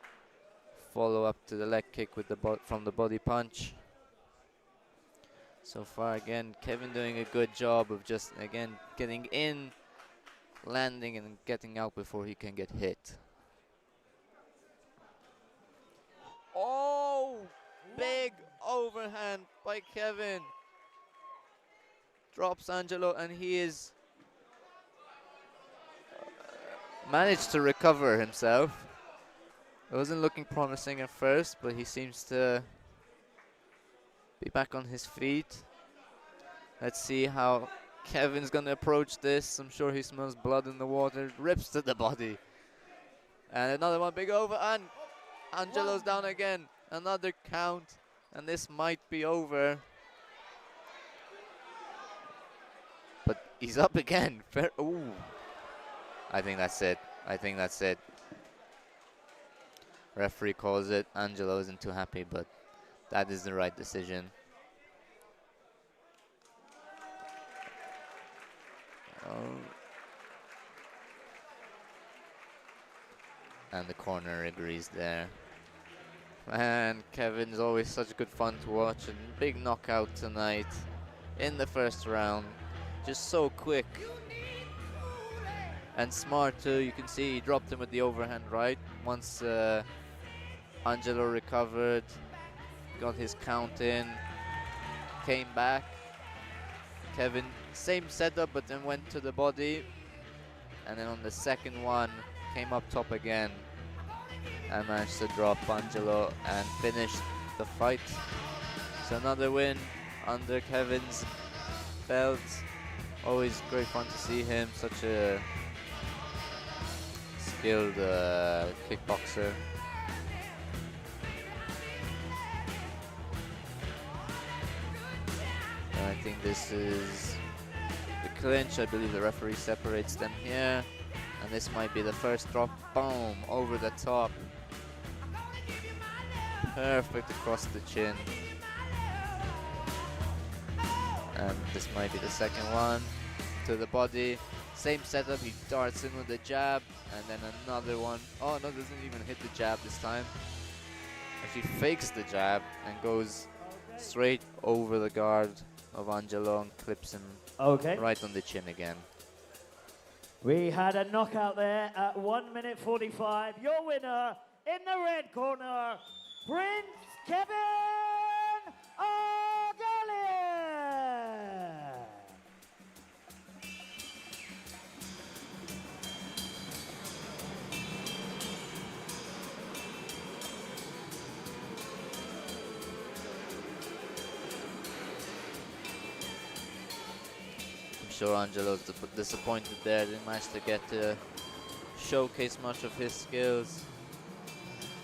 follow up to the leg kick with the from the body punch. So far, again, Kevin doing a good job of just, again, getting in, landing, and getting out before he can get hit. Oh, big overhand by Kevin. Drops Angelo, and he is managed to recover himself. It wasn't looking promising at first, but he seems to be back on his feet. Let's see how Kevin's gonna approach this. I'm sure he smells blood in the water. Rips to the body. And another one, big over, and Angelo's down again. Another count, and this might be over. But he's up again. Ooh. I think that's it. I think that's it. Referee calls it. Angelo isn't too happy, but that is the right decision. And the corner agrees there. Man, Kevin's always such good fun to watch, and big knockout tonight in the first round. Just so quick and smart too. You can see he dropped him with the overhand right. Once Angelo recovered, got his count in, came back. Kevin, same setup, but then went to the body. And then on the second one, came up top again and managed to drop Angelo and finish the fight. So another win under Kevin's belt. Always great fun to see him, such a skilled kickboxer. And I think this is the clinch. I believe the referee separates them here. And this might be the first drop. Boom, over the top. Perfect across the chin. And this might be the second one. To the body. Same setup, he darts in with the jab. And then another one. Oh no, doesn't even hit the jab this time. Actually fakes the jab and goes straight over the guard of Angelo and clips him right on the chin again. We had a knockout there at 1 minute 45. Your winner in the red corner, Prince Kevin O'Gallagher. I'm sure Angelo's disappointed there, didn't manage to get to showcase much of his skills.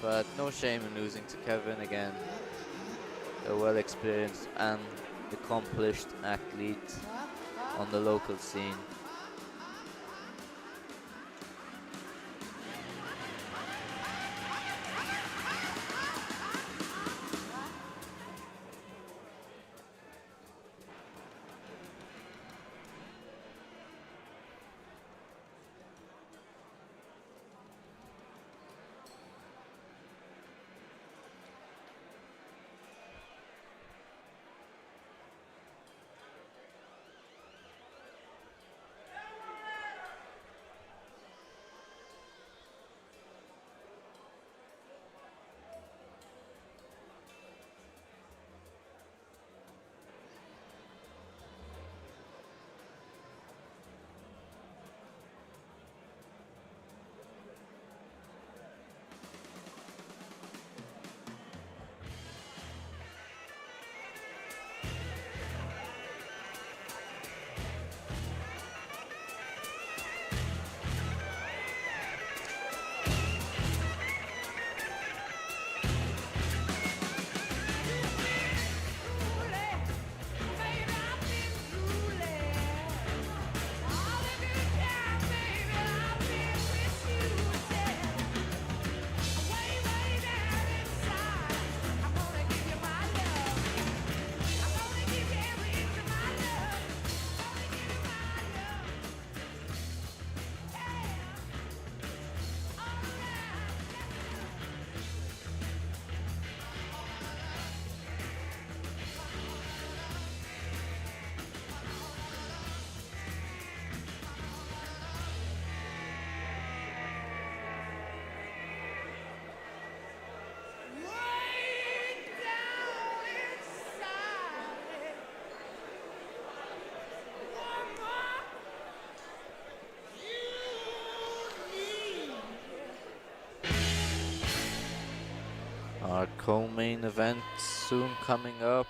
But no shame in losing to Kevin again. A well-experienced and accomplished athlete on the local scene. co-main event soon coming up.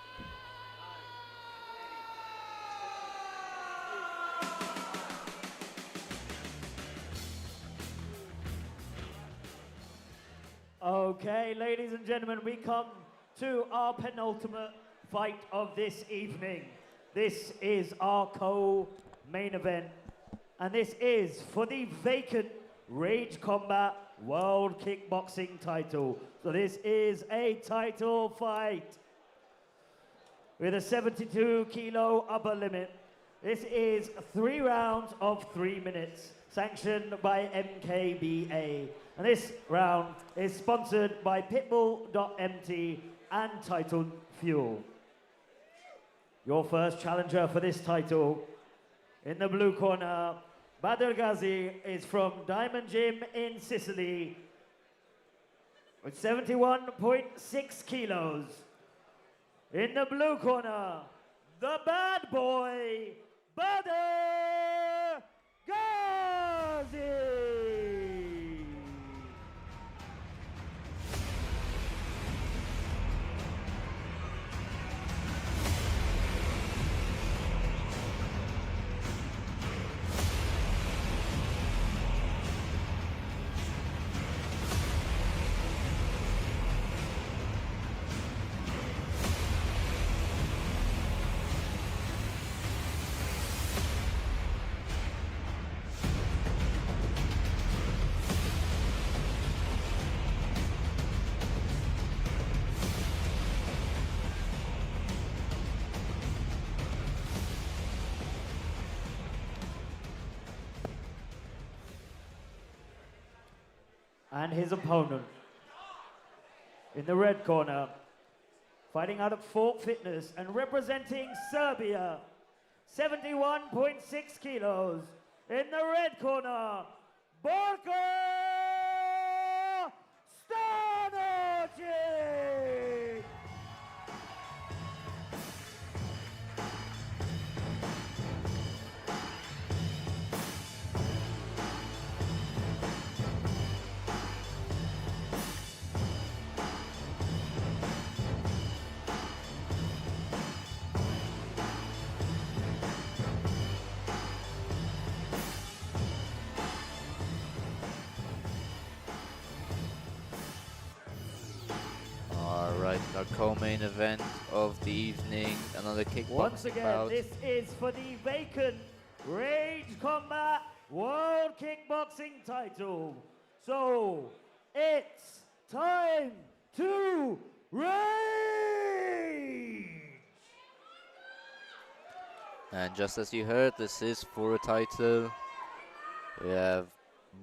Okay, ladies and gentlemen, we come to our penultimate fight of this evening. This is our co-main event, and this is for the vacant Rage Combat World Kickboxing title. So this is a title fight with a 72 kilo upper limit. This is 3 rounds of 3 minutes, sanctioned by MKBA. And this round is sponsored by Pitbull.mt and Titled Fuel. Your first challenger for this title, in the blue corner, Badr Ghazi is from Diamond Gym in Sicily with 71.6 kilos. In the blue corner, the bad boy, Badr Ghazi. And his opponent, in the red corner, fighting out of Fort Fitness and representing Serbia, 71.6 kilos. In the red corner, Borko Stanojic. Our co-main event of the evening, another kickboxing Once again, bout. this is for the vacant Rage Combat World Kickboxing title. So, it's time to rage! And just as you heard, this is for a title. We have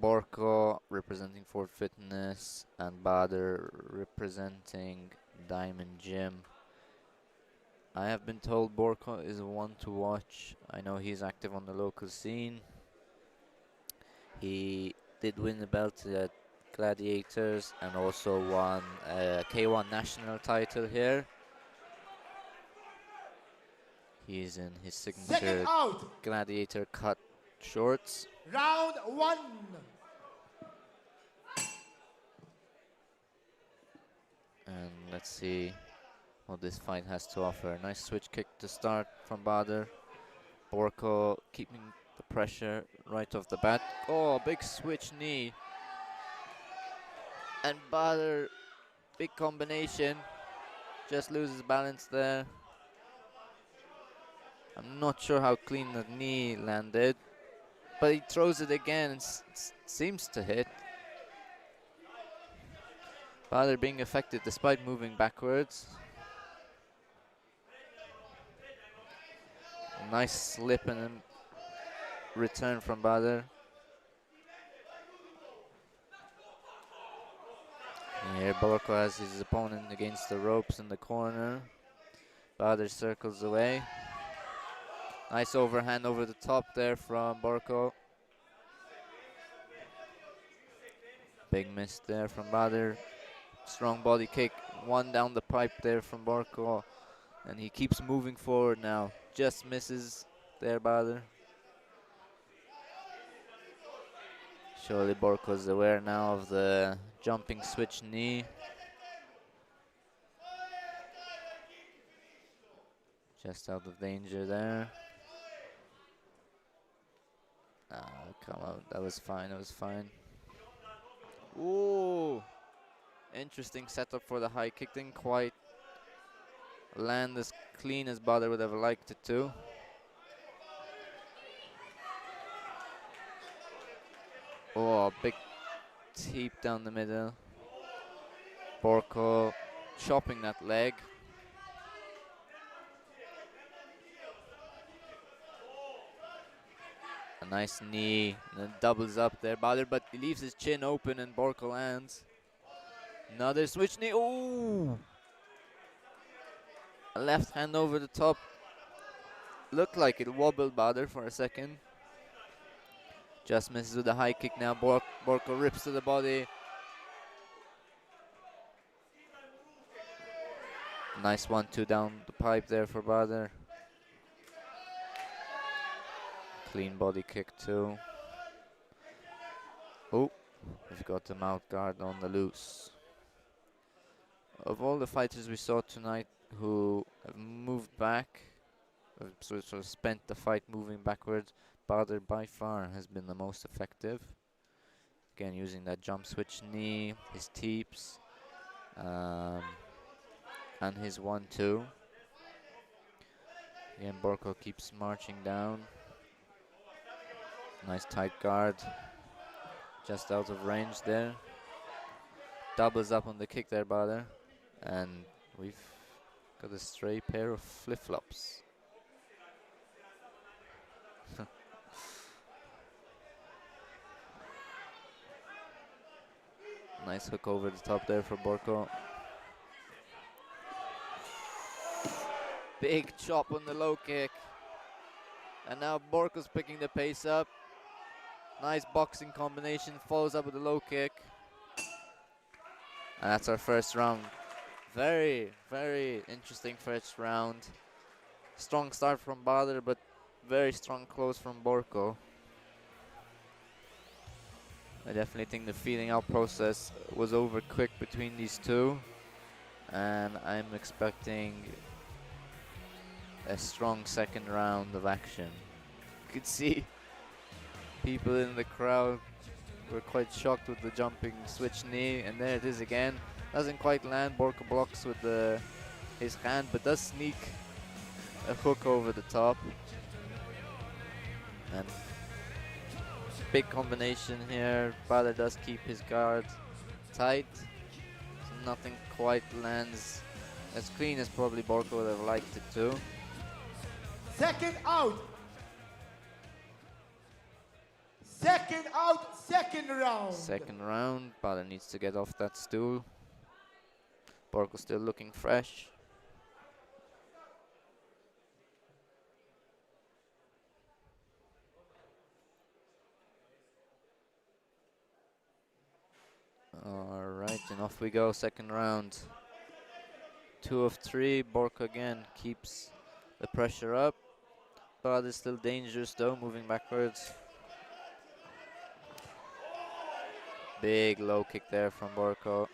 Borko representing Fort Fitness and Badr representing Diamond Gym. I have been told Borko is one to watch. I know he's active on the local scene. He did win the belt at Gladiators and also won a K1 national title here. He's in his signature Gladiator cut shorts. Round 1. And let's see what this fight has to offer. Nice switch kick to start from Badr. Borko keeping the pressure right off the bat. Oh, big switch knee. And Badr, big combination. Just loses balance there. I'm not sure how clean the knee landed, but he throws it again and seems to hit. Badr being affected despite moving backwards. Nice slip and then return from Badr. Here Borko has his opponent against the ropes in the corner. Badr circles away. Nice overhand over the top there from Borko. Big miss there from Badr. Strong body kick, one down the pipe there from Borko. And he keeps moving forward now. Just misses there, Badr. Surely Borko's aware now of the jumping switch knee. Just out of danger there. Come on, that was fine, that was fine. Ooh! Interesting setup for the high kick. Didn't quite land as clean as Badr would have liked it to. Oh, big teep down the middle. Borko chopping that leg. A nice knee, and then doubles up there. Badr, but he leaves his chin open and Borko lands. Another switch knee. Ooh! A left hand over the top. Looked like it wobbled Badr for a second. Just misses with the high kick now. Borko rips to the body. Nice 1-2 down the pipe there for Badr. Clean body kick too. Oh, we've got the mouth guard on the loose. Of all the fighters we saw tonight who have moved back, sort of spent the fight moving backwards, Badr by far has been the most effective. Again, using that jump switch knee, his teeps, and his 1-2. Again, Borko keeps marching down. Nice tight guard. Just out of range there. Doubles up on the kick there, Badr. And we've got a stray pair of flip-flops. Nice hook over the top there for Borko. Big chop on the low kick. And now Borko's picking the pace up. Nice boxing combination, follows up with a low kick. And that's our first round. Very, very interesting first round. Strong start from Badr, but very strong close from Borko. I definitely think the feeling out process was over quick between these two. And I'm expecting a strong second round of action. You could see people in the crowd were quite shocked with the jumping switch knee, and there it is again. Doesn't quite land. Borko blocks with his hand, but does sneak a hook over the top. And big combination here. Badr does keep his guard tight, so nothing quite lands as clean as probably Borko would have liked it to. Second out. Second out, second round. Second round. Badr needs to get off that stool. Borko still looking fresh. Alright, and off we go, second round. 2 of 3, Borko again keeps the pressure up. Badr is still dangerous though, moving backwards. Big low kick there from Borko.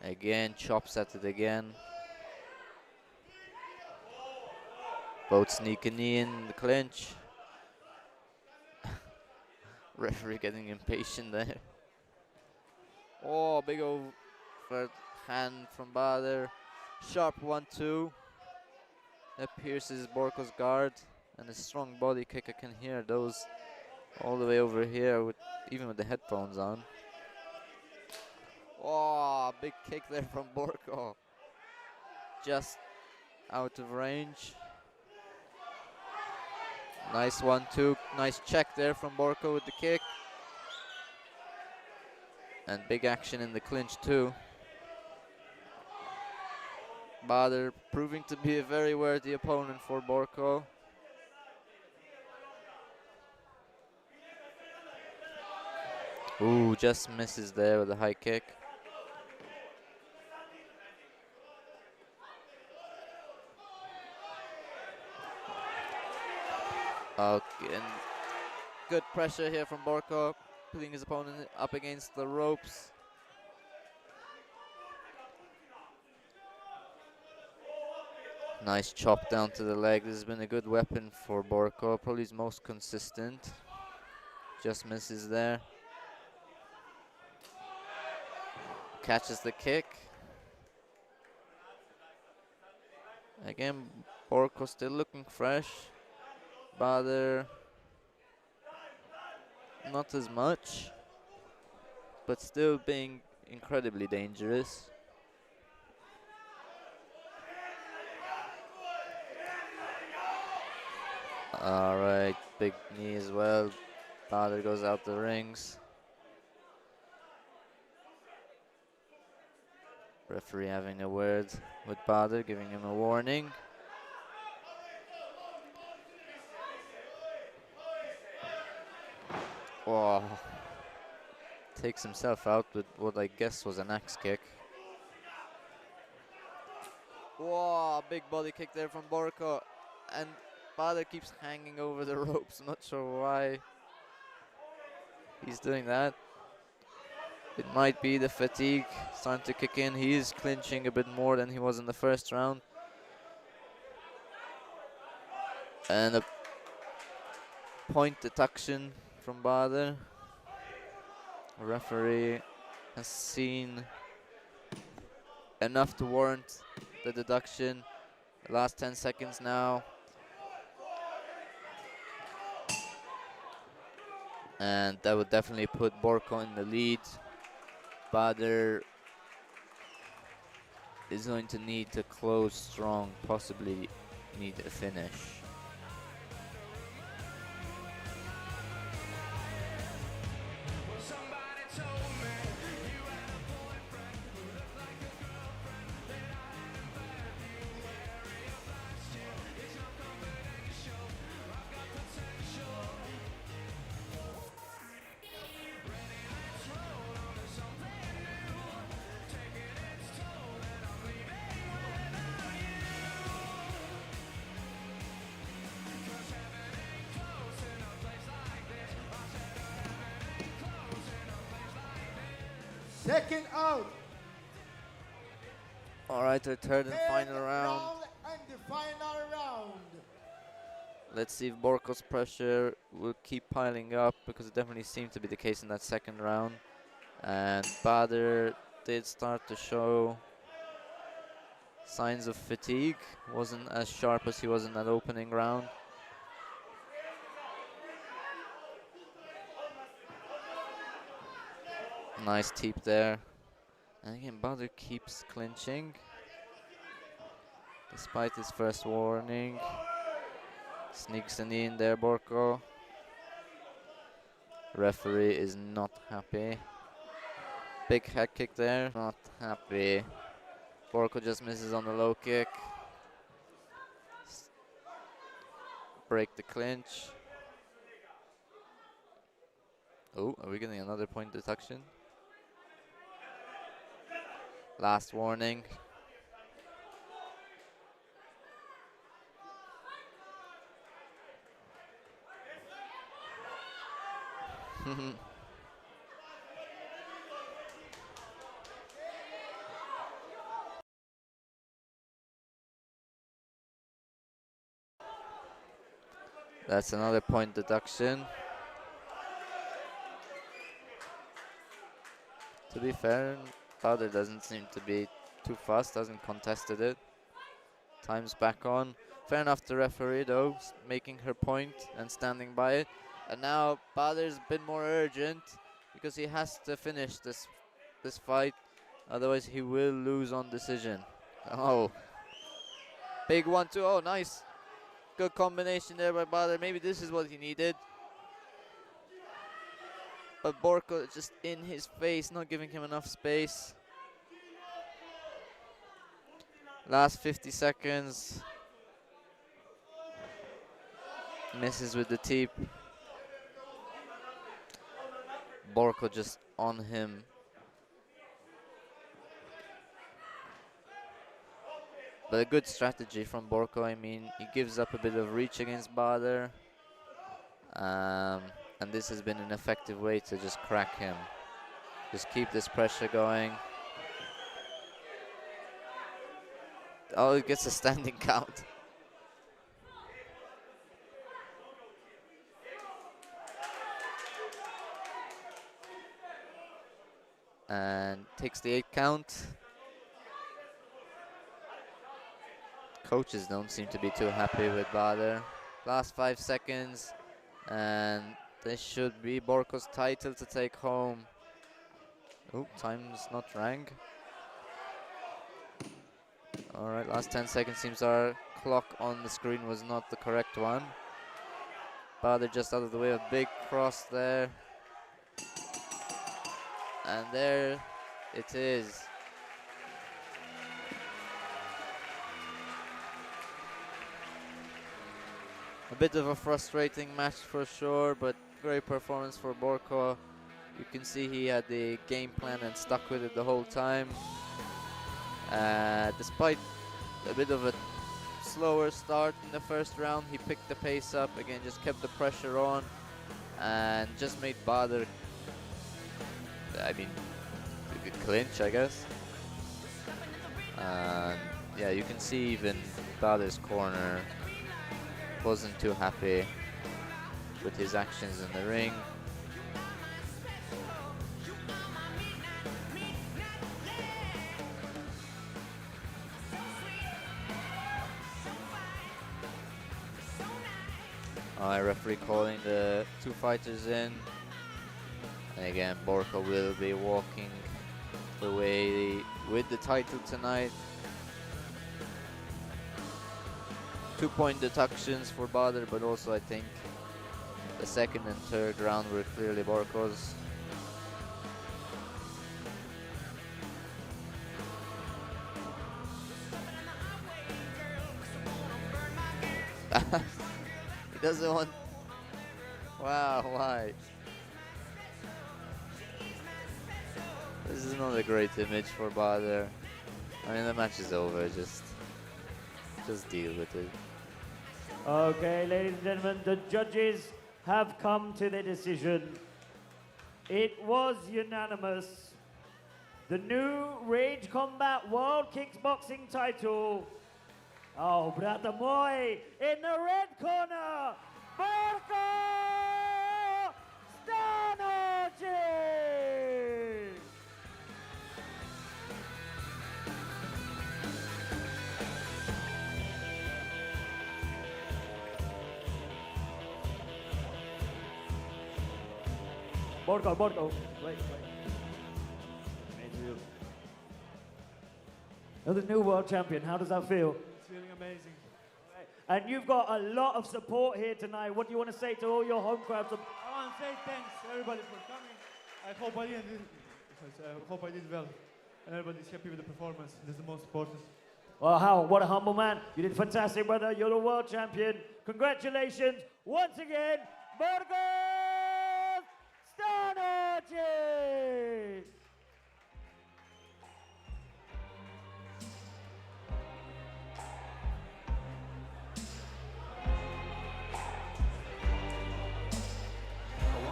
Again, chops at it again. Both sneak a knee in the clinch. Referee getting impatient there. Oh, big over hand from Badr. Sharp 1-2. That pierces Borko's guard. And a strong body kick. I can hear those all the way over here, even with the headphones on. Oh, big kick there from Borko. Just out of range. Nice 1-2. Nice check there from Borko with the kick. And big action in the clinch too. Badr proving to be a very worthy opponent for Borko. Ooh, just misses there with a high kick. Okay, and good pressure here from Borko, putting his opponent up against the ropes. Nice chop down to the leg. This has been a good weapon for Borko, probably his most consistent. Just misses there. Catches the kick. Again, Borko still looking fresh. Bader, not as much, but still being incredibly dangerous. All right, big knee as well. Bader goes out the rings. Referee having a word with Bader, giving him a warning. Oh, takes himself out with what I guess was an axe kick. Whoa, big body kick there from Borko. And Bader keeps hanging over the ropes. I'm not sure why he's doing that. It might be the fatigue starting to kick in. He is clinching a bit more than he was in the first round. And a point deduction from Bader. The referee has seen enough to warrant the deduction. The last 10 seconds now. And that would definitely put Borko in the lead. Bader is going to need to close strong, possibly need a finish. Second out. All right, our third and final round. And the final round. Let's see if Borko's pressure will keep piling up, because it definitely seemed to be the case in that second round. And Bader did start to show signs of fatigue. Wasn't as sharp as he was in that opening round. Nice teep there. And again, Bader keeps clinching despite his first warning. Sneaks a knee in there, Borko. Referee is not happy. Big head kick there, not happy. Borko just misses on the low kick. Break the clinch. Oh, are we getting another point deduction? Last warning. That's another point deduction. To be fair, Bader doesn't seem to be too fast, hasn't contested it. Time's back on. Fair enough, the referee though, making her point and standing by it. And now Bader's been more urgent because he has to finish this fight, otherwise he will lose on decision. Oh, big 1-2. Oh, nice. Good combination there by Bader. Maybe this is what he needed. But Borko just in his face, not giving him enough space. Last 50 seconds. Misses with the teep. Borko just on him. But a good strategy from Borko. I mean, he gives up a bit of reach against Bader. And this has been an effective way to just crack him. Just keep this pressure going. Oh, it gets a standing count. And takes the 8 count. Coaches don't seem to be too happy with Bader. Last 5 seconds, and this should be Borko's title to take home. Oh, time's not rang. All right, last 10 seconds. Seems our clock on the screen was not the correct one. Bader just out of the way, a big cross there. And there it is. A bit of a frustrating match for sure, but great performance for Borko. You can see he had the game plan and stuck with it the whole time. Despite a bit of a slower start in the first round, he picked the pace up again, just kept the pressure on, and just made Bader, I mean, clinch, I guess. And yeah, you can see even Bader's corner wasn't too happy with his actions in the ring. Referee calling the 2 fighters in. And again, Borko will be walking away with the title tonight. 2-point deductions for Bader, but also I think the second and third round were clearly Borko's. He doesn't want... Wow, why? This is not a great image for Bader. I mean, the match is over, just deal with it. Okay, ladies and gentlemen, the judges have come to their decision. It was unanimous. The new Rage Combat World Kickboxing title. Oh, brata Muy in the red corner, Borko Stanovic. Borko, wait. You're the new world champion. How does that feel? It's feeling amazing. And you've got a lot of support here tonight. What do you want to say to all your home crowds? I want to say thanks to everybody for coming. I hope I did well. And everybody's happy with the performance. This is the most important. Well, Hal, what a humble man. You did fantastic, brother. You're the world champion. Congratulations once again, Borko Stanovic.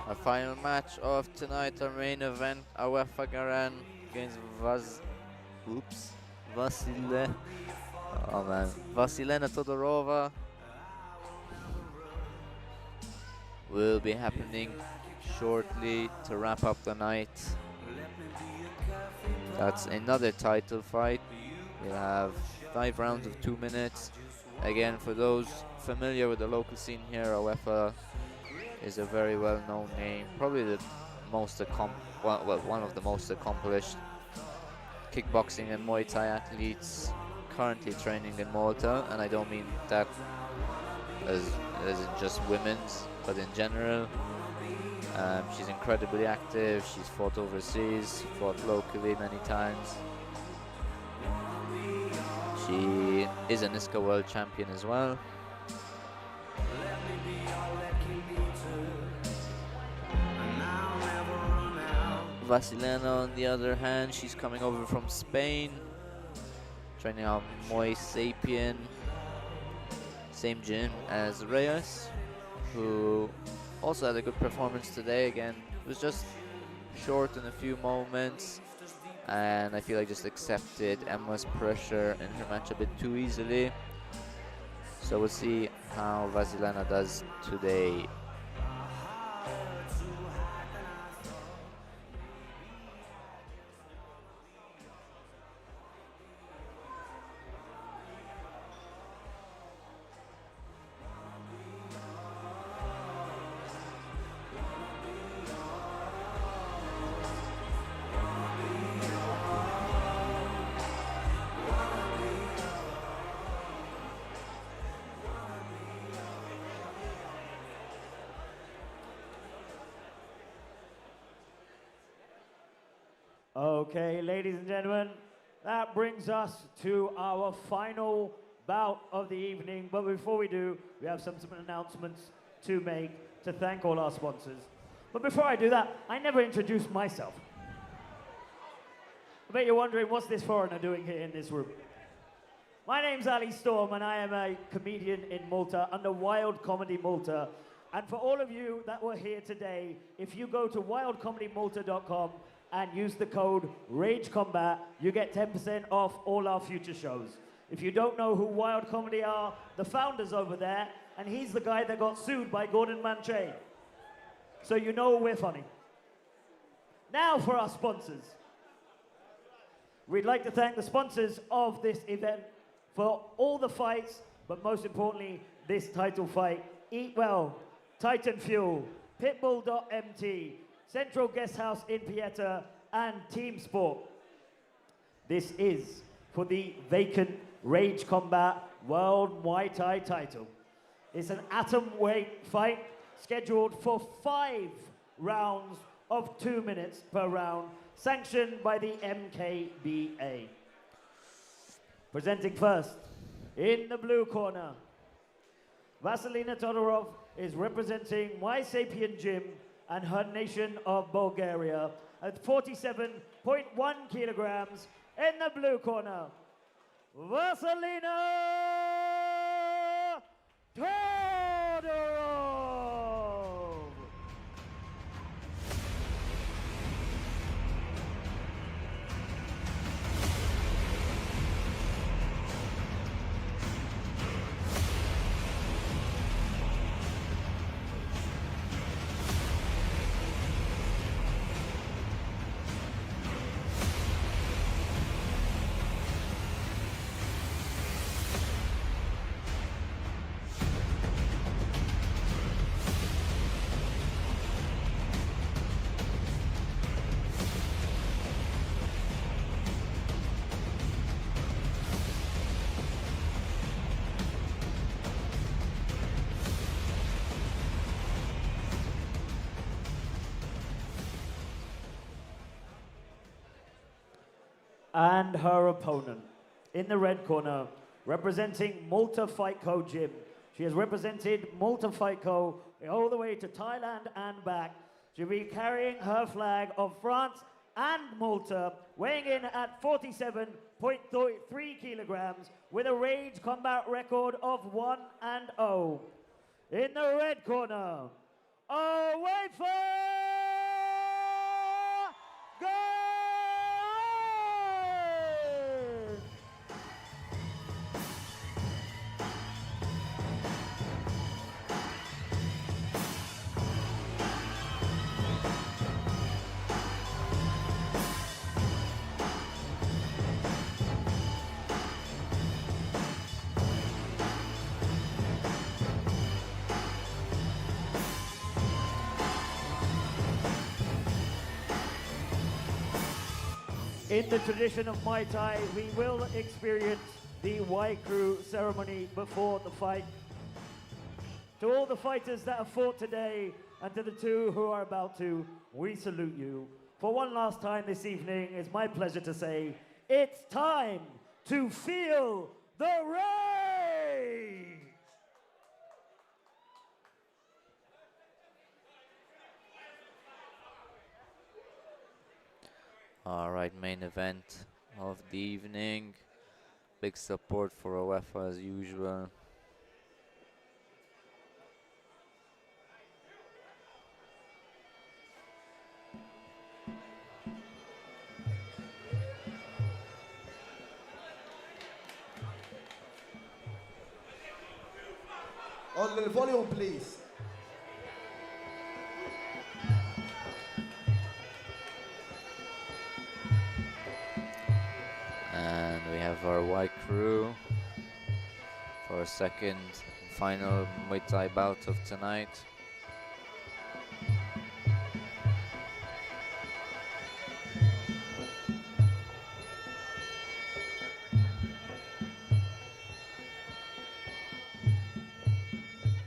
Our final match of tonight, our main event, Awefa Garan against Vasilena Todorova, will be happening shortly to wrap up the night. That's another title fight. We'll have 5 rounds of 2 minutes. Again, for those familiar with the local scene here, Awefa is a very well-known name, probably the most one of the most accomplished kickboxing and Muay Thai athletes currently training in Malta, and I don't mean that as in just women's, but in general. She's incredibly active. She's fought overseas, fought locally many times. She is an ISCA world champion as well. Vasilena, on the other hand, she's coming over from Spain, training out Muy Sapien, same gym as Reyes, who also had a good performance today. Again, was just short in a few moments, and I feel like just accepted Emma's pressure in her match a bit too easily. So we'll see how Vasilena does today. Okay, ladies and gentlemen, that brings us to our final bout of the evening. But before we do, we have some announcements to make to thank all our sponsors. But before I do that, I never introduced myself. I bet you're wondering, what's this foreigner doing here in this room? My name's Ali Storm, and I am a comedian in Malta under Wild Comedy Malta. And for all of you that were here today, if you go to wildcomedymalta.com and use the code RAGECOMBAT, you get 10% off all our future shows. If you don't know who Wild Comedy are, the founder's over there, and he's the guy that got sued by Gordon Manche. So you know we're funny. Now for our sponsors. We'd like to thank the sponsors of this event for all the fights, but most importantly, this title fight. Eat Well, Titan Fuel, Pitbull.mt, Central Guest House in Pieta, and Team Sport. This is for the vacant Rage Combat World Muay Thai title. It's an atom weight fight scheduled for 5 rounds of 2 minutes per round, sanctioned by the MKBA. Presenting first, in the blue corner, Vasilina Todorov is representing My Sapien Gym and her nation of Bulgaria at 47.1 kilograms. In the blue corner, Vasilina Todorov. And her opponent, in the red corner, representing Malta Fight Co Gym. She has represented Malta Fight Co all the way to Thailand and back. She'll be carrying her flag of France and Malta, weighing in at 47.3 kilograms with a Rage Combat record of 1-0. In the red corner, away for goal! In the tradition of Muay Thai, we will experience the White Crew ceremony before the fight. To all the fighters that have fought today, and to the two who are about to, we salute you. For one last time this evening, it's my pleasure to say, it's time to feel the rage! Alright, main event of the evening. Big support for UEFA as usual. A little volume, please. And we have our white crew for our second final Muay Thai bout of tonight.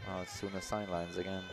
Oh, it's Suna sidelines again.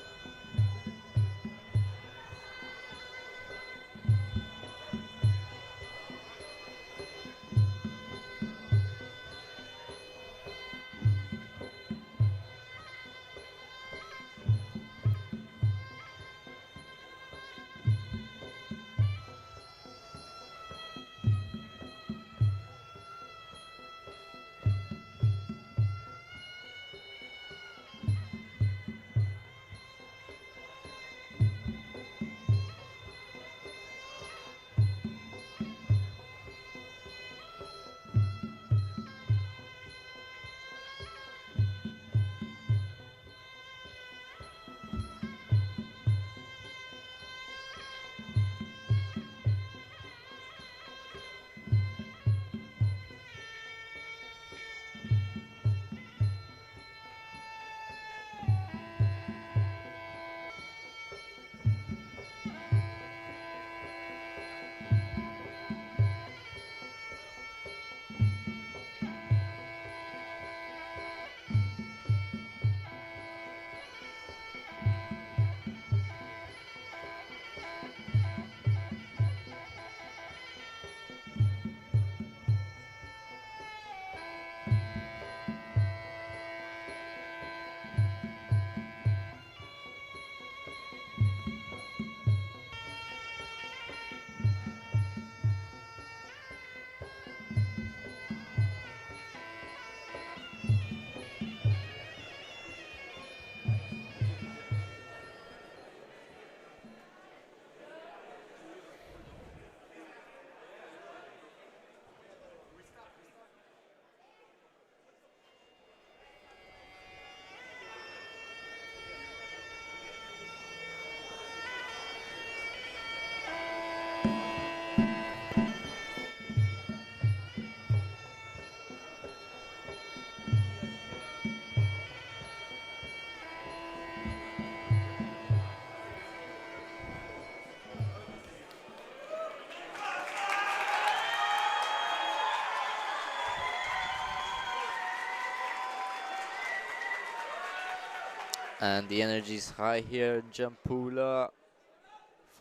And the energy is high here in Jampula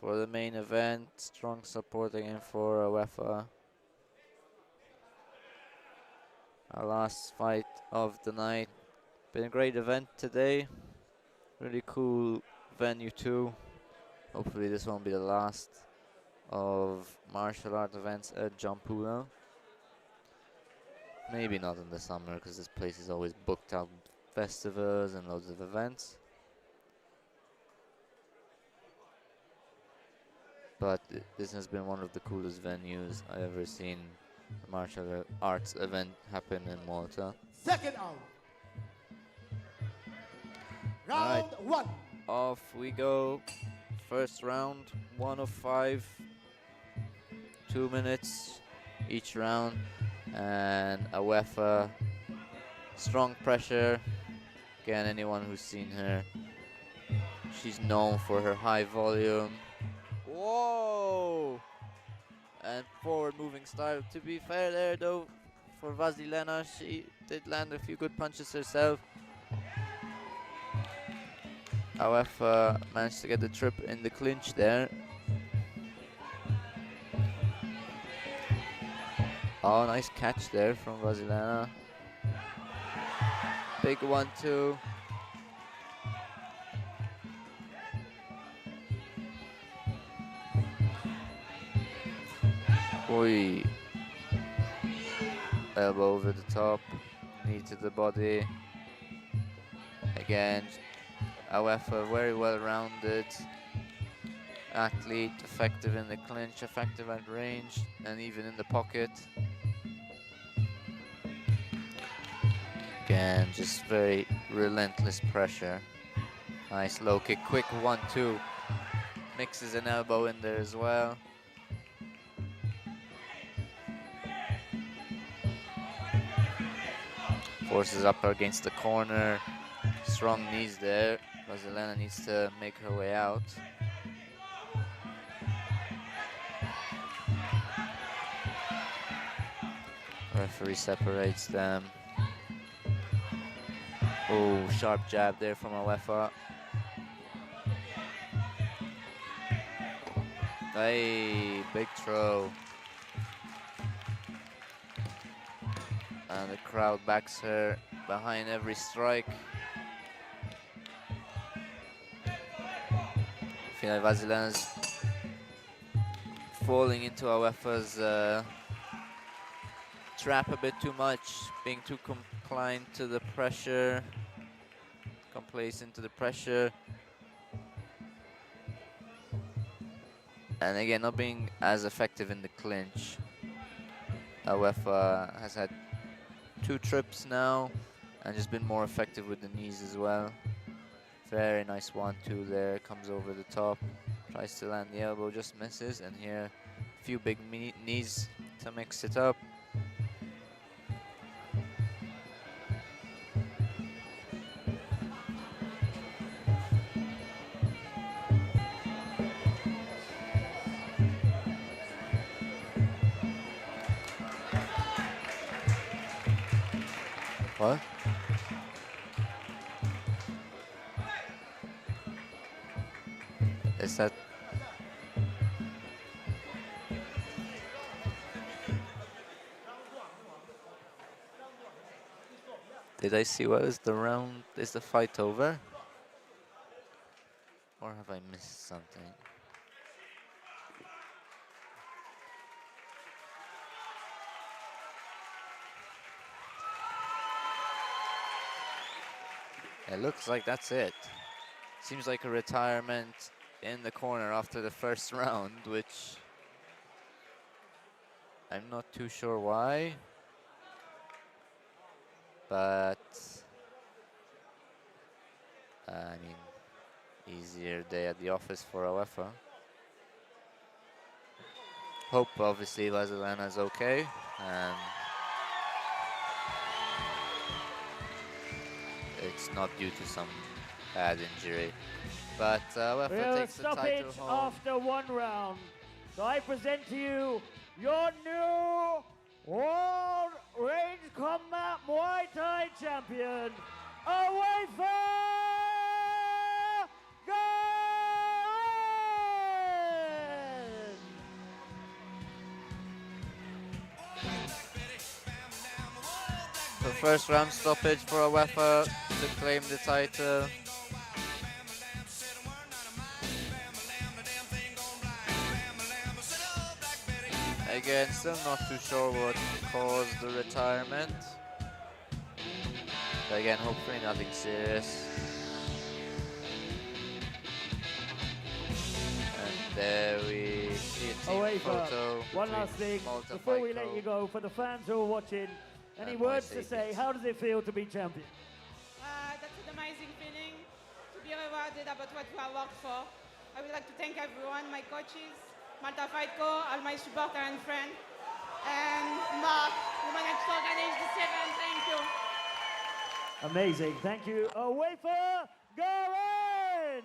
for the main event. Strong support again for UEFA. Our last fight of the night. Been a great event today. Really cool venue too. Hopefully this won't be the last of martial art events at Jampula. Maybe not in the summer because this place is always booked out with festivals and loads of events. But this has been one of the coolest venues I've ever seen a martial arts event happen in Malta. Second out. Right. Round one. Off we go. First round, 1 of 5. 2 minutes each round. And a UEFA. Strong pressure. Again, anyone who's seen her, she's known for her high volume. Whoa! And forward moving style. To be fair there though, for Vasilena, she did land a few good punches herself. However, managed to get the trip in the clinch there. Oh, nice catch there from Vasilena. Big 1-2. Oi. Elbow over the top, knee to the body. Again, however, very well rounded athlete, effective in the clinch, effective at range, and even in the pocket. Again, just very relentless pressure. Nice low kick, quick 1-2. Mixes an elbow in there as well. Forces up against the corner. Strong knees there. Vasilena needs to make her way out. Referee separates them. Oh, sharp jab there from Awefa. Hey, big throw. And the crowd backs her behind every strike. I feel like Vasilena's falling into Awefa's trap a bit too much, being too compliant to the pressure, complacent to the pressure. And again, not being as effective in the clinch. Awefa has had 2 trips now and just been more effective with the knees as well. Very nice 1-2 there, comes over the top, tries to land the elbow, just misses, and here a few big knees to mix it up. What? Is that? Did I see what is the round? Is the fight over? Or have I missed something? It looks like that's it. Seems like a retirement in the corner after the first round, which I'm not too sure why. But I mean, easier day at the office for Awefa. Hope obviously Vasilena's okay. It's not due to some bad injury. But Awefa takes the title home. After 1 round. So I present to you your new World Range Combat Muay Thai champion, Awefa Garin! The first round stoppage for Awefa to claim the title. Again, still not too sure what caused the retirement. But again, hopefully nothing serious. And there we see a team photo. One last thing, before we let you go, for the fans who are watching, any words to say? How does it feel to be champion? That's an amazing feeling, to be rewarded about what we have worked for. I would like to thank everyone, my coaches, Malta Fight Co, all my supporters and friends, and Mark, who managed to organize this event. Thank you. Amazing, thank you, Awefa Garin!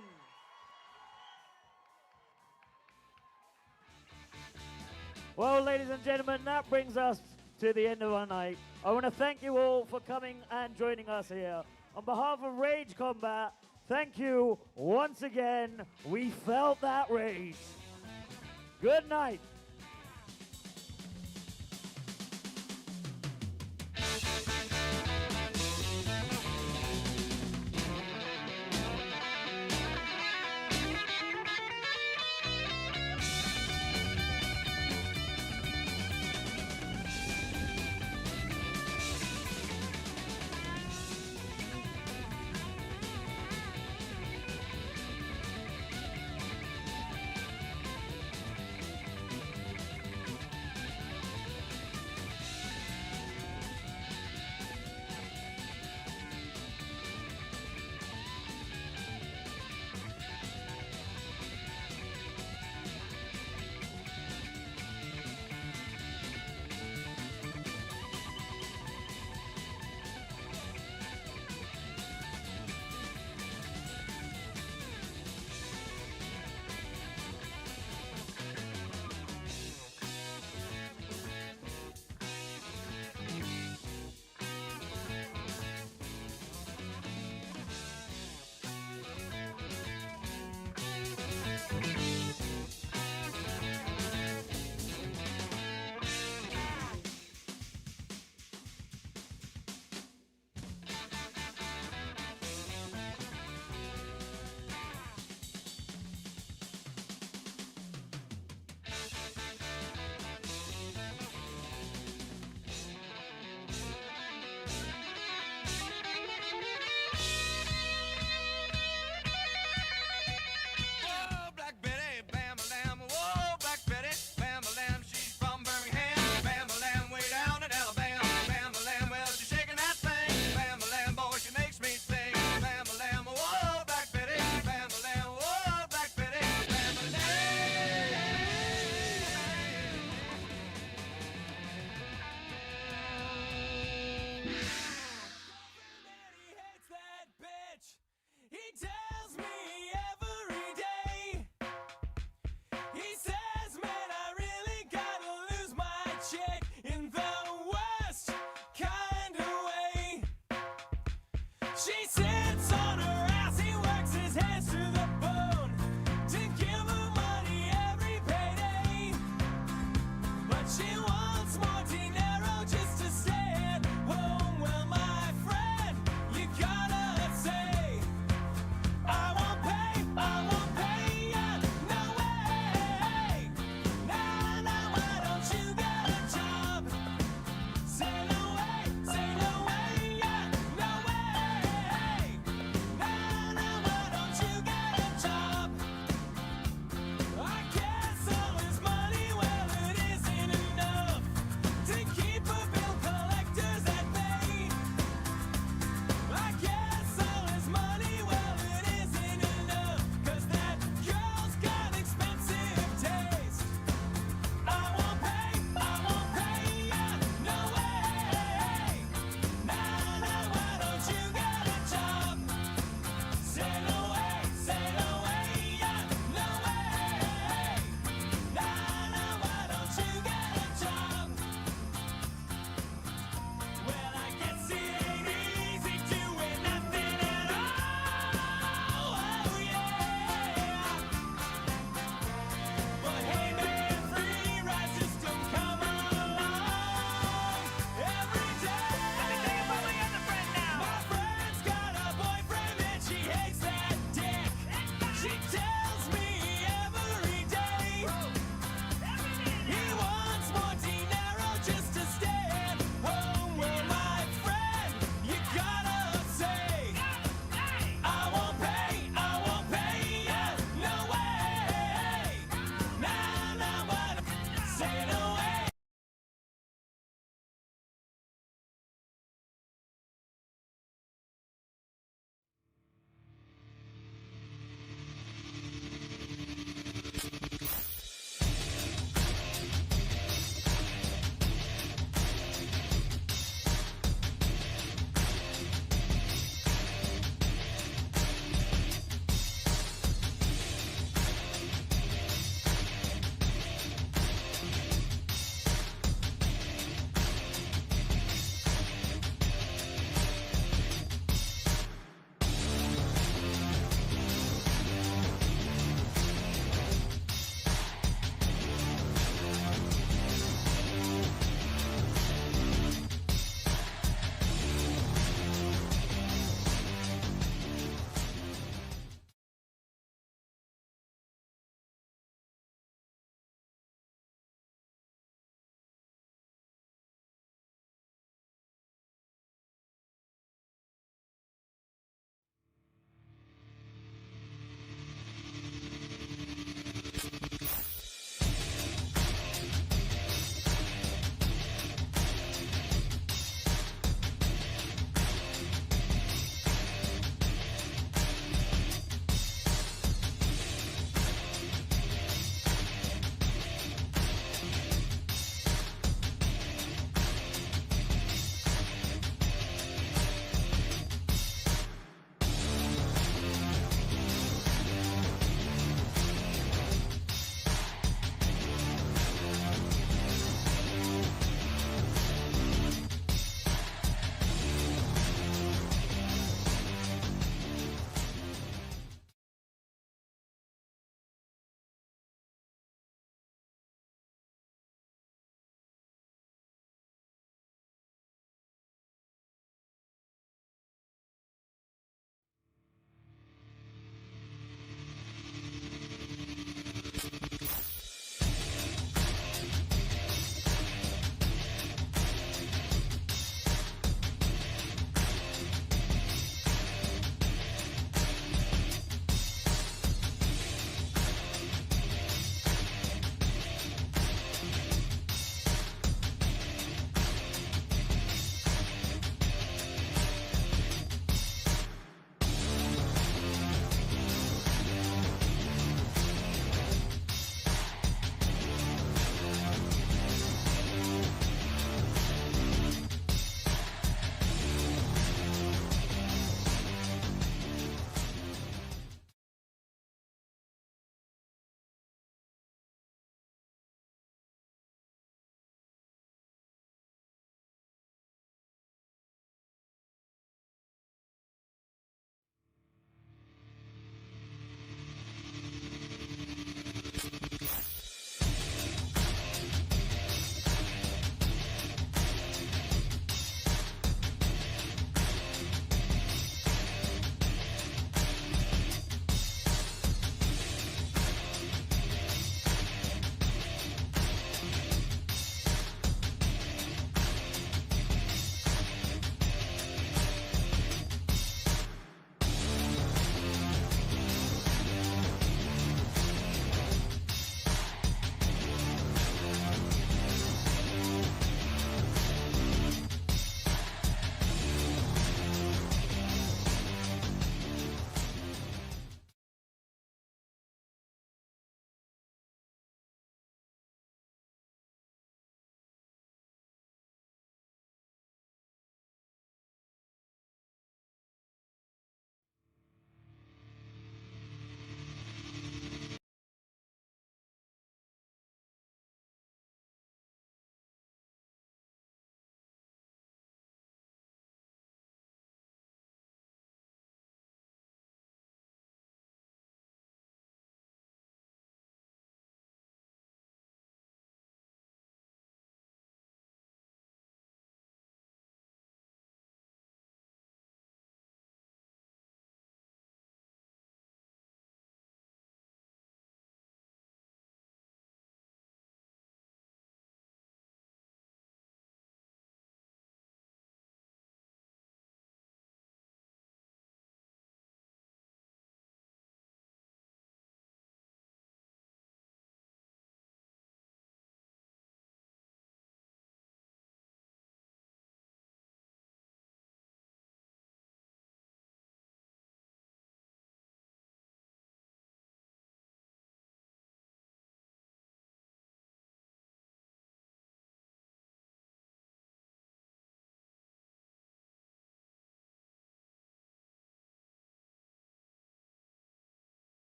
Well, ladies and gentlemen, that brings us to the end of our night. I want to thank you all for coming and joining us here. On behalf of Rage Combat, thank you once again. We felt that rage. Good night. She said